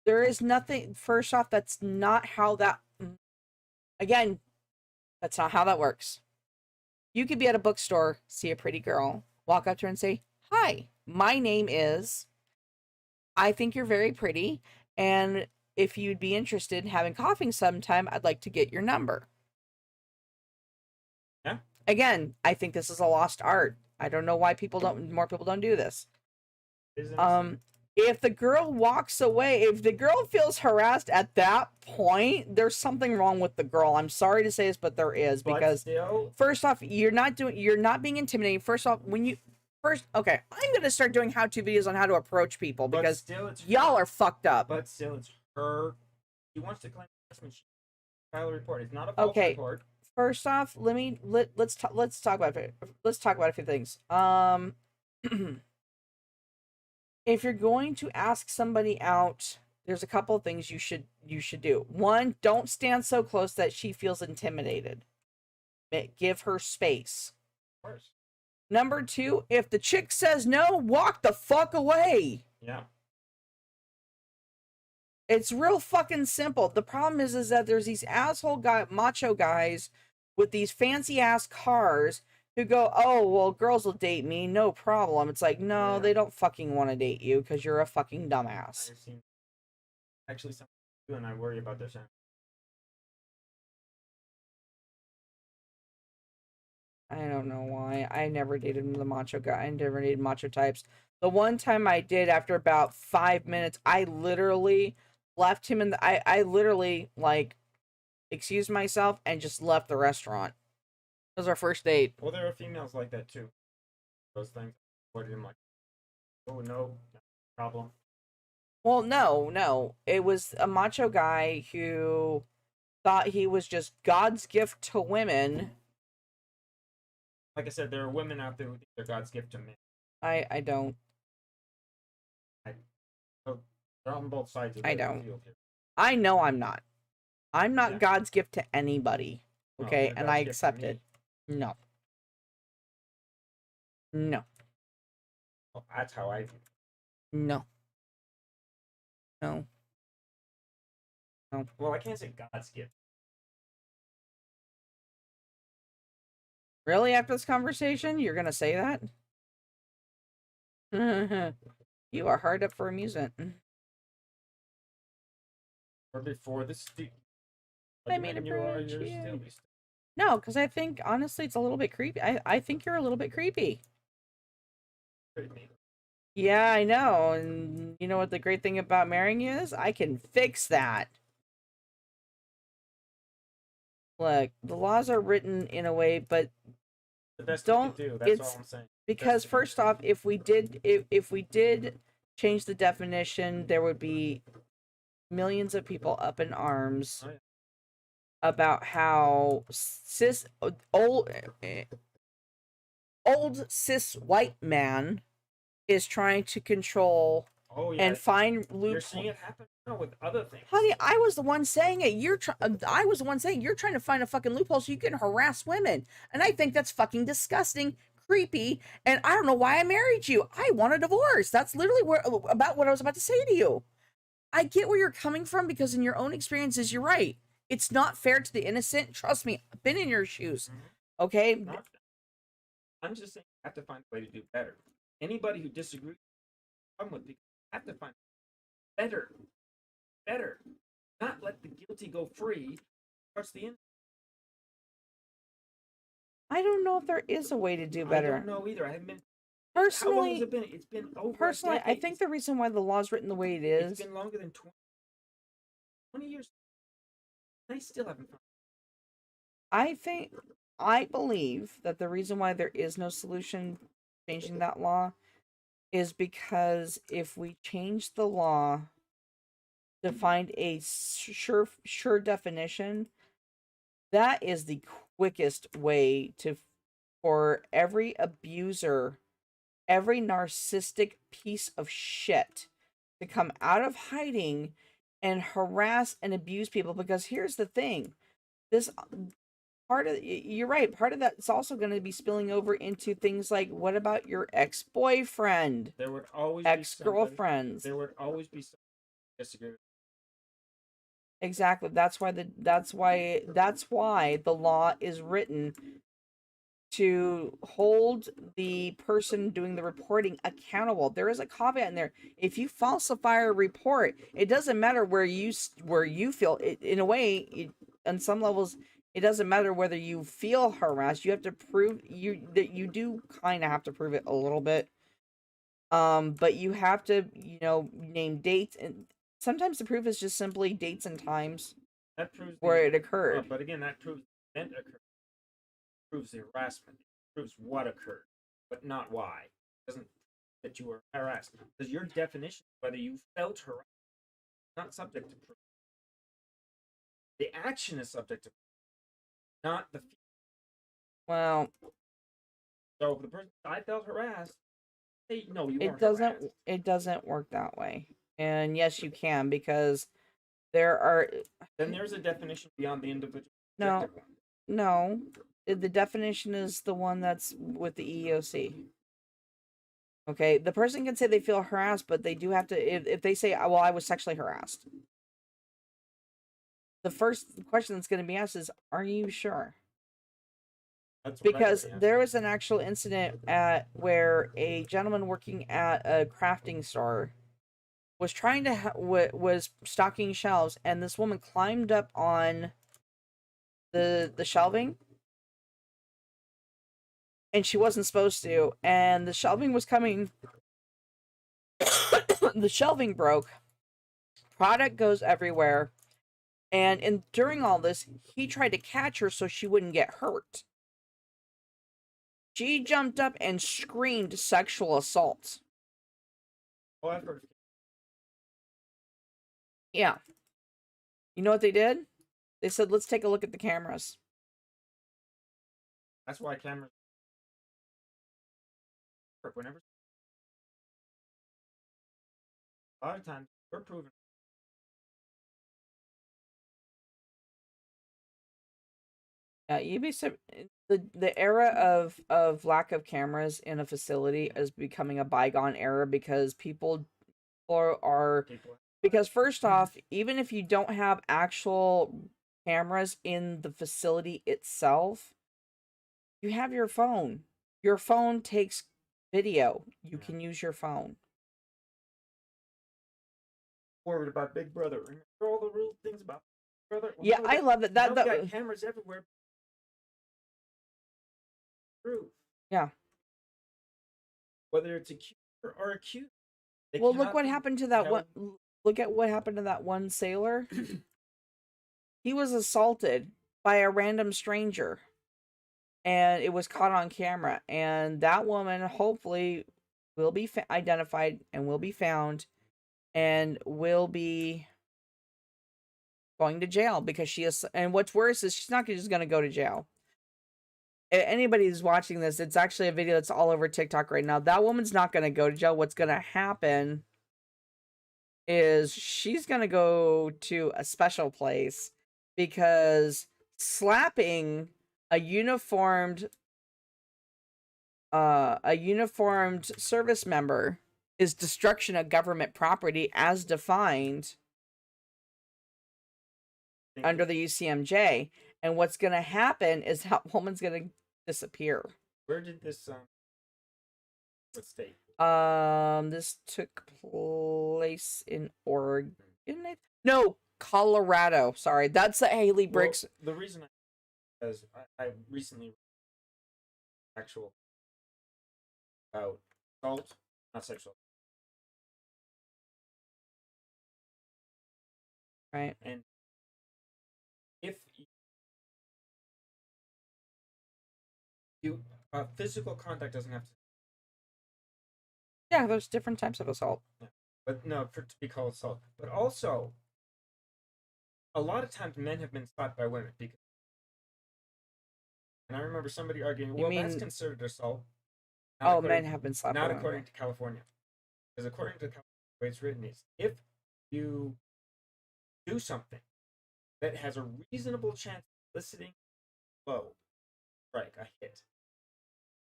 Speaker 1: there is nothing. First off, that's not how that. Again, that's not how that works. You could be at a bookstore, see a pretty girl, walk up to her and say, "Hi, my name is. I think you're very pretty, and if you'd be interested in having coffee sometime, I'd like to get your number."
Speaker 2: Yeah.
Speaker 1: Again, I think this is a lost art. I don't know why more people don't do this.
Speaker 2: Business.
Speaker 1: If the girl walks away, if the girl feels harassed at that point, there's something wrong with the girl. I'm sorry to say this, but there is because
Speaker 2: still,
Speaker 1: first off, you're not being intimidating. First off, okay, I'm gonna start doing how-to videos on how to approach people because
Speaker 2: still it's
Speaker 1: y'all are fucked up.
Speaker 2: But still, it's her. She wants to claim harassment. She file a report. It's not a false
Speaker 1: Okay,
Speaker 2: report.
Speaker 1: first off, let's talk about it. Let's talk about a few things. If you're going to ask somebody out, there's a couple of things you should do. One, don't stand so close that she feels intimidated. Give her space.
Speaker 2: Of course.
Speaker 1: Number two, if the chick says no, walk the fuck away.
Speaker 2: Yeah.
Speaker 1: It's real fucking simple. The problem is that there's these macho guys with these fancy ass cars who go, "Oh, well, girls will date me, no problem." It's like, no,
Speaker 2: Yeah.
Speaker 1: they don't fucking want to date you because you're a fucking dumbass.
Speaker 2: I've seen actually something too, and I worry about this.
Speaker 1: I don't know why. I never dated the macho guy. I never dated macho types. The one time I did, after about 5 minutes, I literally left him in the. I literally, like, excused myself and just left the restaurant. It was our first date.
Speaker 2: Well, there are females like that too. Those things. What am like? Oh no problem.
Speaker 1: Well, no. It was a macho guy who thought he was just God's gift to women.
Speaker 2: Like I said, there are women out there who think they're God's gift to men.
Speaker 1: I don't.
Speaker 2: So they're on both sides of
Speaker 1: I
Speaker 2: the
Speaker 1: don't.
Speaker 2: field here.
Speaker 1: I know I'm not. I'm not
Speaker 2: Yeah.
Speaker 1: God's gift to anybody.
Speaker 2: Well,
Speaker 1: Okay,
Speaker 2: you're
Speaker 1: and I
Speaker 2: God's gift to
Speaker 1: accept
Speaker 2: me.
Speaker 1: it. No. No.
Speaker 2: Well, that's how I view it.
Speaker 1: No. No. No.
Speaker 2: Well, I can't say God's gift.
Speaker 1: Really, after this conversation, you're gonna say that? You are hard up for amusement.
Speaker 2: Or before this
Speaker 1: I made
Speaker 2: argument,
Speaker 1: a bridge
Speaker 2: you're still
Speaker 1: here. No, because I think honestly it's a little bit creepy. I think you're a little bit creepy.
Speaker 2: me.
Speaker 1: Yeah, I know. And you know what the great thing about marrying you is? I can fix that. Look, the laws are written in a way, but
Speaker 2: The best we could
Speaker 1: don't
Speaker 2: do. That's all
Speaker 1: it's
Speaker 2: I'm saying.
Speaker 1: because
Speaker 2: Best thing.
Speaker 1: first off, if we did change the definition, there would be millions of people up in arms
Speaker 2: Oh, yeah.
Speaker 1: about how old old cis white man is trying to control
Speaker 2: Oh yeah.
Speaker 1: and find
Speaker 2: You're seeing
Speaker 1: loopholes.
Speaker 2: it happen now with other things.
Speaker 1: Honey, I was the one saying it. I was the one saying you're trying to find a fucking loophole so you can harass women, and I think that's fucking disgusting, creepy, and I don't know why I married you. I want a divorce. That's literally about what I was about to say to you. I get where you're coming from because in your own experiences, you're right. It's not fair to the innocent. Trust me, I've been in your shoes.
Speaker 2: Mm-hmm.
Speaker 1: Okay,
Speaker 2: Not, I'm just saying, you have to find a way to do better. Anybody who disagrees, I'm with you. Have to find better, better. Not let the guilty go free. Trust the innocent.
Speaker 1: I don't know if there is a way to do
Speaker 2: I don't
Speaker 1: better.
Speaker 2: know either. I haven't been. How long has
Speaker 1: Personally,
Speaker 2: it been? It's been over a
Speaker 1: personally, I
Speaker 2: decade.
Speaker 1: think the reason why the law is written the way it
Speaker 2: It's
Speaker 1: is
Speaker 2: been longer than 20 years. I still haven't found.
Speaker 1: I think I believe that the reason why there is no solution changing that law is because if we change the law to find a sure definition, that is the quickest way to for every abuser, every narcissistic piece of shit to come out of hiding and harass and abuse people because here's the thing. This part of you're right, part of that's also going to be spilling over into things like what about your ex-boyfriend,
Speaker 2: There would always be somebody.
Speaker 1: ex-girlfriends.
Speaker 2: There would always be somebody who disagrees.
Speaker 1: Exactly, that's why the law is written to hold the person doing the reporting accountable. There is a caveat in there. If you falsify a report, it doesn't matter where you feel it, in a way on some levels it doesn't matter whether you feel harassed. You have to prove you do kind of have to prove it a little bit. But you have to, name dates, and sometimes the proof is just simply dates and times
Speaker 2: That proves
Speaker 1: where
Speaker 2: the.
Speaker 1: it occurred.
Speaker 2: But again, that proves the event occurred. Proves the harassment. It proves what occurred, but not why. It doesn't that you were harassed because your definition, whether you felt harassed, is not subject to proof. The action is subject to proof, not the.
Speaker 1: Well,
Speaker 2: So if the person I felt harassed, say no, you
Speaker 1: it
Speaker 2: weren't
Speaker 1: doesn't
Speaker 2: harassed.
Speaker 1: it doesn't work that way. And yes, you can because there are
Speaker 2: Then there's a definition beyond the individual
Speaker 1: no,
Speaker 2: objective one.
Speaker 1: no. The definition is the one that's with the EEOC. Okay, the person can say they feel harassed, but they do have to if they say, "Well, I was sexually harassed." The first question that's going to be asked is, "Are you sure?"
Speaker 2: That's what I
Speaker 1: Because
Speaker 2: would
Speaker 1: there
Speaker 2: answer.
Speaker 1: was an actual incident at where a gentleman working at a crafting store was trying to was stocking shelves, and this woman climbed up on the shelving, and she wasn't supposed to, and the shelving was coming. The shelving broke. Product goes everywhere, and during all this, he tried to catch her so she wouldn't get hurt. She jumped up and screamed sexual assault.
Speaker 2: Oh, I've heard.
Speaker 1: Yeah. You know what they did? They said, let's take a look at the cameras.
Speaker 2: That's why cameras work. Whenever a lot of times we're proven
Speaker 1: Yeah, you'd be the era of lack of cameras in a facility is becoming a bygone era because people are
Speaker 2: People,
Speaker 1: because first off, even if you don't have actual cameras in the facility itself, you have your phone. Your phone takes video. You
Speaker 2: yeah,
Speaker 1: can use your phone.
Speaker 2: worried about Big Brother. Remember all the real things about Big Brother? Well,
Speaker 1: Yeah, I love that.
Speaker 2: now we got cameras everywhere. Proof
Speaker 1: Yeah.
Speaker 2: whether it's accuser or accused, they
Speaker 1: Well, look
Speaker 2: cannot
Speaker 1: what
Speaker 2: be
Speaker 1: happened to that one.
Speaker 2: held.
Speaker 1: Look at what happened to that one sailor. He was assaulted by a random stranger, and it was caught on camera. And that woman hopefully will be identified and will be found and will be going to jail because she is. And what's worse is she's not just going to go to jail. Anybody who's watching this, it's actually a video that's all over TikTok right now. That woman's not going to go to jail. What's going to happen is she's going to go to a special place because slapping a uniformed service member is destruction of government property as defined under the UCMJ. And what's going to happen is that woman's going to disappear.
Speaker 2: Where did this what state?
Speaker 1: This took place in Oregon. No, Colorado. Sorry, that's the Haley Briggs.
Speaker 2: Well, the reason because I recently actual about assault, not sexual,
Speaker 1: Right.
Speaker 2: and if you physical contact doesn't have to.
Speaker 1: Yeah, there's different types of assault.
Speaker 2: Yeah. But no, for it to be called assault. But also, a lot of times men have been slapped by women because. And I remember somebody arguing,
Speaker 1: You
Speaker 2: well, that's
Speaker 1: mean,
Speaker 2: considered assault.
Speaker 1: oh, men have been slapped by
Speaker 2: Not
Speaker 1: women.
Speaker 2: according to California. Because according to California, the way it's written is if you do something that has a reasonable chance of eliciting a blow, strike, a hit,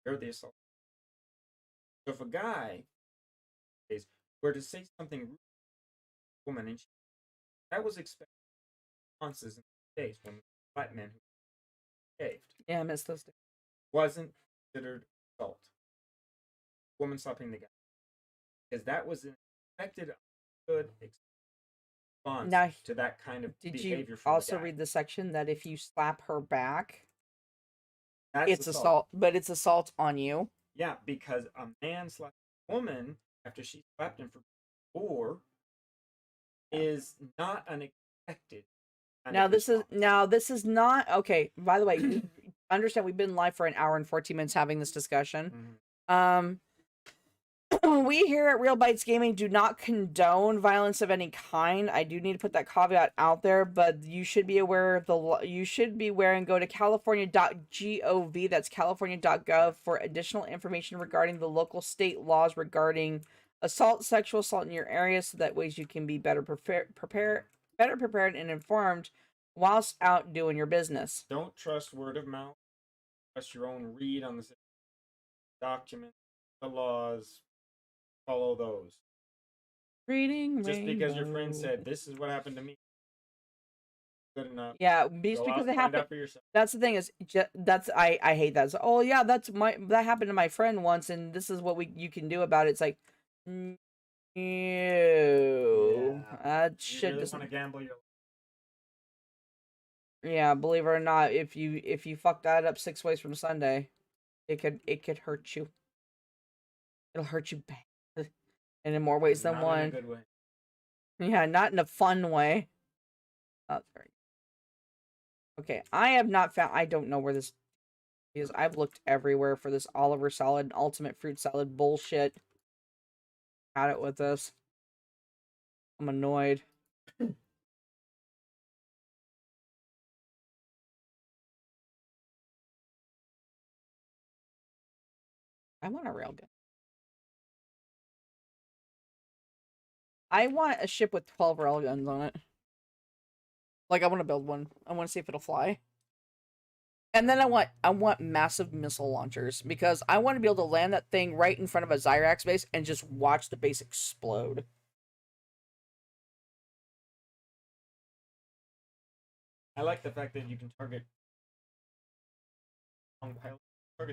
Speaker 2: you're the assault. So if a guy were to say something rude to a woman, and that was expected responses in the days when black men who behaved,
Speaker 1: Yeah, I missed those days.
Speaker 2: wasn't considered assault. Woman slapping the guy. Because that was an expected, good response
Speaker 1: Now,
Speaker 2: to that kind of
Speaker 1: did
Speaker 2: behavior
Speaker 1: you
Speaker 2: from
Speaker 1: also
Speaker 2: the guy.
Speaker 1: read the section that if you slap her back,
Speaker 2: That's
Speaker 1: it's assault, but it's assault on you?
Speaker 2: Yeah, because a man slapping a woman after she slapped him for four is not unexpected.
Speaker 1: Now this is not okay. By the way, understand we've been live for an hour and 14 minutes having this discussion.
Speaker 2: Mm-hmm.
Speaker 1: We here at Real Bytes Gaming do not condone violence of any kind. I do need to put that caveat out there, but you should be aware of you should be aware and go to california.gov, that's california.gov, for additional information regarding the local state laws regarding assault, sexual assault in your area, so that ways you can be better prepared and informed whilst out doing your business.
Speaker 2: Don't trust word of mouth. Trust your own read on the document, the laws. Follow those.
Speaker 1: Reading
Speaker 2: Just
Speaker 1: rainbow.
Speaker 2: because your friend said this is what happened to me, good enough.
Speaker 1: Yeah, just
Speaker 2: Go
Speaker 1: because
Speaker 2: out,
Speaker 1: it
Speaker 2: find
Speaker 1: happened.
Speaker 2: out for yourself.
Speaker 1: That's the thing is, that's I hate that. So, oh yeah, that happened to my friend once, and this is what you can do about it. It's like, no, that
Speaker 2: You
Speaker 1: shit
Speaker 2: really
Speaker 1: doesn't.
Speaker 2: want to gamble your.
Speaker 1: Yeah, believe it or not, if you fuck that up 6 ways from Sunday, it could hurt you. It'll hurt you bad, and in more ways than
Speaker 2: Not
Speaker 1: one.
Speaker 2: in a good way.
Speaker 1: Yeah, not in a fun way. Oh, sorry. Okay, I have not found. I don't know where this is. I've looked everywhere for this Oliver salad, ultimate fruit salad bullshit. Had it with this. I'm annoyed. I want a railgun. I want a ship with 12 railguns on it. Like, I want to build one. I want to see if it'll fly. And then I want massive missile launchers because I want to be able to land that thing right in front of a Zyrax base and just watch the base explode.
Speaker 2: I like the fact that you can target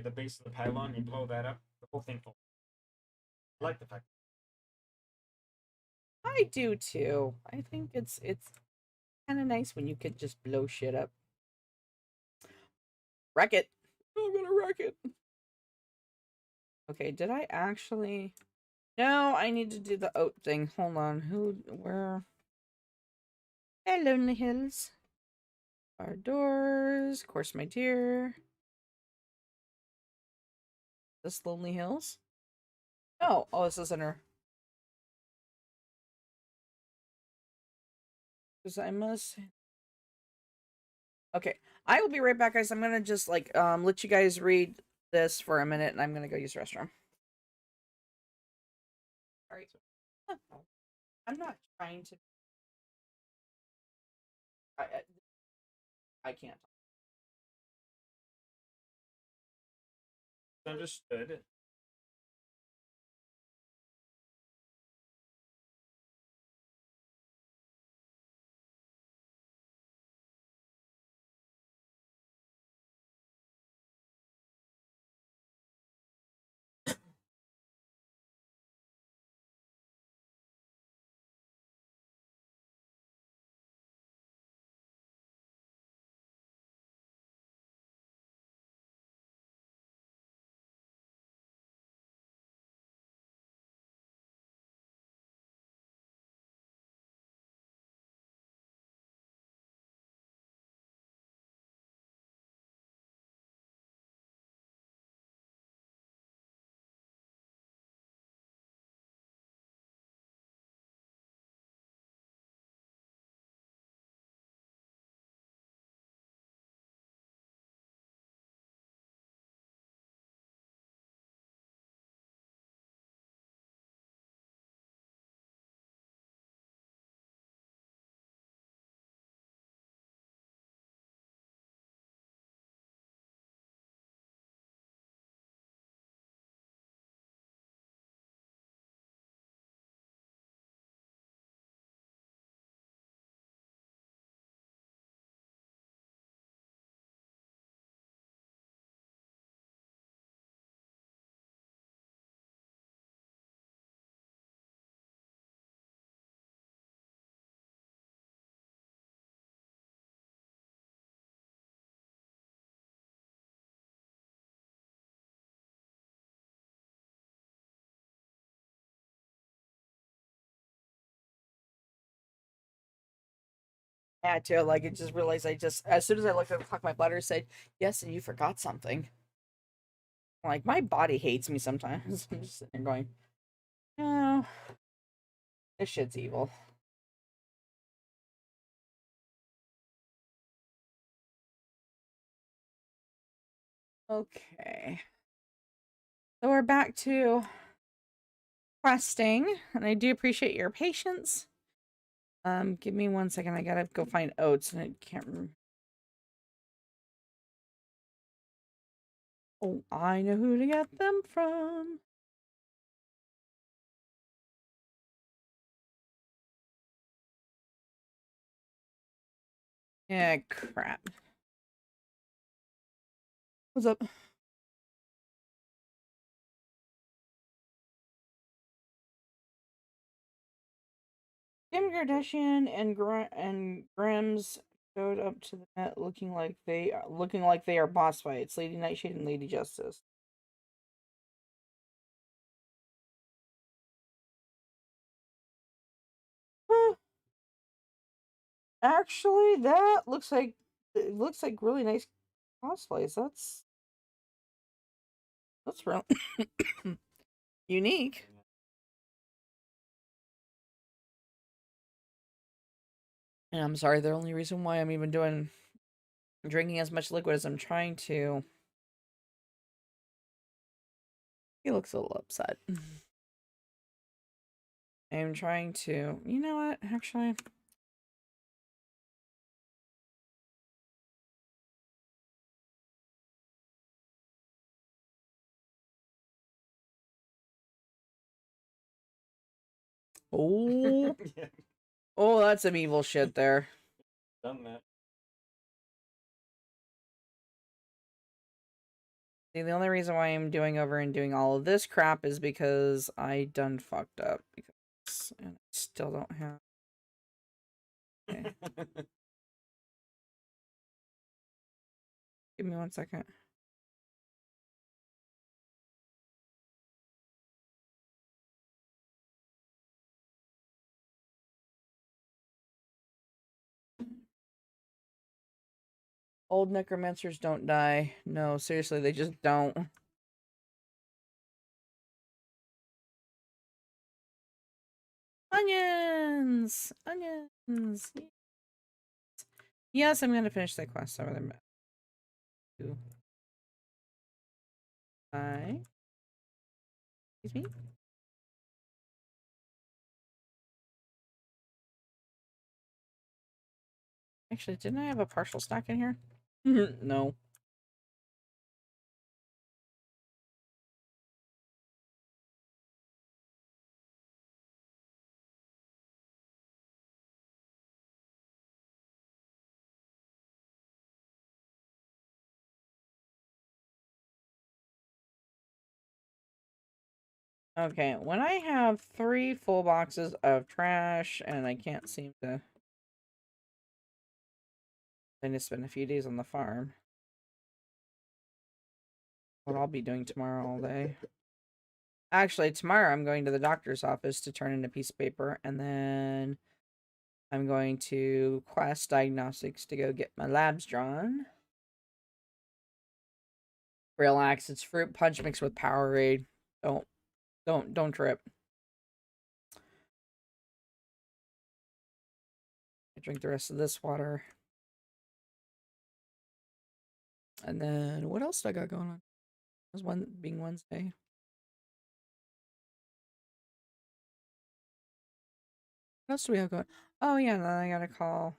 Speaker 2: the base of the pylon, you blow that up, the whole thing falls. I like the fact.
Speaker 1: I do too. I think it's kind of nice when you could just blow shit up. Wreck it. I'm gonna wreck it. Okay, did I actually? No, I need to do the oat thing. Hold on. Where? Hey, Lonely Hills. Our doors. Of course, my dear. This Lonely Hills? Oh, this isn't her. Because I must. Okay, I will be right back, guys. I'm gonna just like let you guys read this for a minute, and I'm gonna go use the restroom. All right. I'm not trying to. I can't.
Speaker 2: Understood.
Speaker 1: Yeah, too. Like, I just realized as soon as I looked at the clock, my bladder said, yes, and you forgot something. Like, my body hates me sometimes. I'm just sitting there going, no, this shit's evil. Okay. So we're back to questing, and I do appreciate your patience. Give me 1 second. I gotta go find oats, and I can't remember. Oh, I know who to get them from. Yeah, crap. What's up? Kim Kardashian and Grims showed up to the Met looking like they are boss fights. Lady Nightshade and Lady Justice. Huh. Actually, that looks like it looks like really nice cosplays. That's real unique. And I'm sorry, the only reason why I'm even drinking as much liquid as I'm trying to. He looks a little upset. I'm trying to. You know what? Actually, Oh,
Speaker 2: Yeah,
Speaker 1: oh, that's some evil shit there.
Speaker 2: done that.
Speaker 1: See, the only reason why I'm doing over and doing all of this crap is because I done fucked up. Because and I still don't have. Okay, give me 1 second. Old necromancers don't die. No, seriously, they just don't. Onions! Onions! Yes, I'm gonna finish that quest over there. Two. Excuse me? Actually, didn't I have a partial stack in here? No. Okay, when I have 3 full boxes of trash and I can't seem to. I need to spend a few days on the farm. What I'll be doing tomorrow all day. Actually, tomorrow I'm going to the doctor's office to turn in a piece of paper, and then I'm going to Quest Diagnostics to go get my labs drawn. Relax, it's fruit punch mixed with Powerade. Don't trip. I drink the rest of this water. And then what else did I got going on? It was one being Wednesday. What else do we have going? Oh yeah, then I gotta call.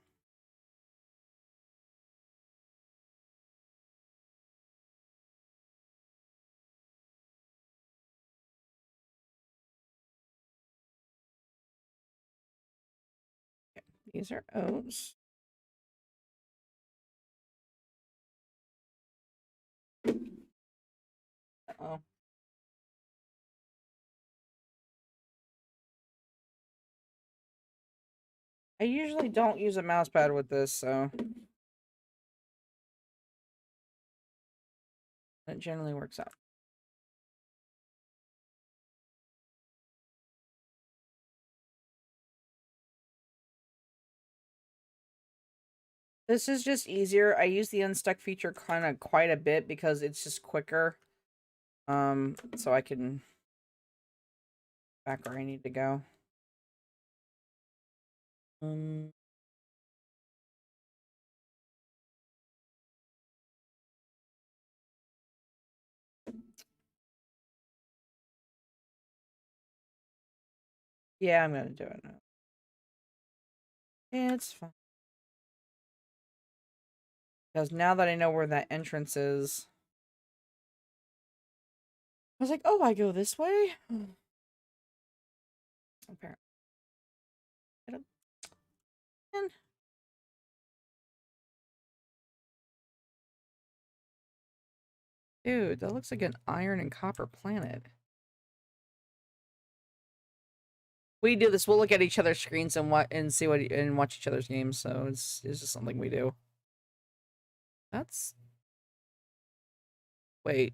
Speaker 1: These are oats. Oh. I usually don't use a mouse pad with this, so it generally works out. This is just easier. I use the unstuck feature kind of quite a bit because it's just quicker. So I can back where I need to go. Um, yeah, I'm gonna do it now. It's fine. Because now that I know where that entrance is, I was like, oh, I go this way? Apparently. Dude, that looks like an iron and copper planet. We do this. We'll look at each other's screens and see what and watch each other's games. So it's just something we do. That's wait.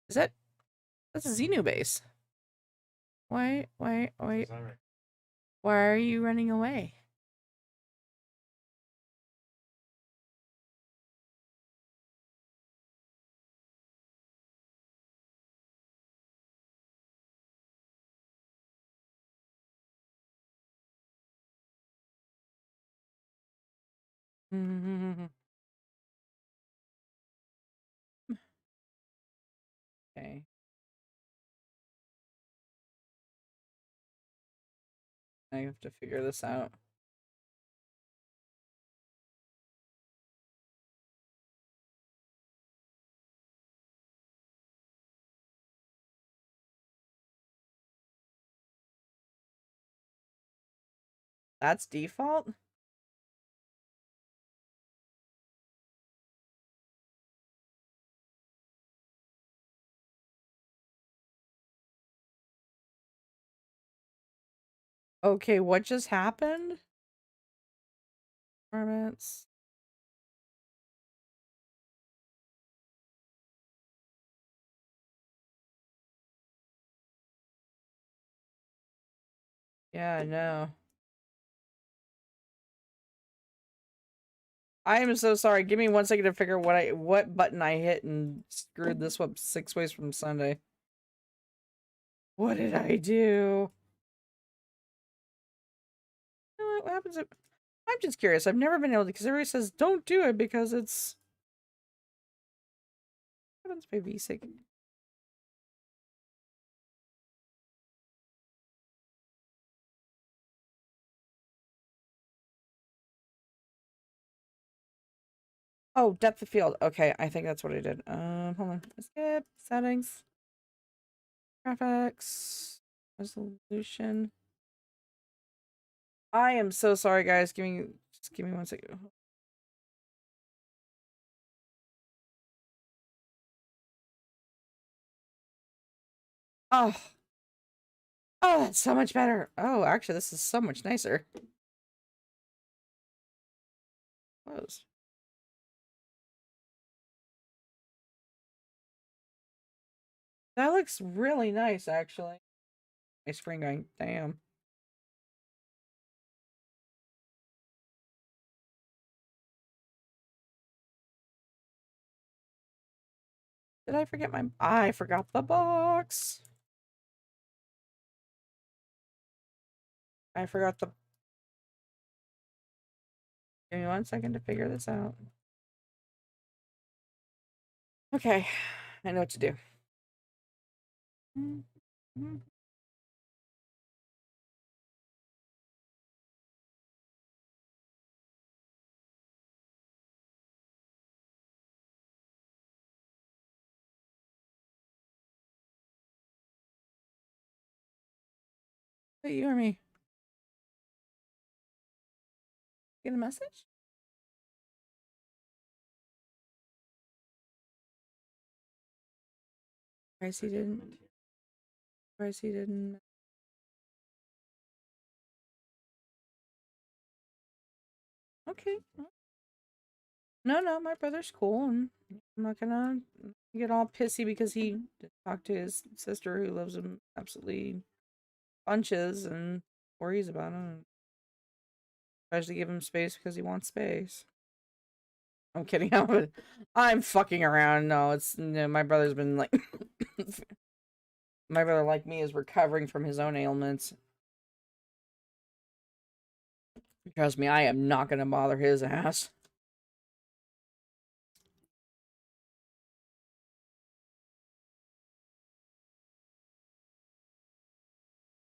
Speaker 1: Is that's a Xenu base? Why why are you running away? Okay. I have to figure this out. That's default? Okay, what just happened? Permits. Yeah, I know. I am so sorry. Give me 1 second to figure what button I hit and screwed this up 6 ways from Sunday. What did I do? What happens if I'm just curious. I've never been able to because everybody says don't do it because it's what happens by VSync. Oh, depth of field. Okay, I think that's what I did. Hold on. Skip settings, graphics, resolution. I am so sorry, guys. Just give me 1 second. Oh, oh, that's so much better. Oh, actually, this is so much nicer. Close. That looks really nice, actually. My screen going, damn. Did I forget my? I forgot the box. I forgot the. Give me 1 second to figure this out. Okay, I know what to do. Wait, you or me? Get a message? Surprised he didn't. Surprised he didn't. Okay. No, no, my brother's cool, and I'm not gonna get all pissy because he talked to his sister who loves him absolutely bunches and worries about him. And tries to give him space because he wants space. I'm kidding. I'm fucking around. No, it's no. My brother's been like, my brother, like me, is recovering from his own ailments. Trust me, I am not gonna bother his ass.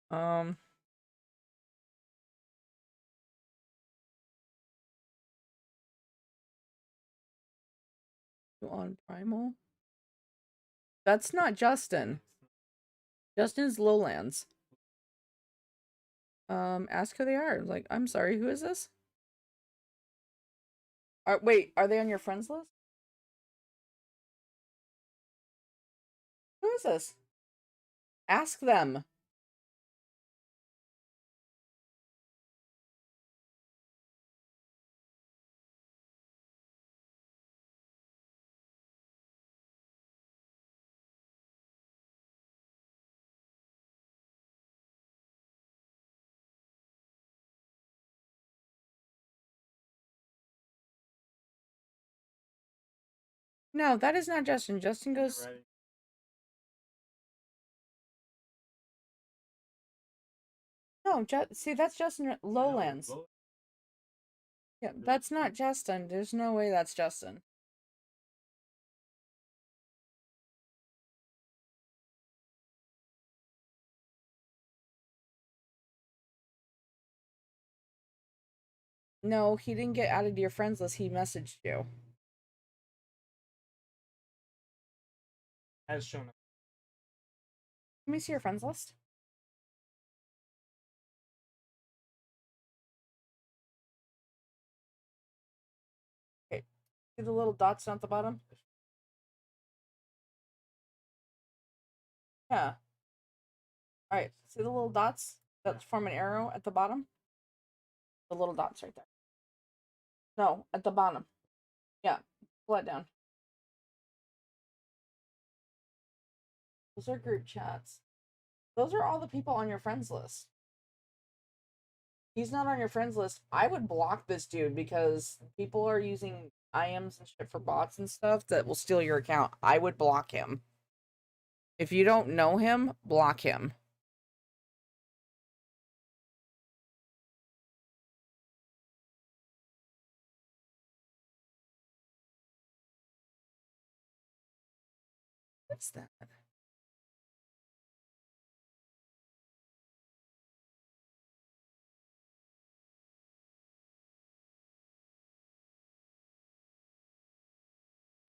Speaker 1: Um, on Primal. That's not Justin. Justin's Lowlands. Ask who they are. Like, I'm sorry, who is this? Wait, are they on your friends list? Who is this? Ask them. No, that is not Justin. Justin goes. No, see, that's Justin Lowlands. Yeah, that's not Justin. There's no way that's Justin. No, he didn't get added to your friends list. He messaged you.
Speaker 2: Has shown up.
Speaker 1: Let me see your friends list. See the little dots down at the bottom? Yeah. All right. See the little dots that form an arrow at the bottom? The little dots right there. No, at the bottom. Yeah. Pull it down. Those are group chats. Those are all the people on your friends list. He's not on your friends list. I would block this dude because people are using IMs and shit for bots and stuff that will steal your account. I would block him. If you don't know him, block him. What's that?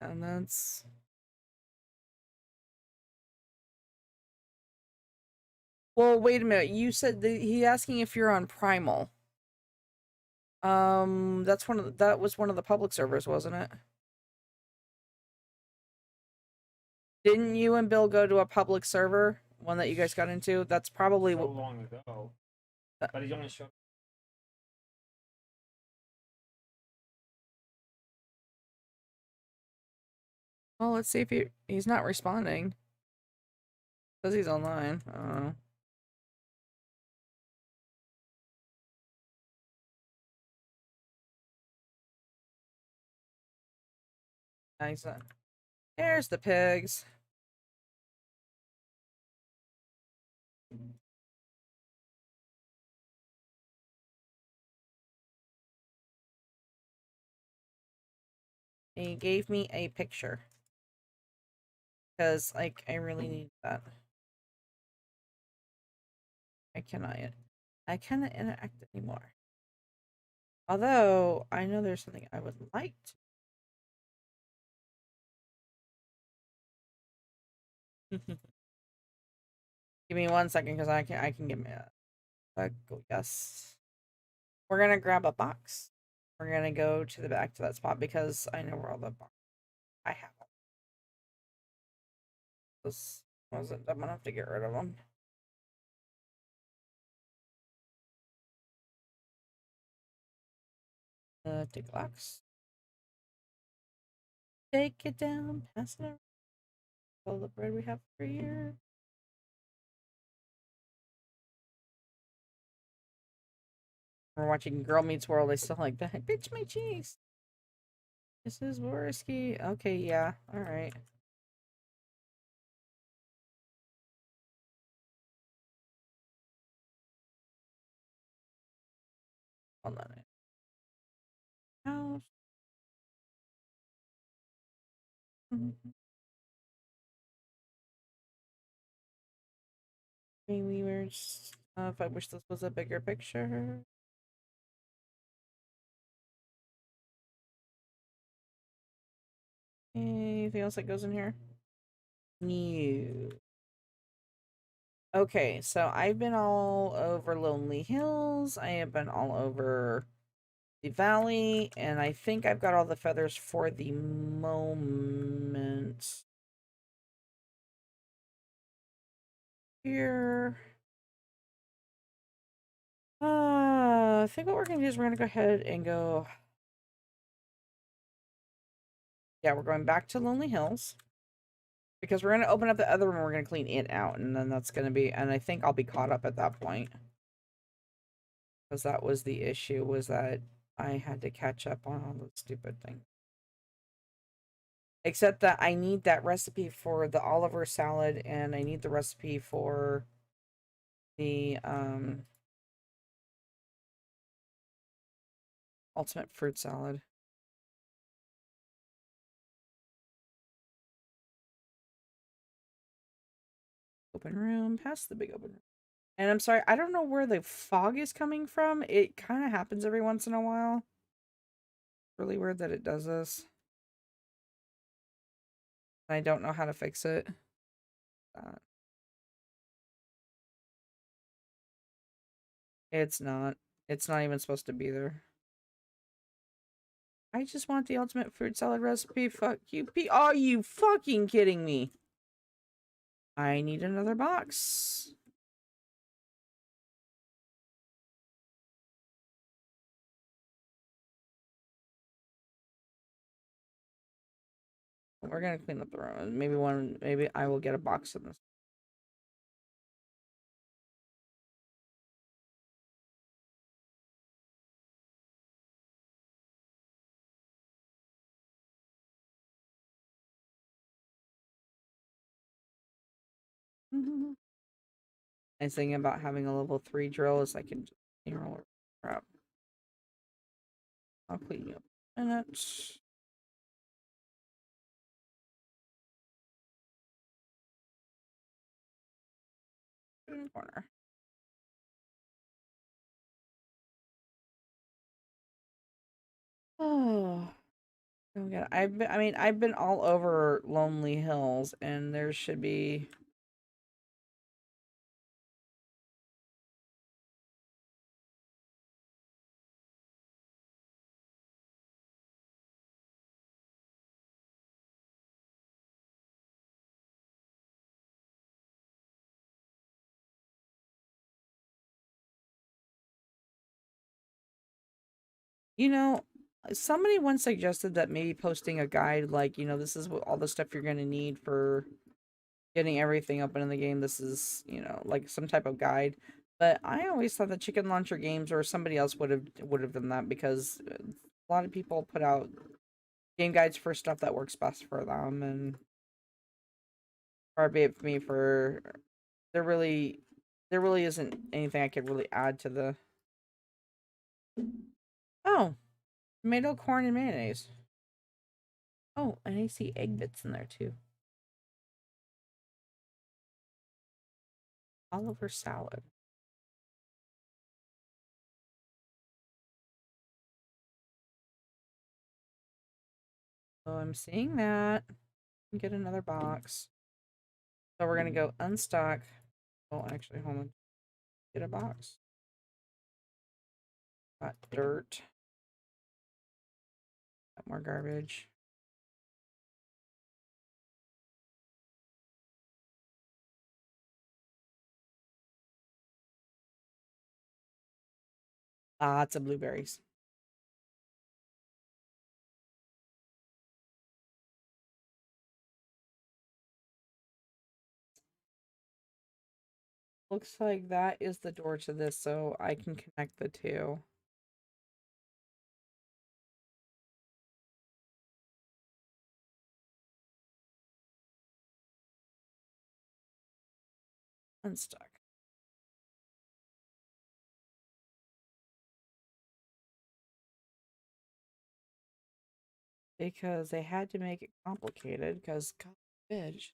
Speaker 1: And that's well, wait a minute. You said he asking if you're on Primal. That was one of the public servers, wasn't it? Didn't you and Bill go to a public server? One that you guys got into? That's probably
Speaker 2: So
Speaker 1: what.
Speaker 2: long ago, but he only showed.
Speaker 1: Well, let's see if he's not responding. Says he's online. I don't know. He's not. There's the pigs. He gave me a picture because, like, I really need that. I cannot. I cannot interact anymore. Although I know there's something I would like to. Give me 1 second because I can give me a go. Yes, we're gonna grab a box. We're gonna go to the back to that spot because I know where all the box I have. This wasn't dumb enough to get rid of them. Take a box. Take it down, pass it around. All the bread we have for here. We're watching Girl Meets World. I still like that. Bitch, my cheeks. This is Worski. Okay, yeah. All right. Hold on. House. Weavers. If I wish this was a bigger picture. Anything else that goes in here? New. Okay, so I've been all over Lonely Hills. I have been all over the valley, and I think I've got all the feathers for the moment. Here. I think what we're gonna do is we're gonna go ahead and go. Yeah, we're going back to Lonely Hills because we're gonna open up the other one. We're gonna clean it out, and then that's gonna be. And I think I'll be caught up at that point because that was the issue. Was that I had to catch up on all the stupid things. Except that I need that recipe for the Oliver salad, and I need the recipe for the ultimate fruit salad. Open room, past the big open room. And I'm sorry, I don't know where the fog is coming from. It kind of happens every once in a while. Really weird that it does this. I don't know how to fix it. Uh, it's not. It's not even supposed to be there. I just want the ultimate fruit salad recipe. Fuck you. Are you fucking kidding me? I need another box. We're gonna clean up the room. Maybe I will get a box of this. Nice thing about having a level 3 drill is I can just roll crap. I'll clean you up in a minute. In the corner. Oh, I've been all over Lonely Hills, and there should be. You know, somebody once suggested that maybe posting a guide, like, this is all the stuff you're gonna need for getting everything open in the game. This is, like some type of guide. But I always thought the chicken launcher games or somebody else would have done that because a lot of people put out game guides for stuff that works best for them, and far be it for me for there really there really isn't anything I could really add to the. Oh, tomato, corn, and mayonnaise. Oh, and I see egg bits in there too. Oliver salad. Oh, I'm seeing that. Get another box. So we're gonna go unstock. Oh, actually, hold on. Get a box. Got dirt. Got more garbage. Lots of blueberries. Looks like that is the door to this, so I can connect the two. Unstuck. Because they had to make it complicated, because god bitch.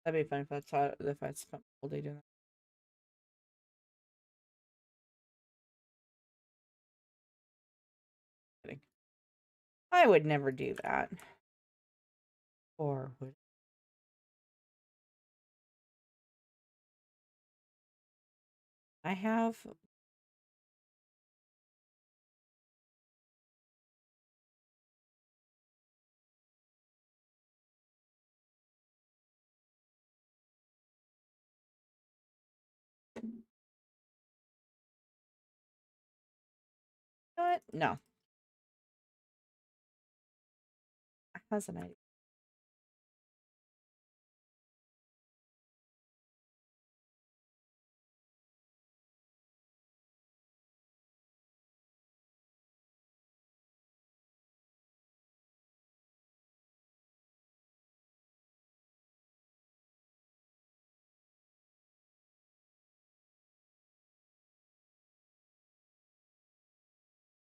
Speaker 1: That'd be fun if I spent all day doing that. I would never do that. Or would I have what? No. Has an idea.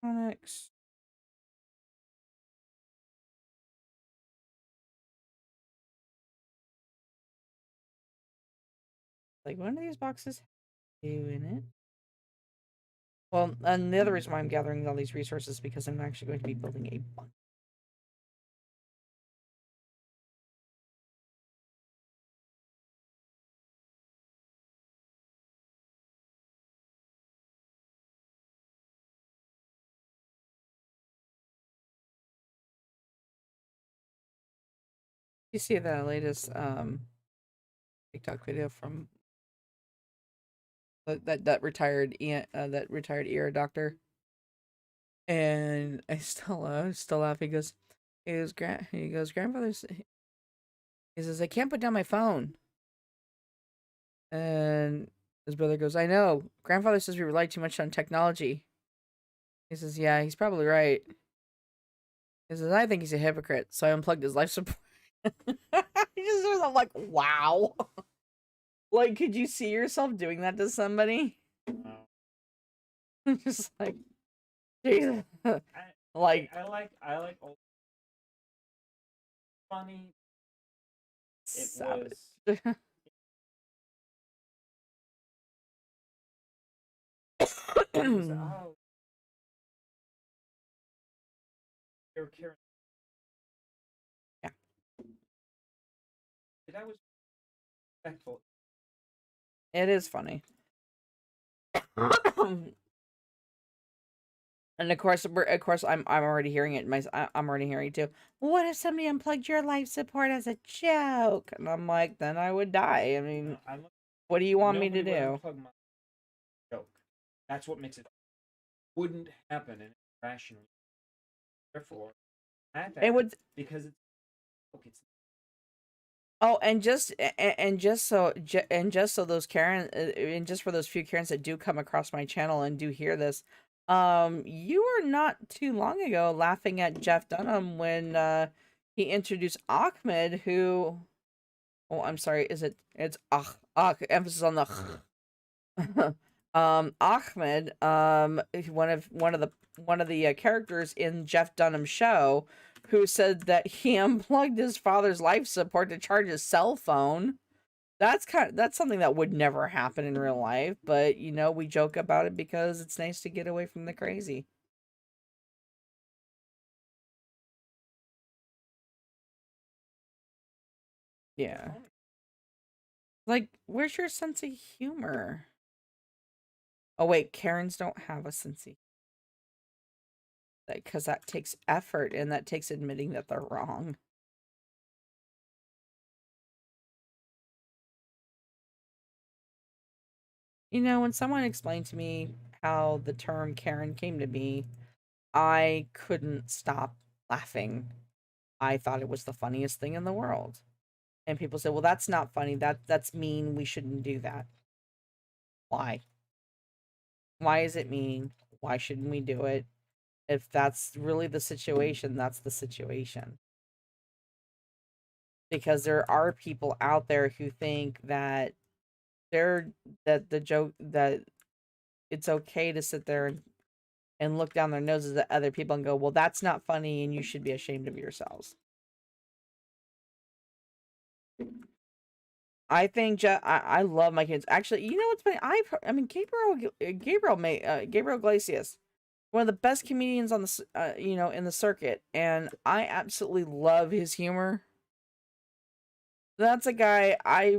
Speaker 1: Onyx. Like one of these boxes doing it. Well, and the other reason why I'm gathering all these resources is because I'm actually going to be building a bunker. You see the latest TikTok video from that retired ear doctor, and I still laugh. He goes, grandfather's. He says, I can't put down my phone, and his brother goes, I know. Grandfather says we rely too much on technology. He says, yeah, he's probably right. He says, I think he's a hypocrite, so I unplugged his life support. I'm like, wow. Like, could you see yourself doing that to somebody?
Speaker 2: No.
Speaker 1: Just like, Jesus. Like,
Speaker 2: I like old funny. It
Speaker 1: savage.
Speaker 2: was people say, oh, you're Karen.
Speaker 1: Yeah,
Speaker 2: That was respectful.
Speaker 1: it is funny. And of course, I'm already hearing it. I'm already hearing it too. What if somebody unplugged your life support as a joke? And I'm like, then I would die. I mean,
Speaker 2: No, I'm
Speaker 1: what do you want me to
Speaker 2: nobody would
Speaker 1: do?
Speaker 2: unplug my joke. That's what makes it wouldn't happen in rational. Therefore, at
Speaker 1: It
Speaker 2: that
Speaker 1: would.
Speaker 2: because it's
Speaker 1: Oh, and just so those Karen and just for those few Karens that do come across my channel and do hear this, you were not too long ago laughing at Jeff Dunham when he introduced Ahmed, who, oh, I'm sorry, it's emphasis on the Ahmed, one of the characters in Jeff Dunham's show, who said that he unplugged his father's life support to charge his cell phone. That's something that would never happen in real life, but we joke about it because it's nice to get away from the crazy. Yeah. Like, where's your sense of humor? Oh wait, Karens don't have a sense of, because that takes effort and that takes admitting that they're wrong. When someone explained to me how the term Karen came to be, I couldn't stop laughing. I thought it was the funniest thing in the world. And people said, "Well, that's not funny. That's mean. We shouldn't do that." Why? Why is it mean? Why shouldn't we do it? If that's really the situation, that's the situation. Because there are people out there who think that they're that the joke that it's okay to sit there and look down their noses at other people and go, well, that's not funny and you should be ashamed of yourselves. I think I love my kids. Actually, you know what's funny? I mean Gabriel Glacius, one of the best comedians on the in the circuit, and I absolutely love his humor. That's a guy I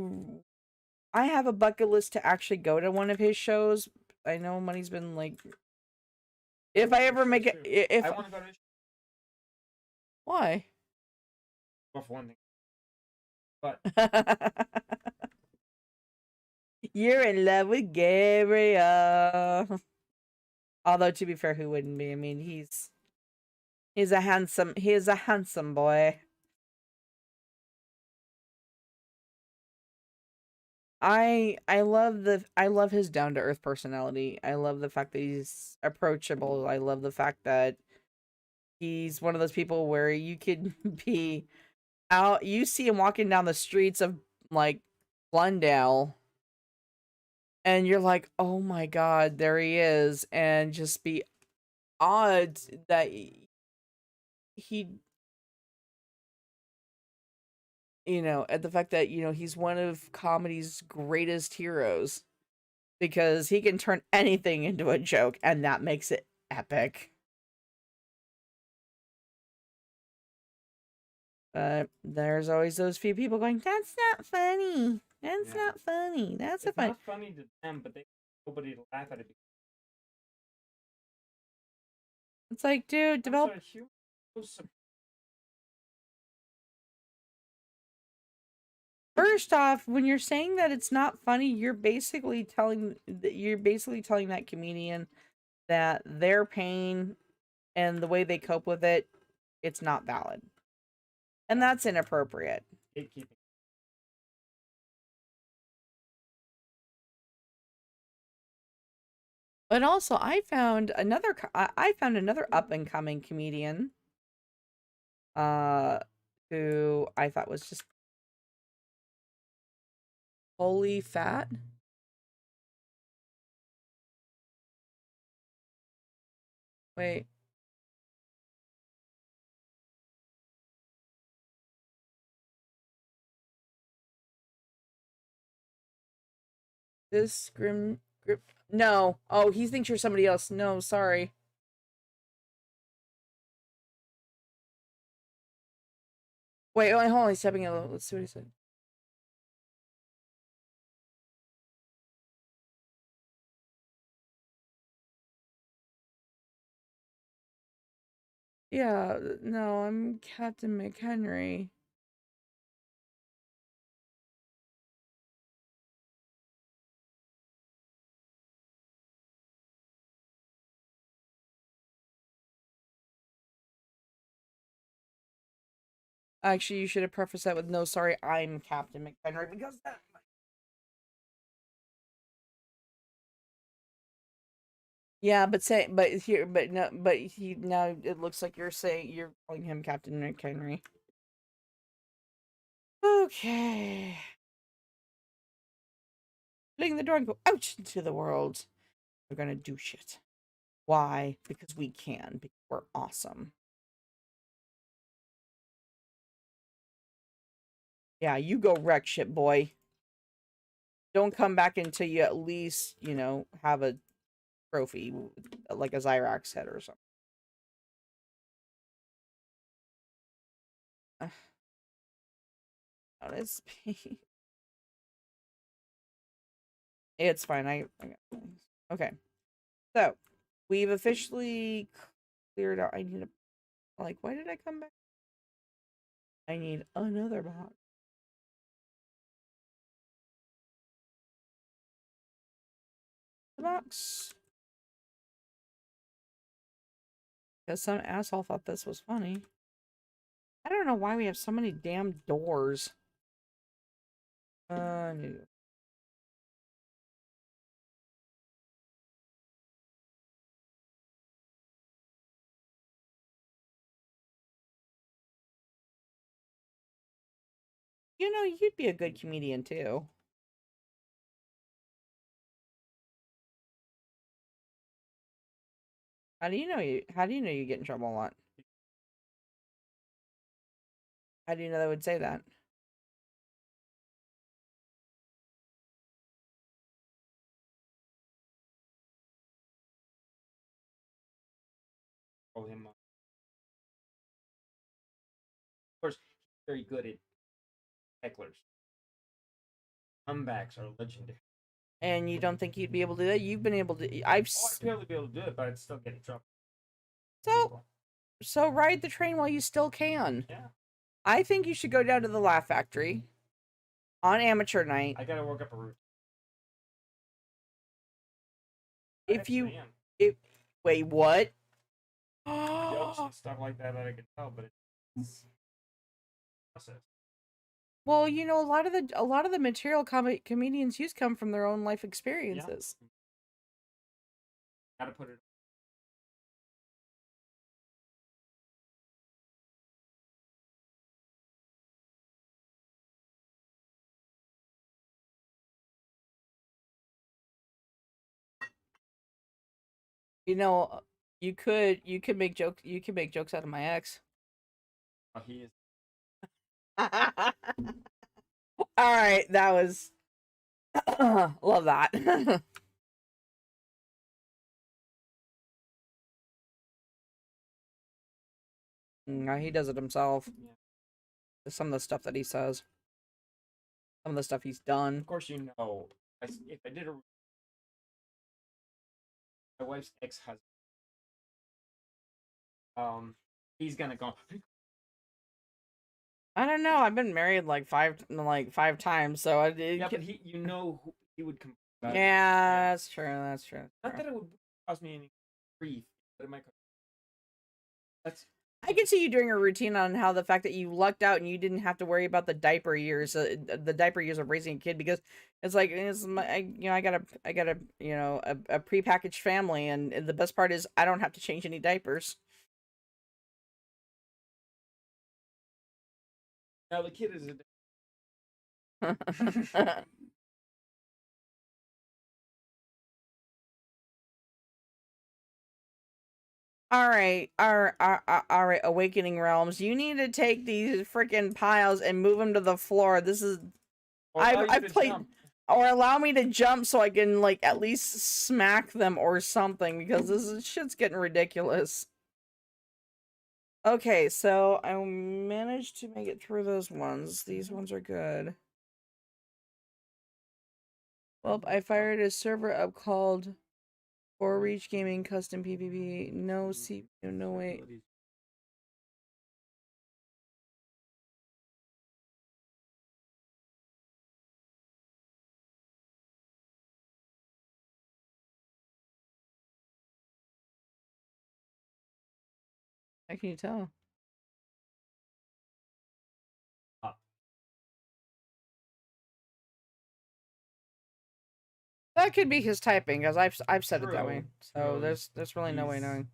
Speaker 1: have a bucket list to actually go to one of his shows. I know money's been like, if I ever make it,
Speaker 2: too.
Speaker 1: if
Speaker 2: I want to go to
Speaker 1: why?
Speaker 2: well, for one thing, but
Speaker 1: You're in love with Gabriel. Although to be fair, who wouldn't be? I mean, he's a handsome boy. I love his down to earth personality. I love the fact that he's approachable. I love the fact that he's one of those people where you could be out, you see him walking down the streets of like Glendale, and you're like, "Oh my god, there he is." And just be odd that he at the fact that he's one of comedy's greatest heroes, because he can turn anything into a joke, and that makes it epic. But there's always those few people going, "That's not funny. That's
Speaker 2: Yeah.
Speaker 1: not funny. That's a
Speaker 2: It's
Speaker 1: fun."
Speaker 2: not funny to them, but they nobody to laugh at it.
Speaker 1: It's like, dude,
Speaker 2: Those
Speaker 1: develop.
Speaker 2: are humor.
Speaker 1: First off, when you're saying that it's not funny, you're basically telling that comedian that their pain and the way they cope with it, it's not valid. And
Speaker 2: Yeah.
Speaker 1: that's inappropriate.
Speaker 2: Gatekeeping.
Speaker 1: But also, I found another up and coming comedian, uh, who I thought was just holy fat. Wait, this grim grip. No, oh, he thinks you're somebody else. No, sorry. Wait, hold on. He's stepping in. Let's see what he said. Yeah, no, I'm Captain McHenry. Actually, you should have prefaced that with no, sorry, I'm Captain McHenry because that. Yeah, but he now it looks like you're calling him Captain McHenry. Okay. Opening the door and go out into the world. We're gonna do shit. Why? Because we can. Because we're awesome. Yeah, you go wreck shit, boy. Don't come back until you at least, have a trophy, like a Zyrax head or something. Honestly. It's fine. I got things. Okay. So, we've officially cleared out. I need a, like, why did I come back? I need another box. The box. Because some asshole thought this was funny. I don't know why we have so many damn doors. I need you'd be a good comedian too. How do you know you get in trouble a lot? How do you know they would say that?
Speaker 2: Call him. Of course, he's very good at hecklers. Comebacks are legendary.
Speaker 1: And you don't think you'd be able to do that? You've been able to.
Speaker 2: Oh, I'd barely be able to do it, but I'd still get in trouble.
Speaker 1: So
Speaker 2: People.
Speaker 1: so ride the train while you still can.
Speaker 2: Yeah.
Speaker 1: I think you should go down to the Laugh Factory on amateur night.
Speaker 2: I gotta work up a routine. I
Speaker 1: If you
Speaker 2: actually am.
Speaker 1: if wait, what?
Speaker 2: Jokes and stuff like that I can tell, but it's process.
Speaker 1: Well, a lot of the material comedians use come from their own life
Speaker 2: Yeah.
Speaker 1: experiences.
Speaker 2: Gotta put it.
Speaker 1: You know, you could make jokes out of my ex.
Speaker 2: Oh, he is.
Speaker 1: All right, that was love that. He does it himself.
Speaker 2: Yeah.
Speaker 1: Some of the stuff that he says, some of the stuff he's done.
Speaker 2: Of course, you know, if I did a my wife's ex-husband, um, he's gonna go.
Speaker 1: I don't know. I've been married like five times, so
Speaker 2: Yeah, but you know, he would complain about it.
Speaker 1: yeah, that's true. That's true.
Speaker 2: Not
Speaker 1: That's
Speaker 2: that
Speaker 1: true.
Speaker 2: it would cause me any grief, but it might. That's
Speaker 1: I can see you doing a routine on how the fact that you lucked out and you didn't have to worry about the diaper years of raising a kid because it's like I got a a prepackaged family, and the best part is I don't have to change any diapers.
Speaker 2: now the kid is a.
Speaker 1: All right, Awakening Realms. You need to take these freaking piles and move them to the floor. This is
Speaker 2: Or allow you
Speaker 1: I've
Speaker 2: to
Speaker 1: played,
Speaker 2: jump.
Speaker 1: or allow me to jump so I can like at least smack them or something because shit's getting ridiculous. Okay, so I managed to make it through those ones. These ones are good. Well, I fired a server up called For Reach Gaming Custom PvP. No CPU, no wait. How can you tell?
Speaker 2: Uh,
Speaker 1: That could be his typing, because I've said it that way.
Speaker 2: true.
Speaker 1: So
Speaker 2: True.
Speaker 1: there's really no way
Speaker 2: He's
Speaker 1: knowing.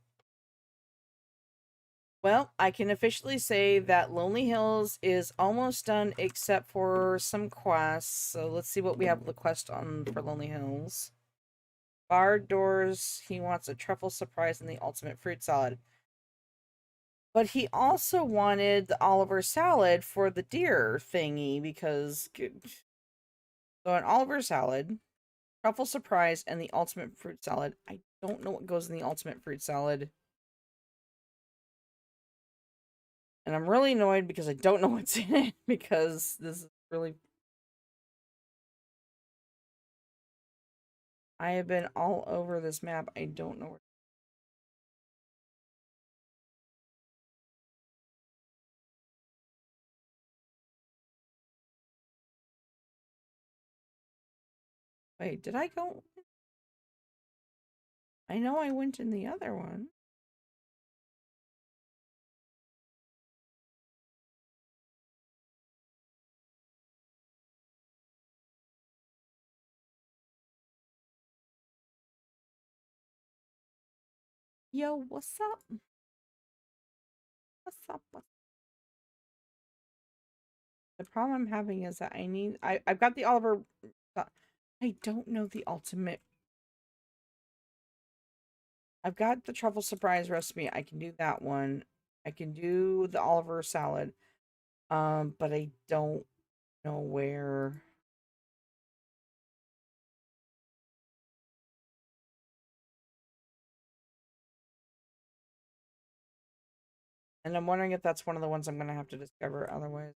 Speaker 1: Well, I can officially say that Lonely Hills is almost done except for some quests. So let's see what we have the quest on for Lonely Hills. Barred doors, he wants a truffle surprise and the ultimate fruit salad. But he also wanted the Oliver salad for the deer thingy because so an Oliver salad, truffle surprise, and the ultimate fruit salad. I don't know what goes in the ultimate fruit salad. And I'm really annoyed because I don't know what's in it because this is really I have been all over this map. I don't know where. Wait, did I go? I know I went in the other one. Yo, what's up? What's up? The problem I'm having is that I've got the Oliver. I don't know the ultimate. I've got the truffle surprise recipe. I can do that one. I can do the Oliver salad. But I don't know where. And I'm wondering if that's one of the ones I'm gonna have to discover otherwise.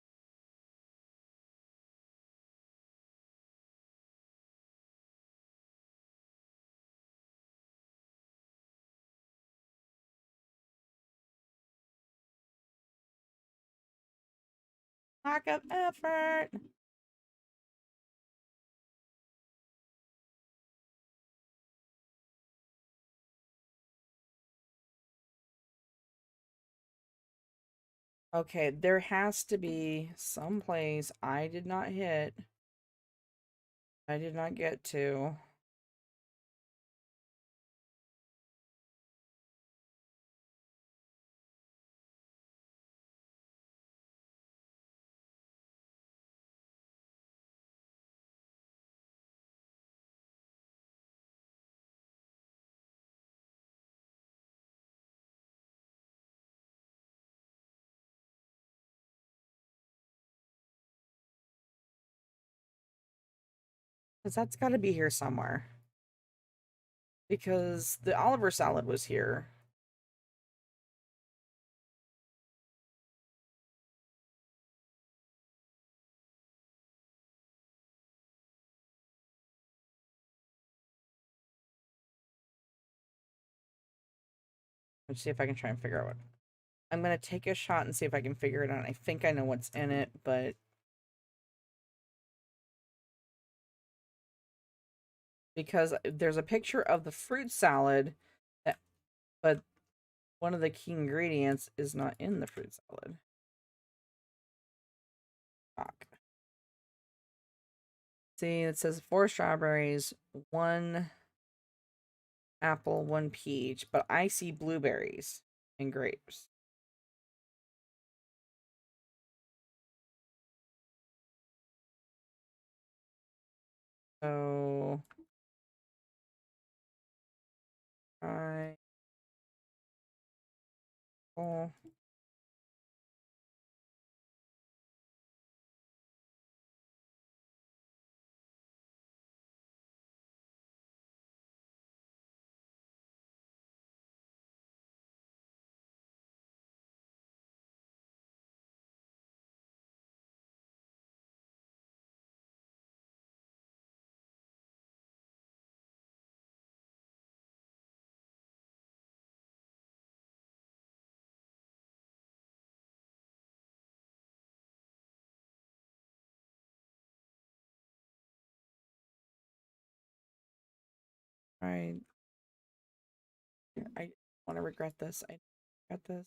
Speaker 1: Lack of effort. Okay, there has to be some place I did not hit. I did not get to. Because that's got to be here somewhere. Because the Oliver salad was here. Let's see if I can try and figure out what. I'm gonna take a shot and see if I can figure it out. I think I know what's in it, but because there's a picture of the fruit salad, but one of the key ingredients is not in the fruit salad. Fuck. See, it says 4 strawberries, 1 apple, 1 peach, but I see blueberries and grapes. So I oh I I want to regret this. I regret this.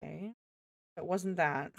Speaker 1: Okay, it wasn't that.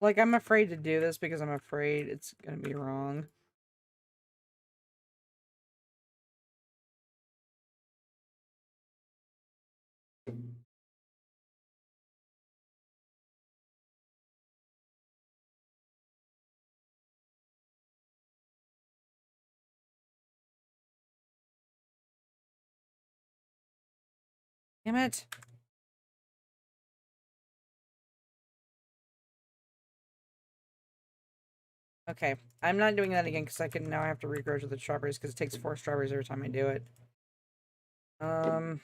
Speaker 1: Like I'm afraid to do this because I'm afraid it's gonna be wrong. Damn it. Okay, I'm not doing that again because I can now I have to regrow to the strawberries because it takes 4 strawberries every time I do it. Um,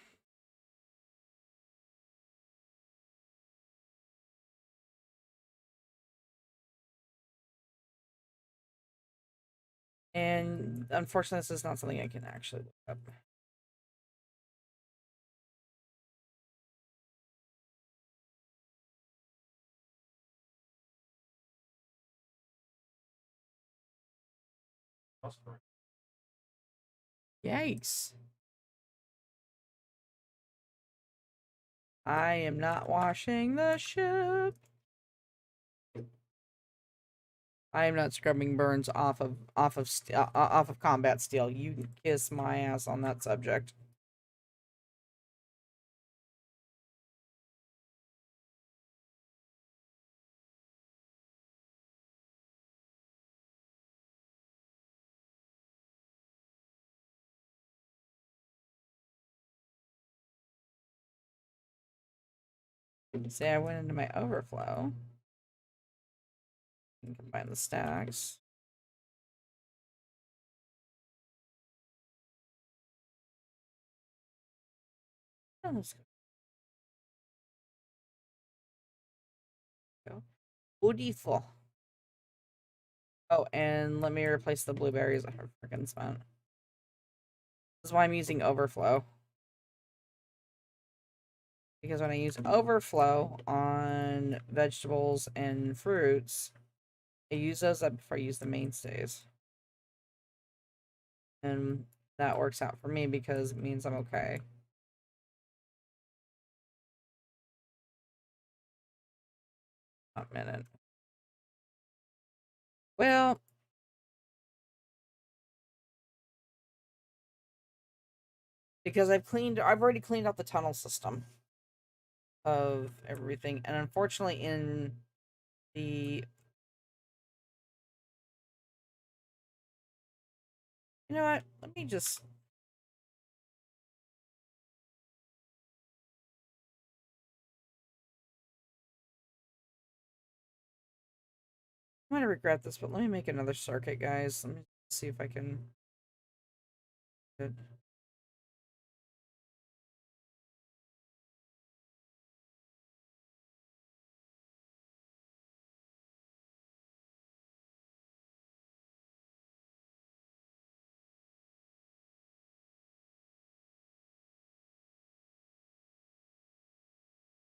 Speaker 1: and unfortunately, this is not something I can actually look up. Yikes. I am not washing the ship. I am not scrubbing burns off of combat steel. You can kiss my ass on that subject. Say I went into my overflow and combine the stacks. Oh, let's go. Beautiful. Oh, and let me replace the blueberries I have freaking spent. This is why I'm using overflow. Because when I use overflow on vegetables and fruits, I use those up before I use the mainstays. And that works out for me because it means I'm okay. A minute. Well, because I've already cleaned out the tunnel system of everything, and unfortunately, in the you know what? Let me just. I'm gonna regret this, but let me make another circuit, guys. Let me see if I can. Good.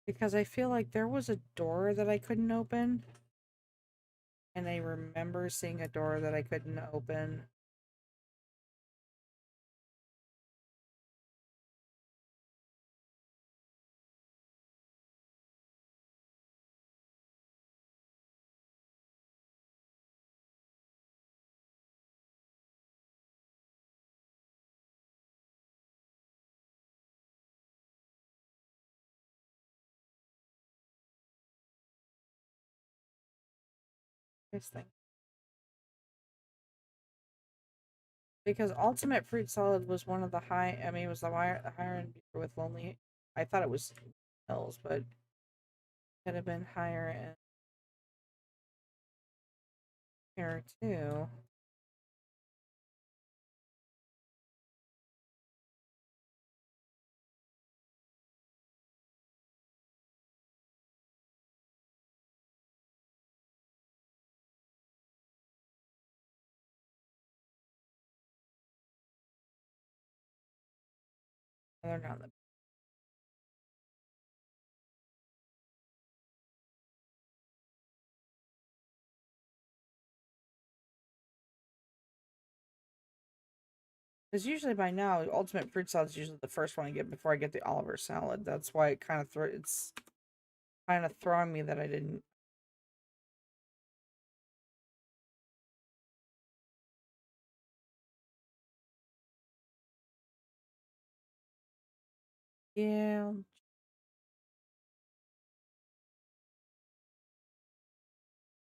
Speaker 1: Because I feel like there was a door that I couldn't open, and I remember seeing a door that I couldn't open. This thing. Because Ultimate Fruit Salad was one of the high. I mean, it was the higher end beer with Lonely. I thought it was Hills, but it could have been higher end here too. They're not the. Because usually by now, Ultimate Fruit Salad is usually the first one I get before I get the Oliver salad. That's why it kind of it's kind of throwing me that I didn't. Yeah,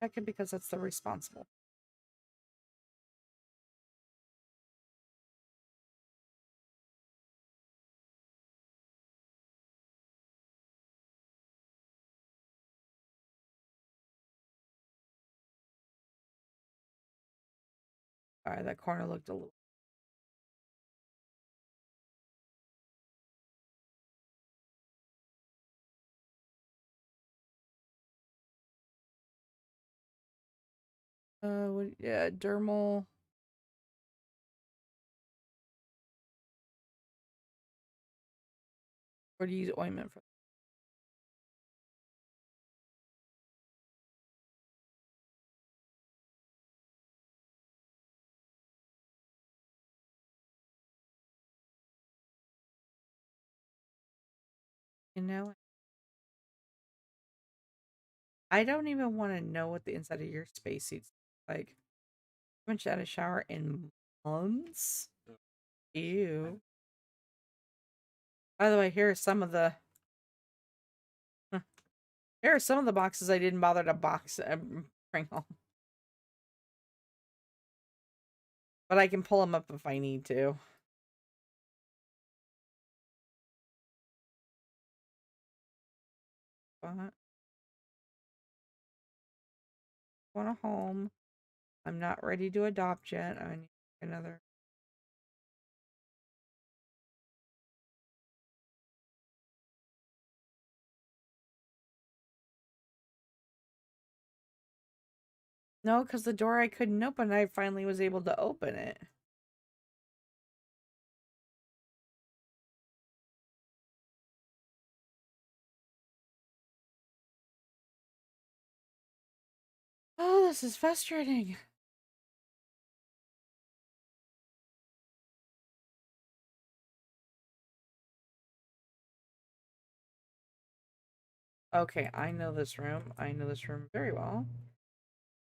Speaker 1: that could because that's the responsible. All right, that corner looked a little. Yeah, dermal. Or do you use ointment for? You know, I don't even want to know what the inside of your spacesuit's like. I haven't had a shower in months. Ew. By the way, here are some of the. Here are some of the boxes I didn't bother to box bring home, but I can pull them up if I need to. But want a home. I'm not ready to adopt yet. I need another. No, because the door I couldn't open, I finally was able to open it. Oh, this is frustrating. Okay, I know this room. I know this room very well.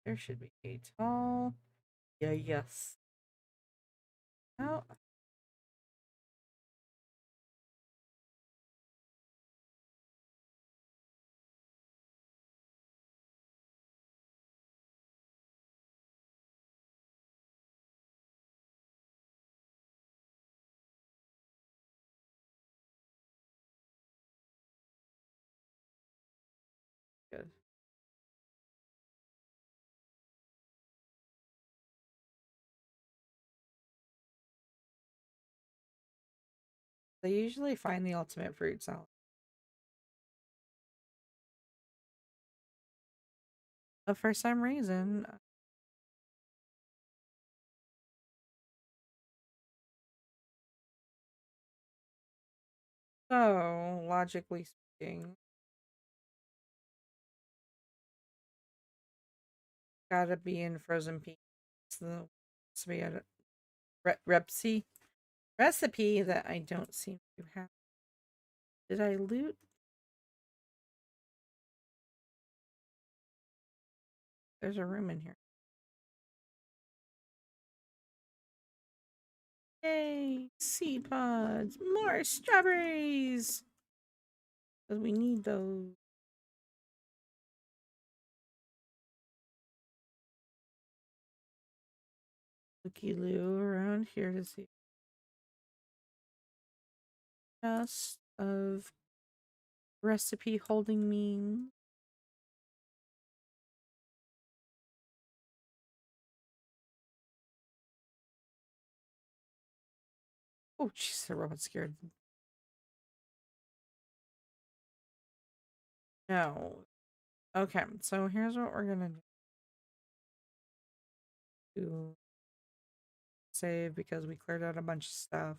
Speaker 1: There should be a tall. Yeah, yes. Oh, Good. They usually find the ultimate fruit salad. But for some reason, so logically speaking, gotta be in frozen peas. The recipe, recipe that I don't seem to have. Did I loot? There's a room in here. Yay! Seed pods! More strawberries! Because we need those. Looky loo around here to see. Just of recipe holding mean. Oh, jeez, the robot's scared. No. Okay, so here's what we're gonna do. Save because we cleared out a bunch of stuff.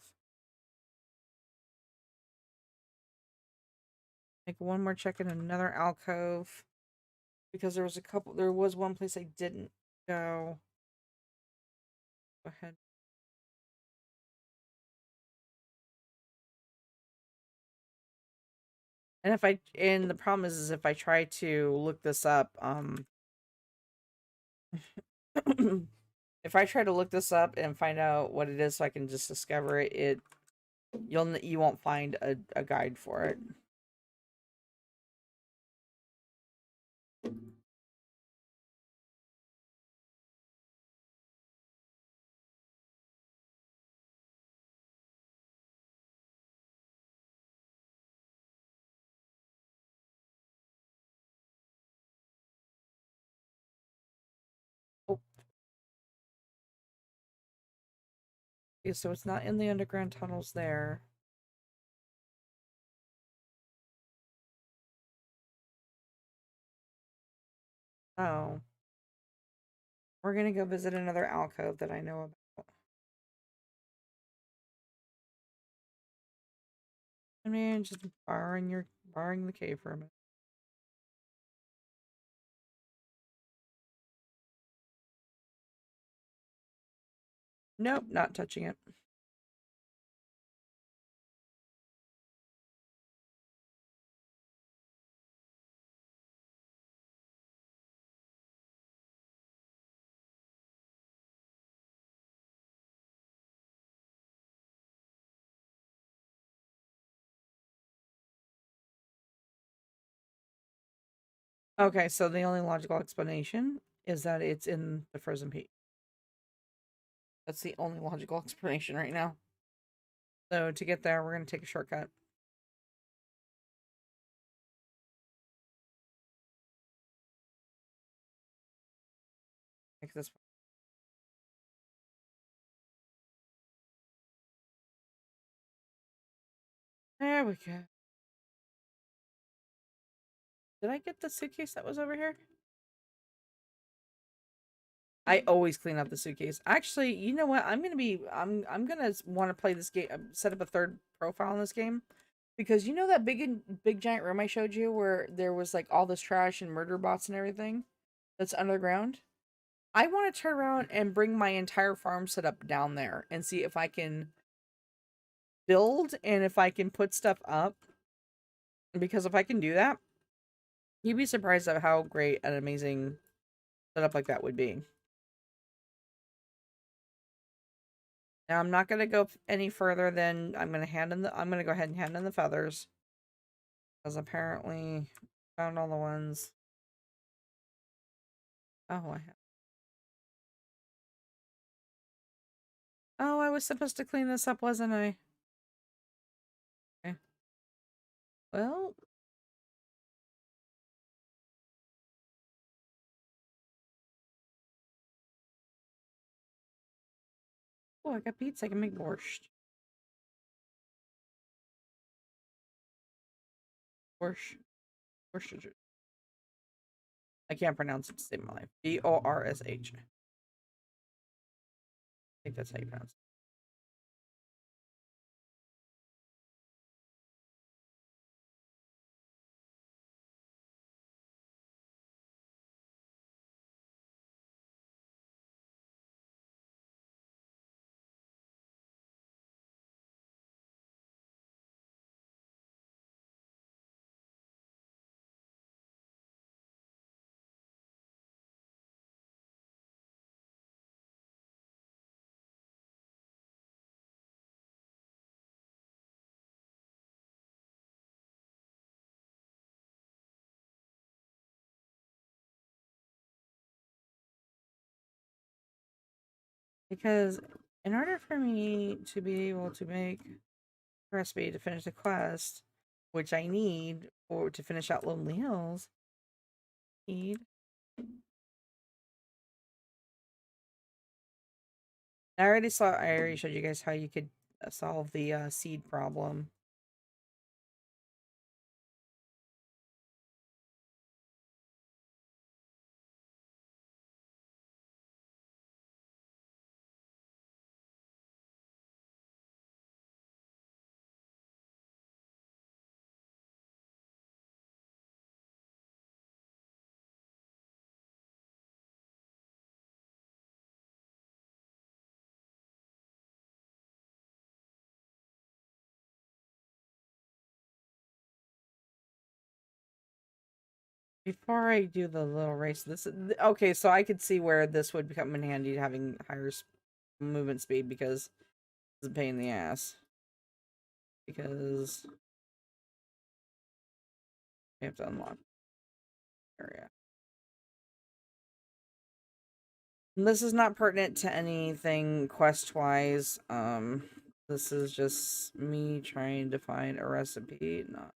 Speaker 1: Make one more check in another alcove. Because there was one place I didn't go. Go ahead. And the problem is if I try to look this up, if I try to look this up and find out what it is so I can just discover it, you won't find a guide for it. Oh, okay, so it's not in the underground tunnels there. Oh. We're gonna go visit another alcove that I know about. I mean, just borrowing the cave for a minute. Nope, not touching it. Okay, so the only logical explanation is that it's in the frozen peak. That's the only logical explanation right now. So to get there, we're gonna take a shortcut. Like this. There we go. Did I get the suitcase that was over here? I always clean up the suitcase. Actually, you know what? I'm gonna want to play this game. Set up a third profile in this game because you know that big giant room I showed you where there was like all this trash and murder bots and everything that's underground. I want to turn around and bring my entire farm setup down there and see if I can build and if I can put stuff up. Because if I can do that, you'd be surprised at how great an amazing setup like that would be. Now I'm not gonna go any further than I'm gonna go ahead and hand in the feathers. Because apparently found all the ones. Oh, I have. Oh, I was supposed to clean this up, wasn't I? Okay. Well, Oh, I got beets. I can make borscht. Borscht. Borscht. I can't pronounce it to save my life. Borsh. I think that's how you pronounce it. Because in order for me to be able to make a recipe to finish the quest, which I need or to finish out Lonely Hills, I need. I already showed you guys how you could solve the seed problem. Before I do the little race, okay. So I could see where this would become in handy having higher movement speed because it's a pain in the ass. Because you have to unlock the area. And this is not pertinent to anything quest wise. This is just me trying to find a recipe. Not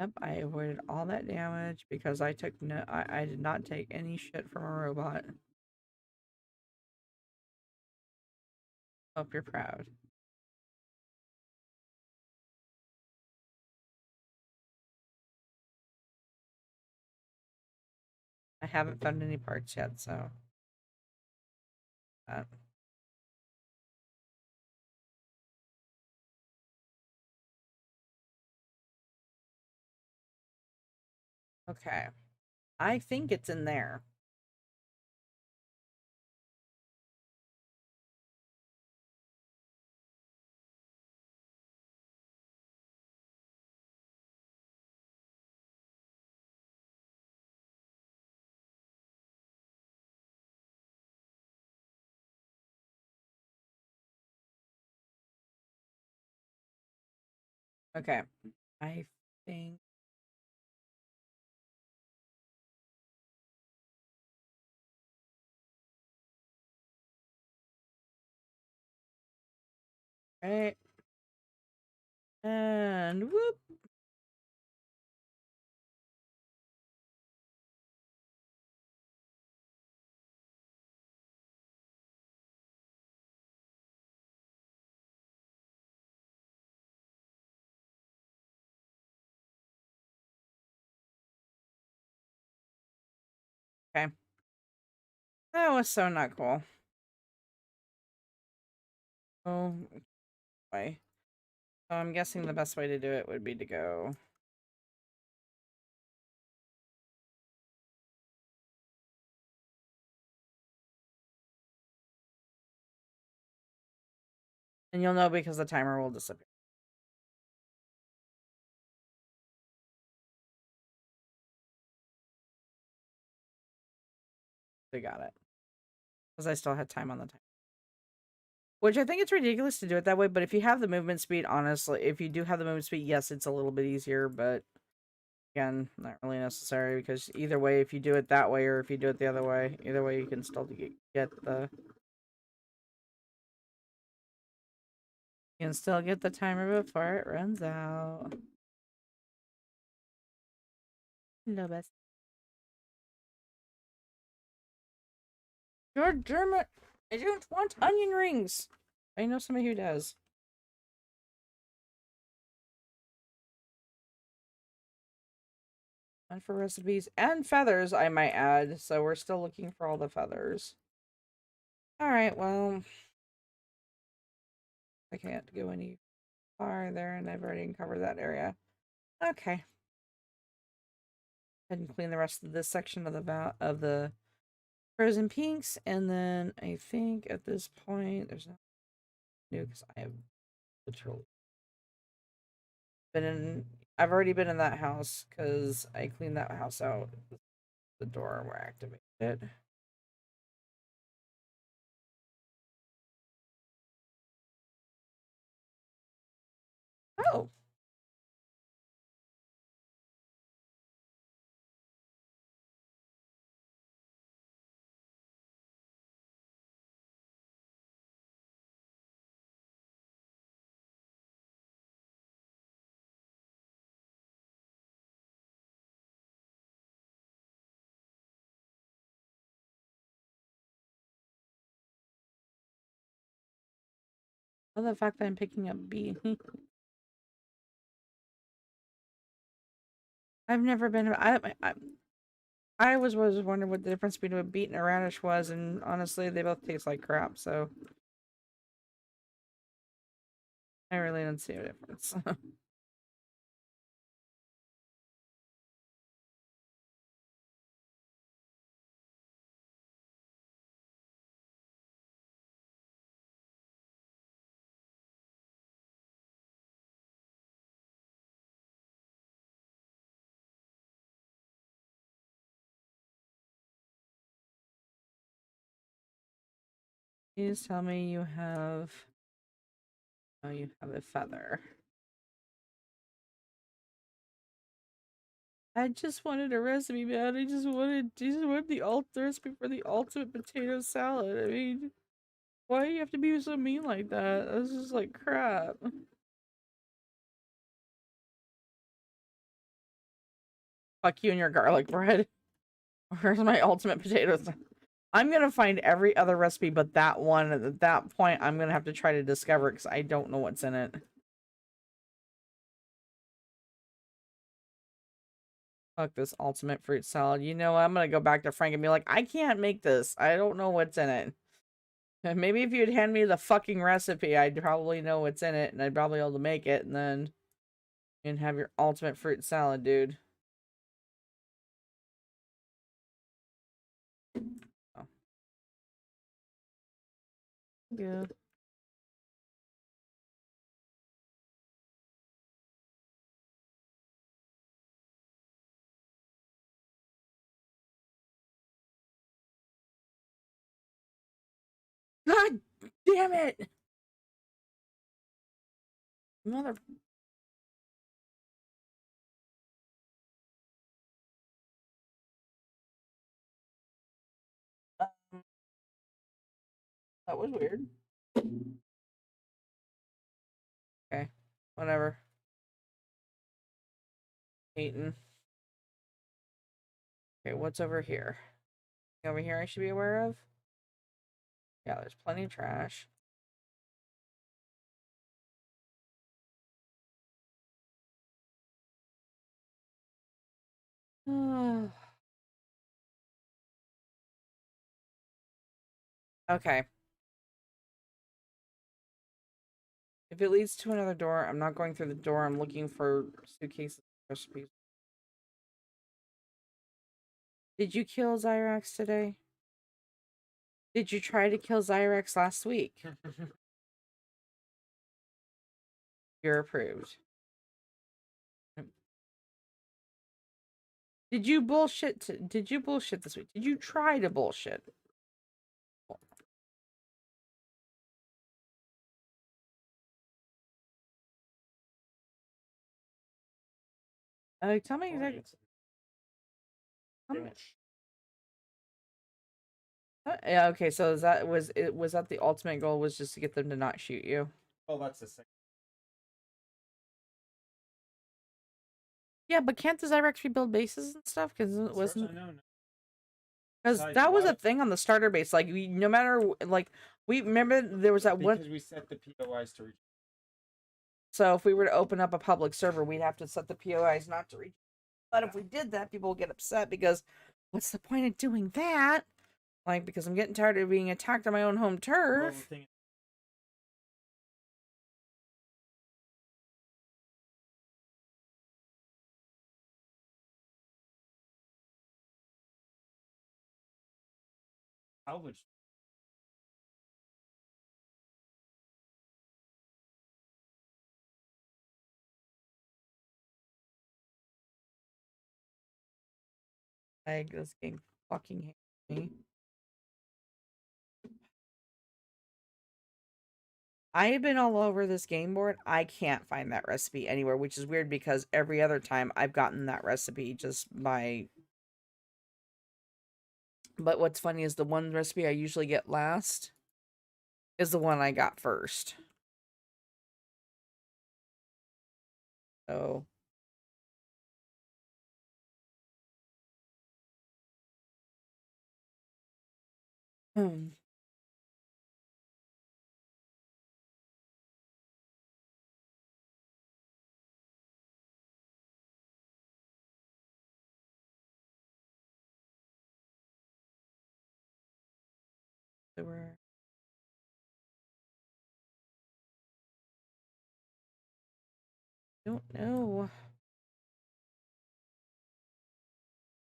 Speaker 1: Yep, I avoided all that damage because I took no I did not take any shit from a robot. Hope you're proud. I haven't found any parts yet, so uh, okay. I think it's in there. Okay. I think right. And whoop. Okay. That was so not cool. Oh boy. So I'm guessing the best way to do it would be to go. And you'll know because the timer will disappear. They got it. Because I still had time on the time. Which I think it's ridiculous to do it that way, but if you have the movement speed, honestly, if you do have the movement speed, yes, it's a little bit easier, but again, not really necessary because either way, if you do it that way or if you do it the other way, either way, you can still get the you can still get the timer before it runs out. No best. George Dermot, I don't want onion rings. I know somebody who does. And for recipes and feathers, I might add. So we're still looking for all the feathers. All right, well, I can't go any farther, and I've already covered that area. Okay. Go ahead and clean the rest of this section of the frozen pinks, and then I think at this point there's no new because I have literally been in. I've already been in that house because I cleaned that house out. The door were activated. Oh, well, the fact that I'm picking up B. I've never been. I was wondering what the difference between a beet and a radish was, and honestly, they both taste like crap. So I really don't see a difference. Please tell me you have. Oh, you have a feather. I just wanted a recipe, man. I just wanted the recipe for the ultimate potato salad. I mean, why do you have to be so mean like that? This is like crap. Fuck you and your garlic bread. Where's my ultimate potatoes? I'm gonna find every other recipe but that one. At that point, I'm gonna have to try to discover it because I don't know what's in it. Fuck this ultimate fruit salad. You know, I'm gonna go back to Frank and be like, I can't make this. I don't know what's in it. And maybe if you'd hand me the fucking recipe, I'd probably know what's in it and I'd probably be able to make it and then and have your ultimate fruit salad, dude. Oh, yeah. God damn it! Mother. Um, that was weird. Okay, whatever. Eaten. Okay, what's over here? Over here, I should be aware of. Yeah, there's plenty of trash. Okay. If it leads to another door, I'm not going through the door. I'm looking for suitcases recipes. Did you kill Zyrax today? Did you try to kill Zyrax last week? You're approved. Did you bullshit? Did you bullshit this week? Did you try to bullshit? Tell me exactly.
Speaker 2: Clients
Speaker 1: Tell
Speaker 2: pretty
Speaker 1: me,
Speaker 2: much.
Speaker 1: yeah. Okay. So is that was it? Was that the ultimate goal? Was just to get them to not shoot you?
Speaker 2: Oh, that's the second.
Speaker 1: Yeah, but can't the Zyrex rebuild bases and stuff? Because it
Speaker 2: As far as I
Speaker 1: wasn't
Speaker 2: know, no.
Speaker 1: because
Speaker 2: Besides, a
Speaker 1: that was
Speaker 2: lot
Speaker 1: a
Speaker 2: of
Speaker 1: thing on the starter base. Like we, no matter like we remember there was that one.
Speaker 2: because we set the POIs to reach.
Speaker 1: So if we were to open up a public server, we'd have to set the POIs not to reach. But
Speaker 2: Yeah.
Speaker 1: if we did that, people would get upset because what's the point of doing that? Like because I'm getting tired of being attacked on my own home
Speaker 2: Well, the
Speaker 1: turf.
Speaker 2: thing is, salvage.
Speaker 1: Like this game fucking hates me. I have been all over this game board. I can't find that recipe anywhere, which is weird because every other time I've gotten that recipe just by. But what's funny is the one recipe I usually get last is the one I got first. So, hmm, there were. I don't know.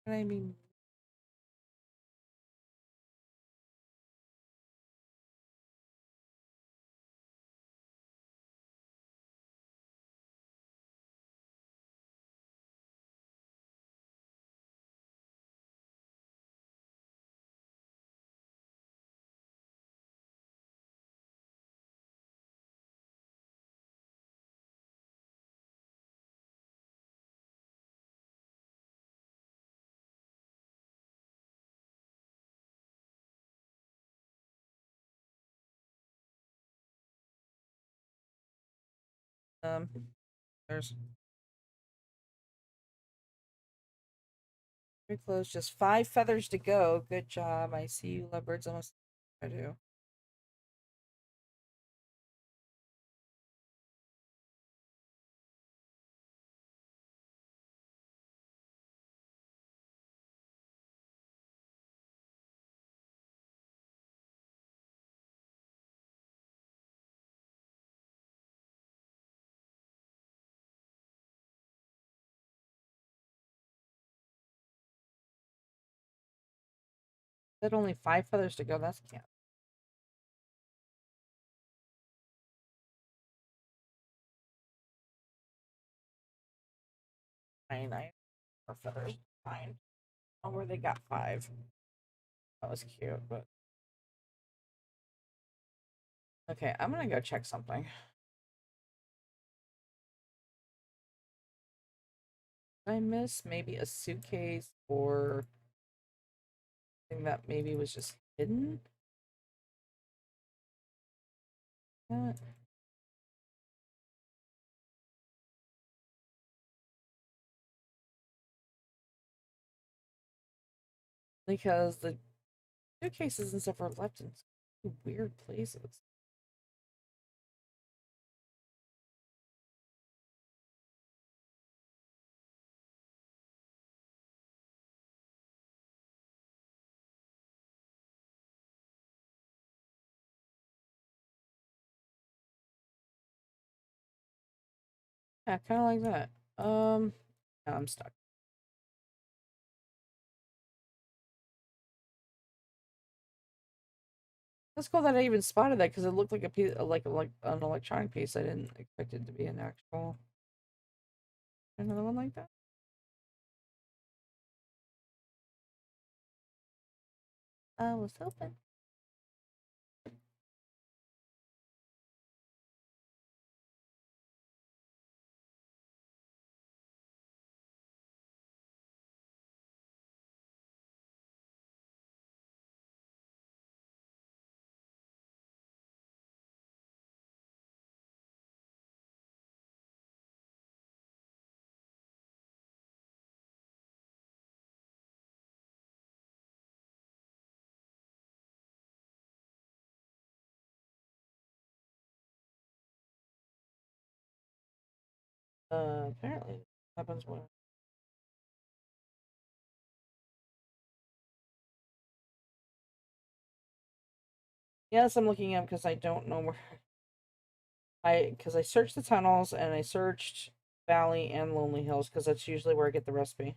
Speaker 1: I mean, um, there's very close. Just 5 feathers to go. Good job. I see you, lovebirds. Almost. I do. Said only 5 feathers to go. That's can't. I 4 feathers. Fine. Oh, where they got 5. That was cute, but okay. I'm gonna go check something. Did I miss maybe a suitcase or something that maybe was just hidden? Uh, because the suitcases and stuff are left in weird places. Yeah, kind of like that. No, I'm stuck. That's cool that I even spotted that because it looked like a piece, like an electronic piece. I didn't expect it to be an actual. Another one like that. I was hoping. Apparently happens when. Yes, I'm looking up because I don't know where because I searched the tunnels and I searched Valley and Lonely Hills because that's usually where I get the recipe.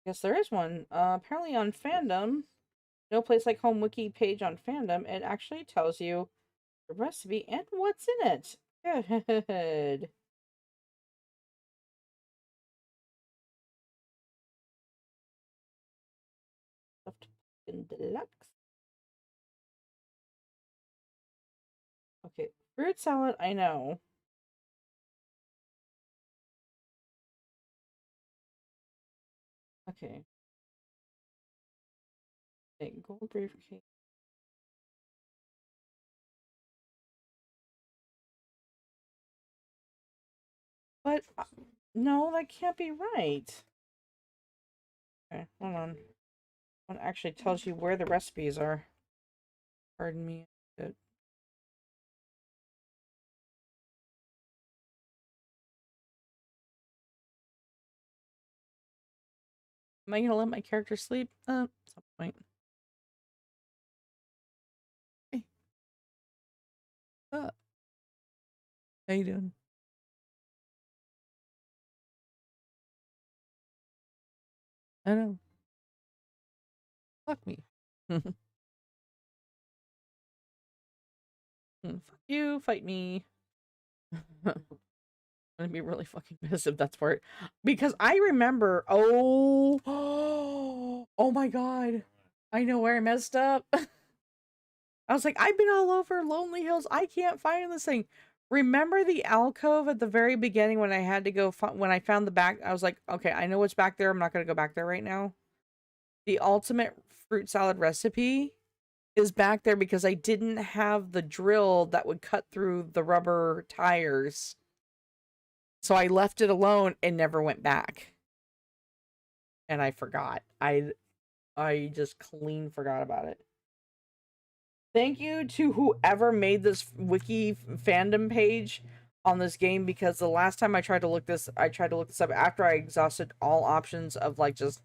Speaker 1: Yes, there is one. Apparently on fandom, no place like home wiki page on fandom, it actually tells you the recipe and what's in it. Good. Stuffed pumpkin deluxe. Okay, fruit salad. I know. Okay, gold briefcase. But no, that can't be right. Okay, hold on. One actually tells you where the recipes are. Pardon me. Am I gonna let my character sleep? At some point. Hey, how you doing? I know. Fuck me. Fuck you. Fight me. I'm gonna be really fucking pissed if that's part because I remember. Oh, oh my god! I know where I messed up. I was like, I've been all over Lonely Hills. I can't find this thing. Remember the alcove at the very beginning when I had to go when I found the back? I was like, okay, I know what's back there. I'm not gonna go back there right now. The ultimate fruit salad recipe is back there because I didn't have the drill that would cut through the rubber tires. So I left it alone and never went back. And I forgot. I just clean forgot about it. Thank you to whoever made this wiki fandom page on this game because the last time I tried to look this up after I exhausted all options of like just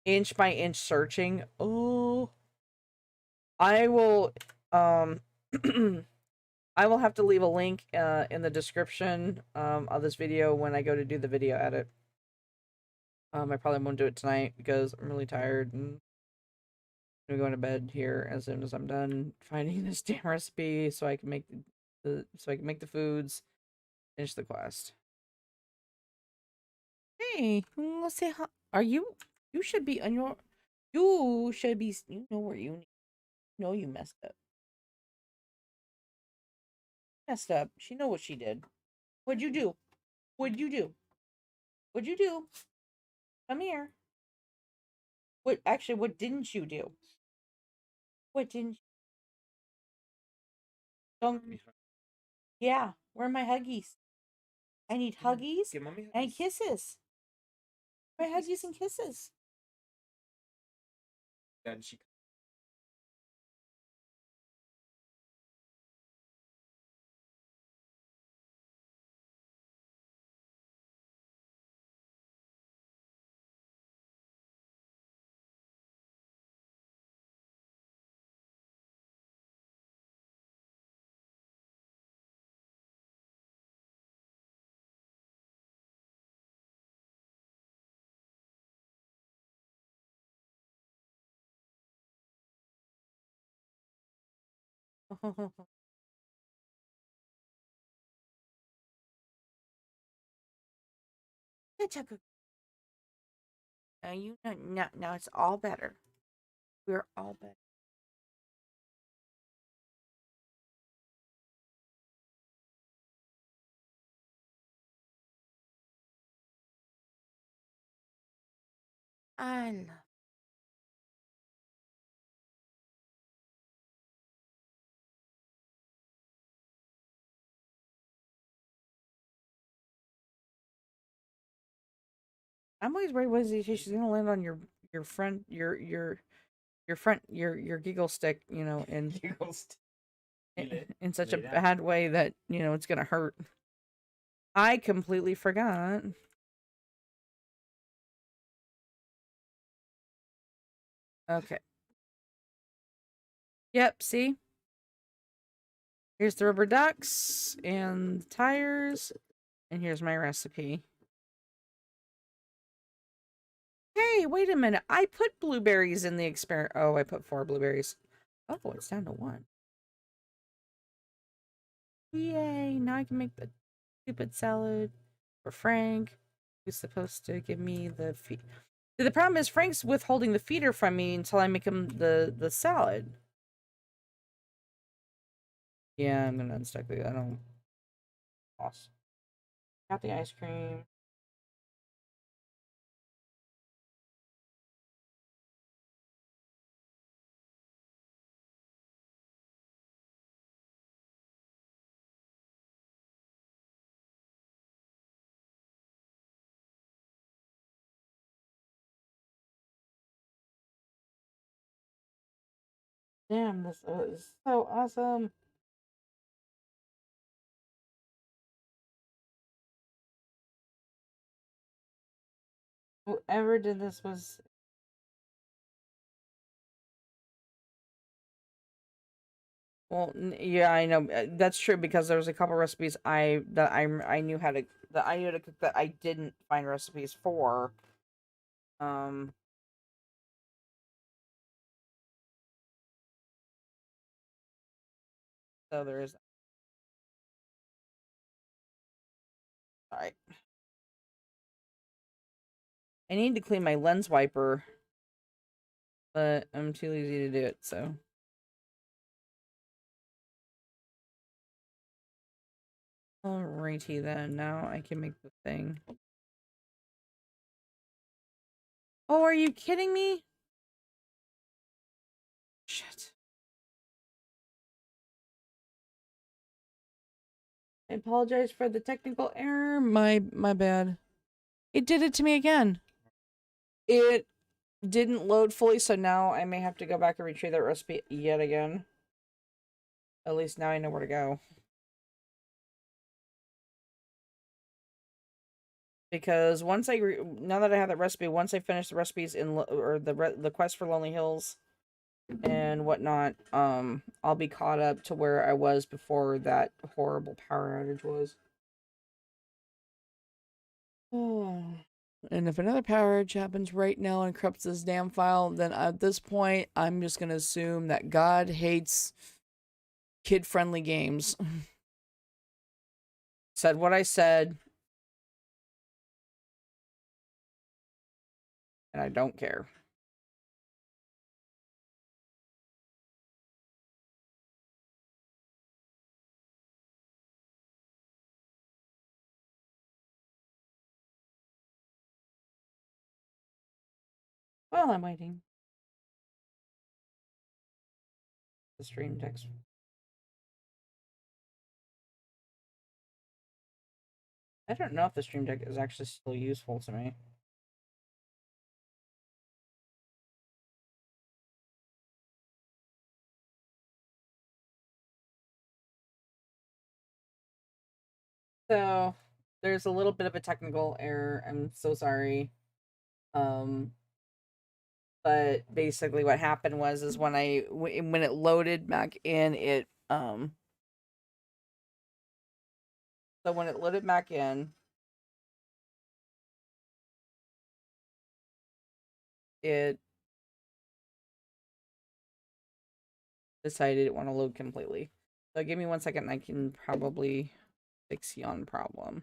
Speaker 1: inch by inch searching. Oh, I will I will have to leave a link in the description of this video when I go to do the video edit. I probably won't do it tonight because I'm really tired and I'm going to bed here as soon as I'm done finding this damn recipe so I can make the foods, finish the quest. Hey, let's say how are you? You should be on your. You should be. You know where you know you messed up. Messed up. She know what she did. What'd you do? What'd you do? What'd you do? Come here. what didn't you do? What didn't you don't Yeah, where are my huggies? I need huggies
Speaker 2: Give mommy
Speaker 1: and
Speaker 2: huggies.
Speaker 1: kisses. My huggies and kisses.
Speaker 2: Then she. It's a good. Now you know. Now it's all better. We're all better. I love. I'm always worried. What is she? She's gonna land on your front your front your giggle stick. You know, and Giggles. Feel it.
Speaker 1: in such a
Speaker 2: Lay down.
Speaker 1: bad way that it's gonna hurt. I completely forgot. Okay. Yep. See, here's the rubber ducks and the tires, and here's my recipe. Hey, wait a minute. I put blueberries in the experiment. Oh, I put 4 blueberries. Oh, it's down to 1. Yay! Now I can make the stupid salad for Frank, who's supposed to give me the feed. The problem is Frank's withholding the feeder from me until I make him the salad. Yeah, I'm gonna unstuck the. I don't. Awesome. Got the ice cream. Damn, this is so awesome. Whoever did this was well. Yeah, I know that's true because there was a couple recipes I knew how to that I knew how to cook that I didn't find recipes for. Um, so there is. All right, I need to clean my lens wiper, but I'm too lazy to do it. So, alrighty then. Now I can make the thing. Oh, are you kidding me? Shit. I apologize for the technical error. My bad. It did it to me again. It didn't load fully, so now I may have to go back and retrieve that recipe yet again. At least now I know where to go. Because now that I have that recipe, once I finish the recipes or the quest for Lonely Hills and whatnot, I'll be caught up to where I was before that horrible power outage was. Oh. And if another power outage happens right now and corrupts this damn file, then at this point, I'm just gonna assume that God hates kid-friendly games. Said what I said, and I don't care. While I'm waiting, the stream deck's. I don't know if the stream deck is actually still useful to me. So there's a little bit of a technical error. I'm so sorry. Um, but basically what happened was is when it loaded back in, when it loaded back in, it decided it didn't want to load completely. So give me 1 second and I can probably fix yon problem.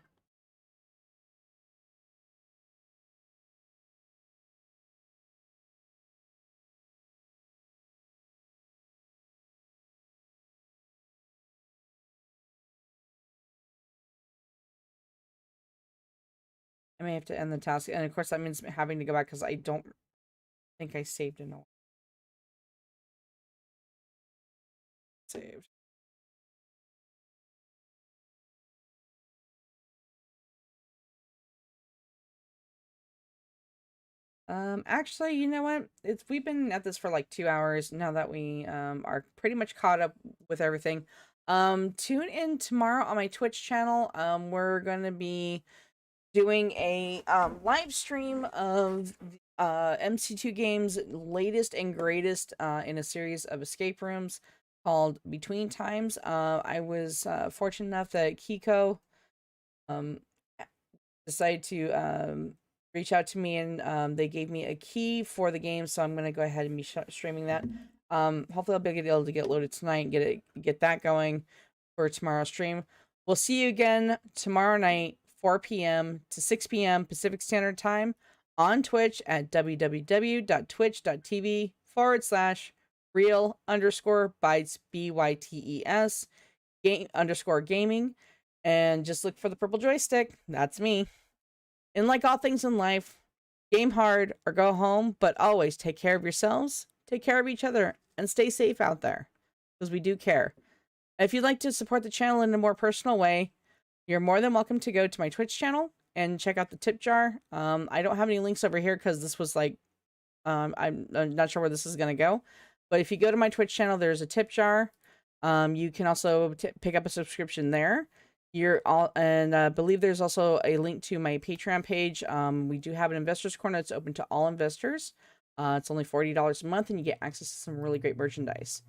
Speaker 1: I may have to end the task, and of course that means having to go back because I don't think I saved enough. Saved. Actually, you know what? We've been at this for like 2 hours now that we are pretty much caught up with everything. Tune in tomorrow on my Twitch channel. We're gonna be doing a live stream of MC2 Games' latest and greatest in a series of escape rooms called Between Times. I was fortunate enough that Kiko um decided to reach out to me, and they gave me a key for the game, so I'm gonna go ahead and be streaming that. Hopefully I'll be able to get loaded tonight and get that going for tomorrow's stream. We'll see you again tomorrow night, 4 p.m. to 6 p.m. Pacific Standard Time on Twitch at www.twitch.tv/real_bytes BYTES game_gaming, and just look for the purple joystick. That's me. And like all things in life, game hard or go home, but always take care of yourselves, take care of each other, and stay safe out there, because we do care. If you'd like to support the channel in a more personal way, you're more than welcome to go to my Twitch channel and check out the tip jar. I don't have any links over here because this was like, I'm not sure where this is going to go. But if you go to my Twitch channel, there's a tip jar. You can also pick up a subscription there. You're all, and I believe there's also a link to my Patreon page. We do have an investors corner that's open to all investors. It's only $40 a month, and you get access to some really great merchandise.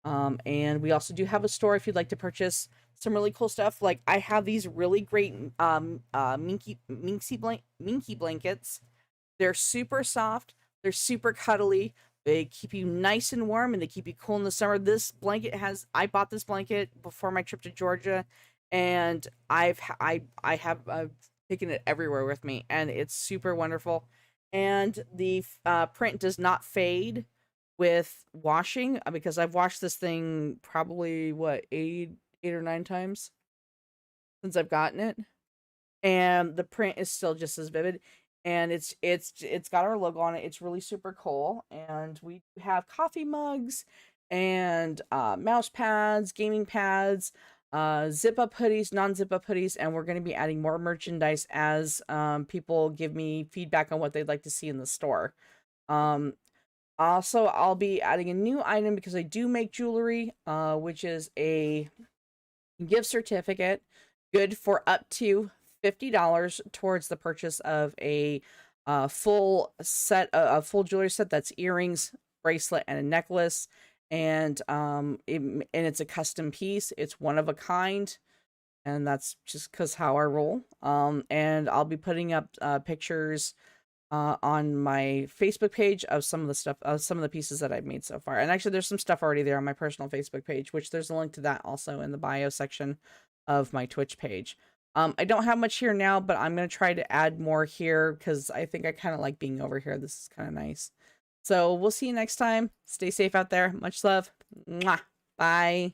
Speaker 1: And we also do have a store if you'd like to purchase some really cool stuff. Like I have these really great minky blankets. They're super soft. They're super cuddly. They keep you nice and warm, and they keep you cool in the summer. I bought this blanket before my trip to Georgia, and I have taken it everywhere with me, and it's super wonderful. And the print does not fade with washing, because I've washed this thing probably what, eight or nine times since I've gotten it, and the print is still just as vivid, and it's got our logo on it. It's really super cool, and we have coffee mugs and mouse pads, gaming pads, zip up hoodies, non-zip up hoodies, and we're going to be adding more merchandise as people give me feedback on what they'd like to see in the store. Also, I'll be adding a new item because I do make jewelry, which is a gift certificate good for up to $50 towards the purchase of a full set, a full jewelry set. That's earrings, bracelet, and a necklace. And it's a custom piece. It's one of a kind, and that's just because how I roll. And I'll be putting up pictures on my Facebook page of some of the stuff, some of the pieces that I've made so far. And actually, there's some stuff already there on my personal Facebook page, which there's a link to that also in the bio section of my Twitch page. I don't have much here now, but I'm going to try to add more here because I think I kind of like being over here. This is kind of nice. So we'll see you next time. Stay safe out there. Much love. Mwah. Bye.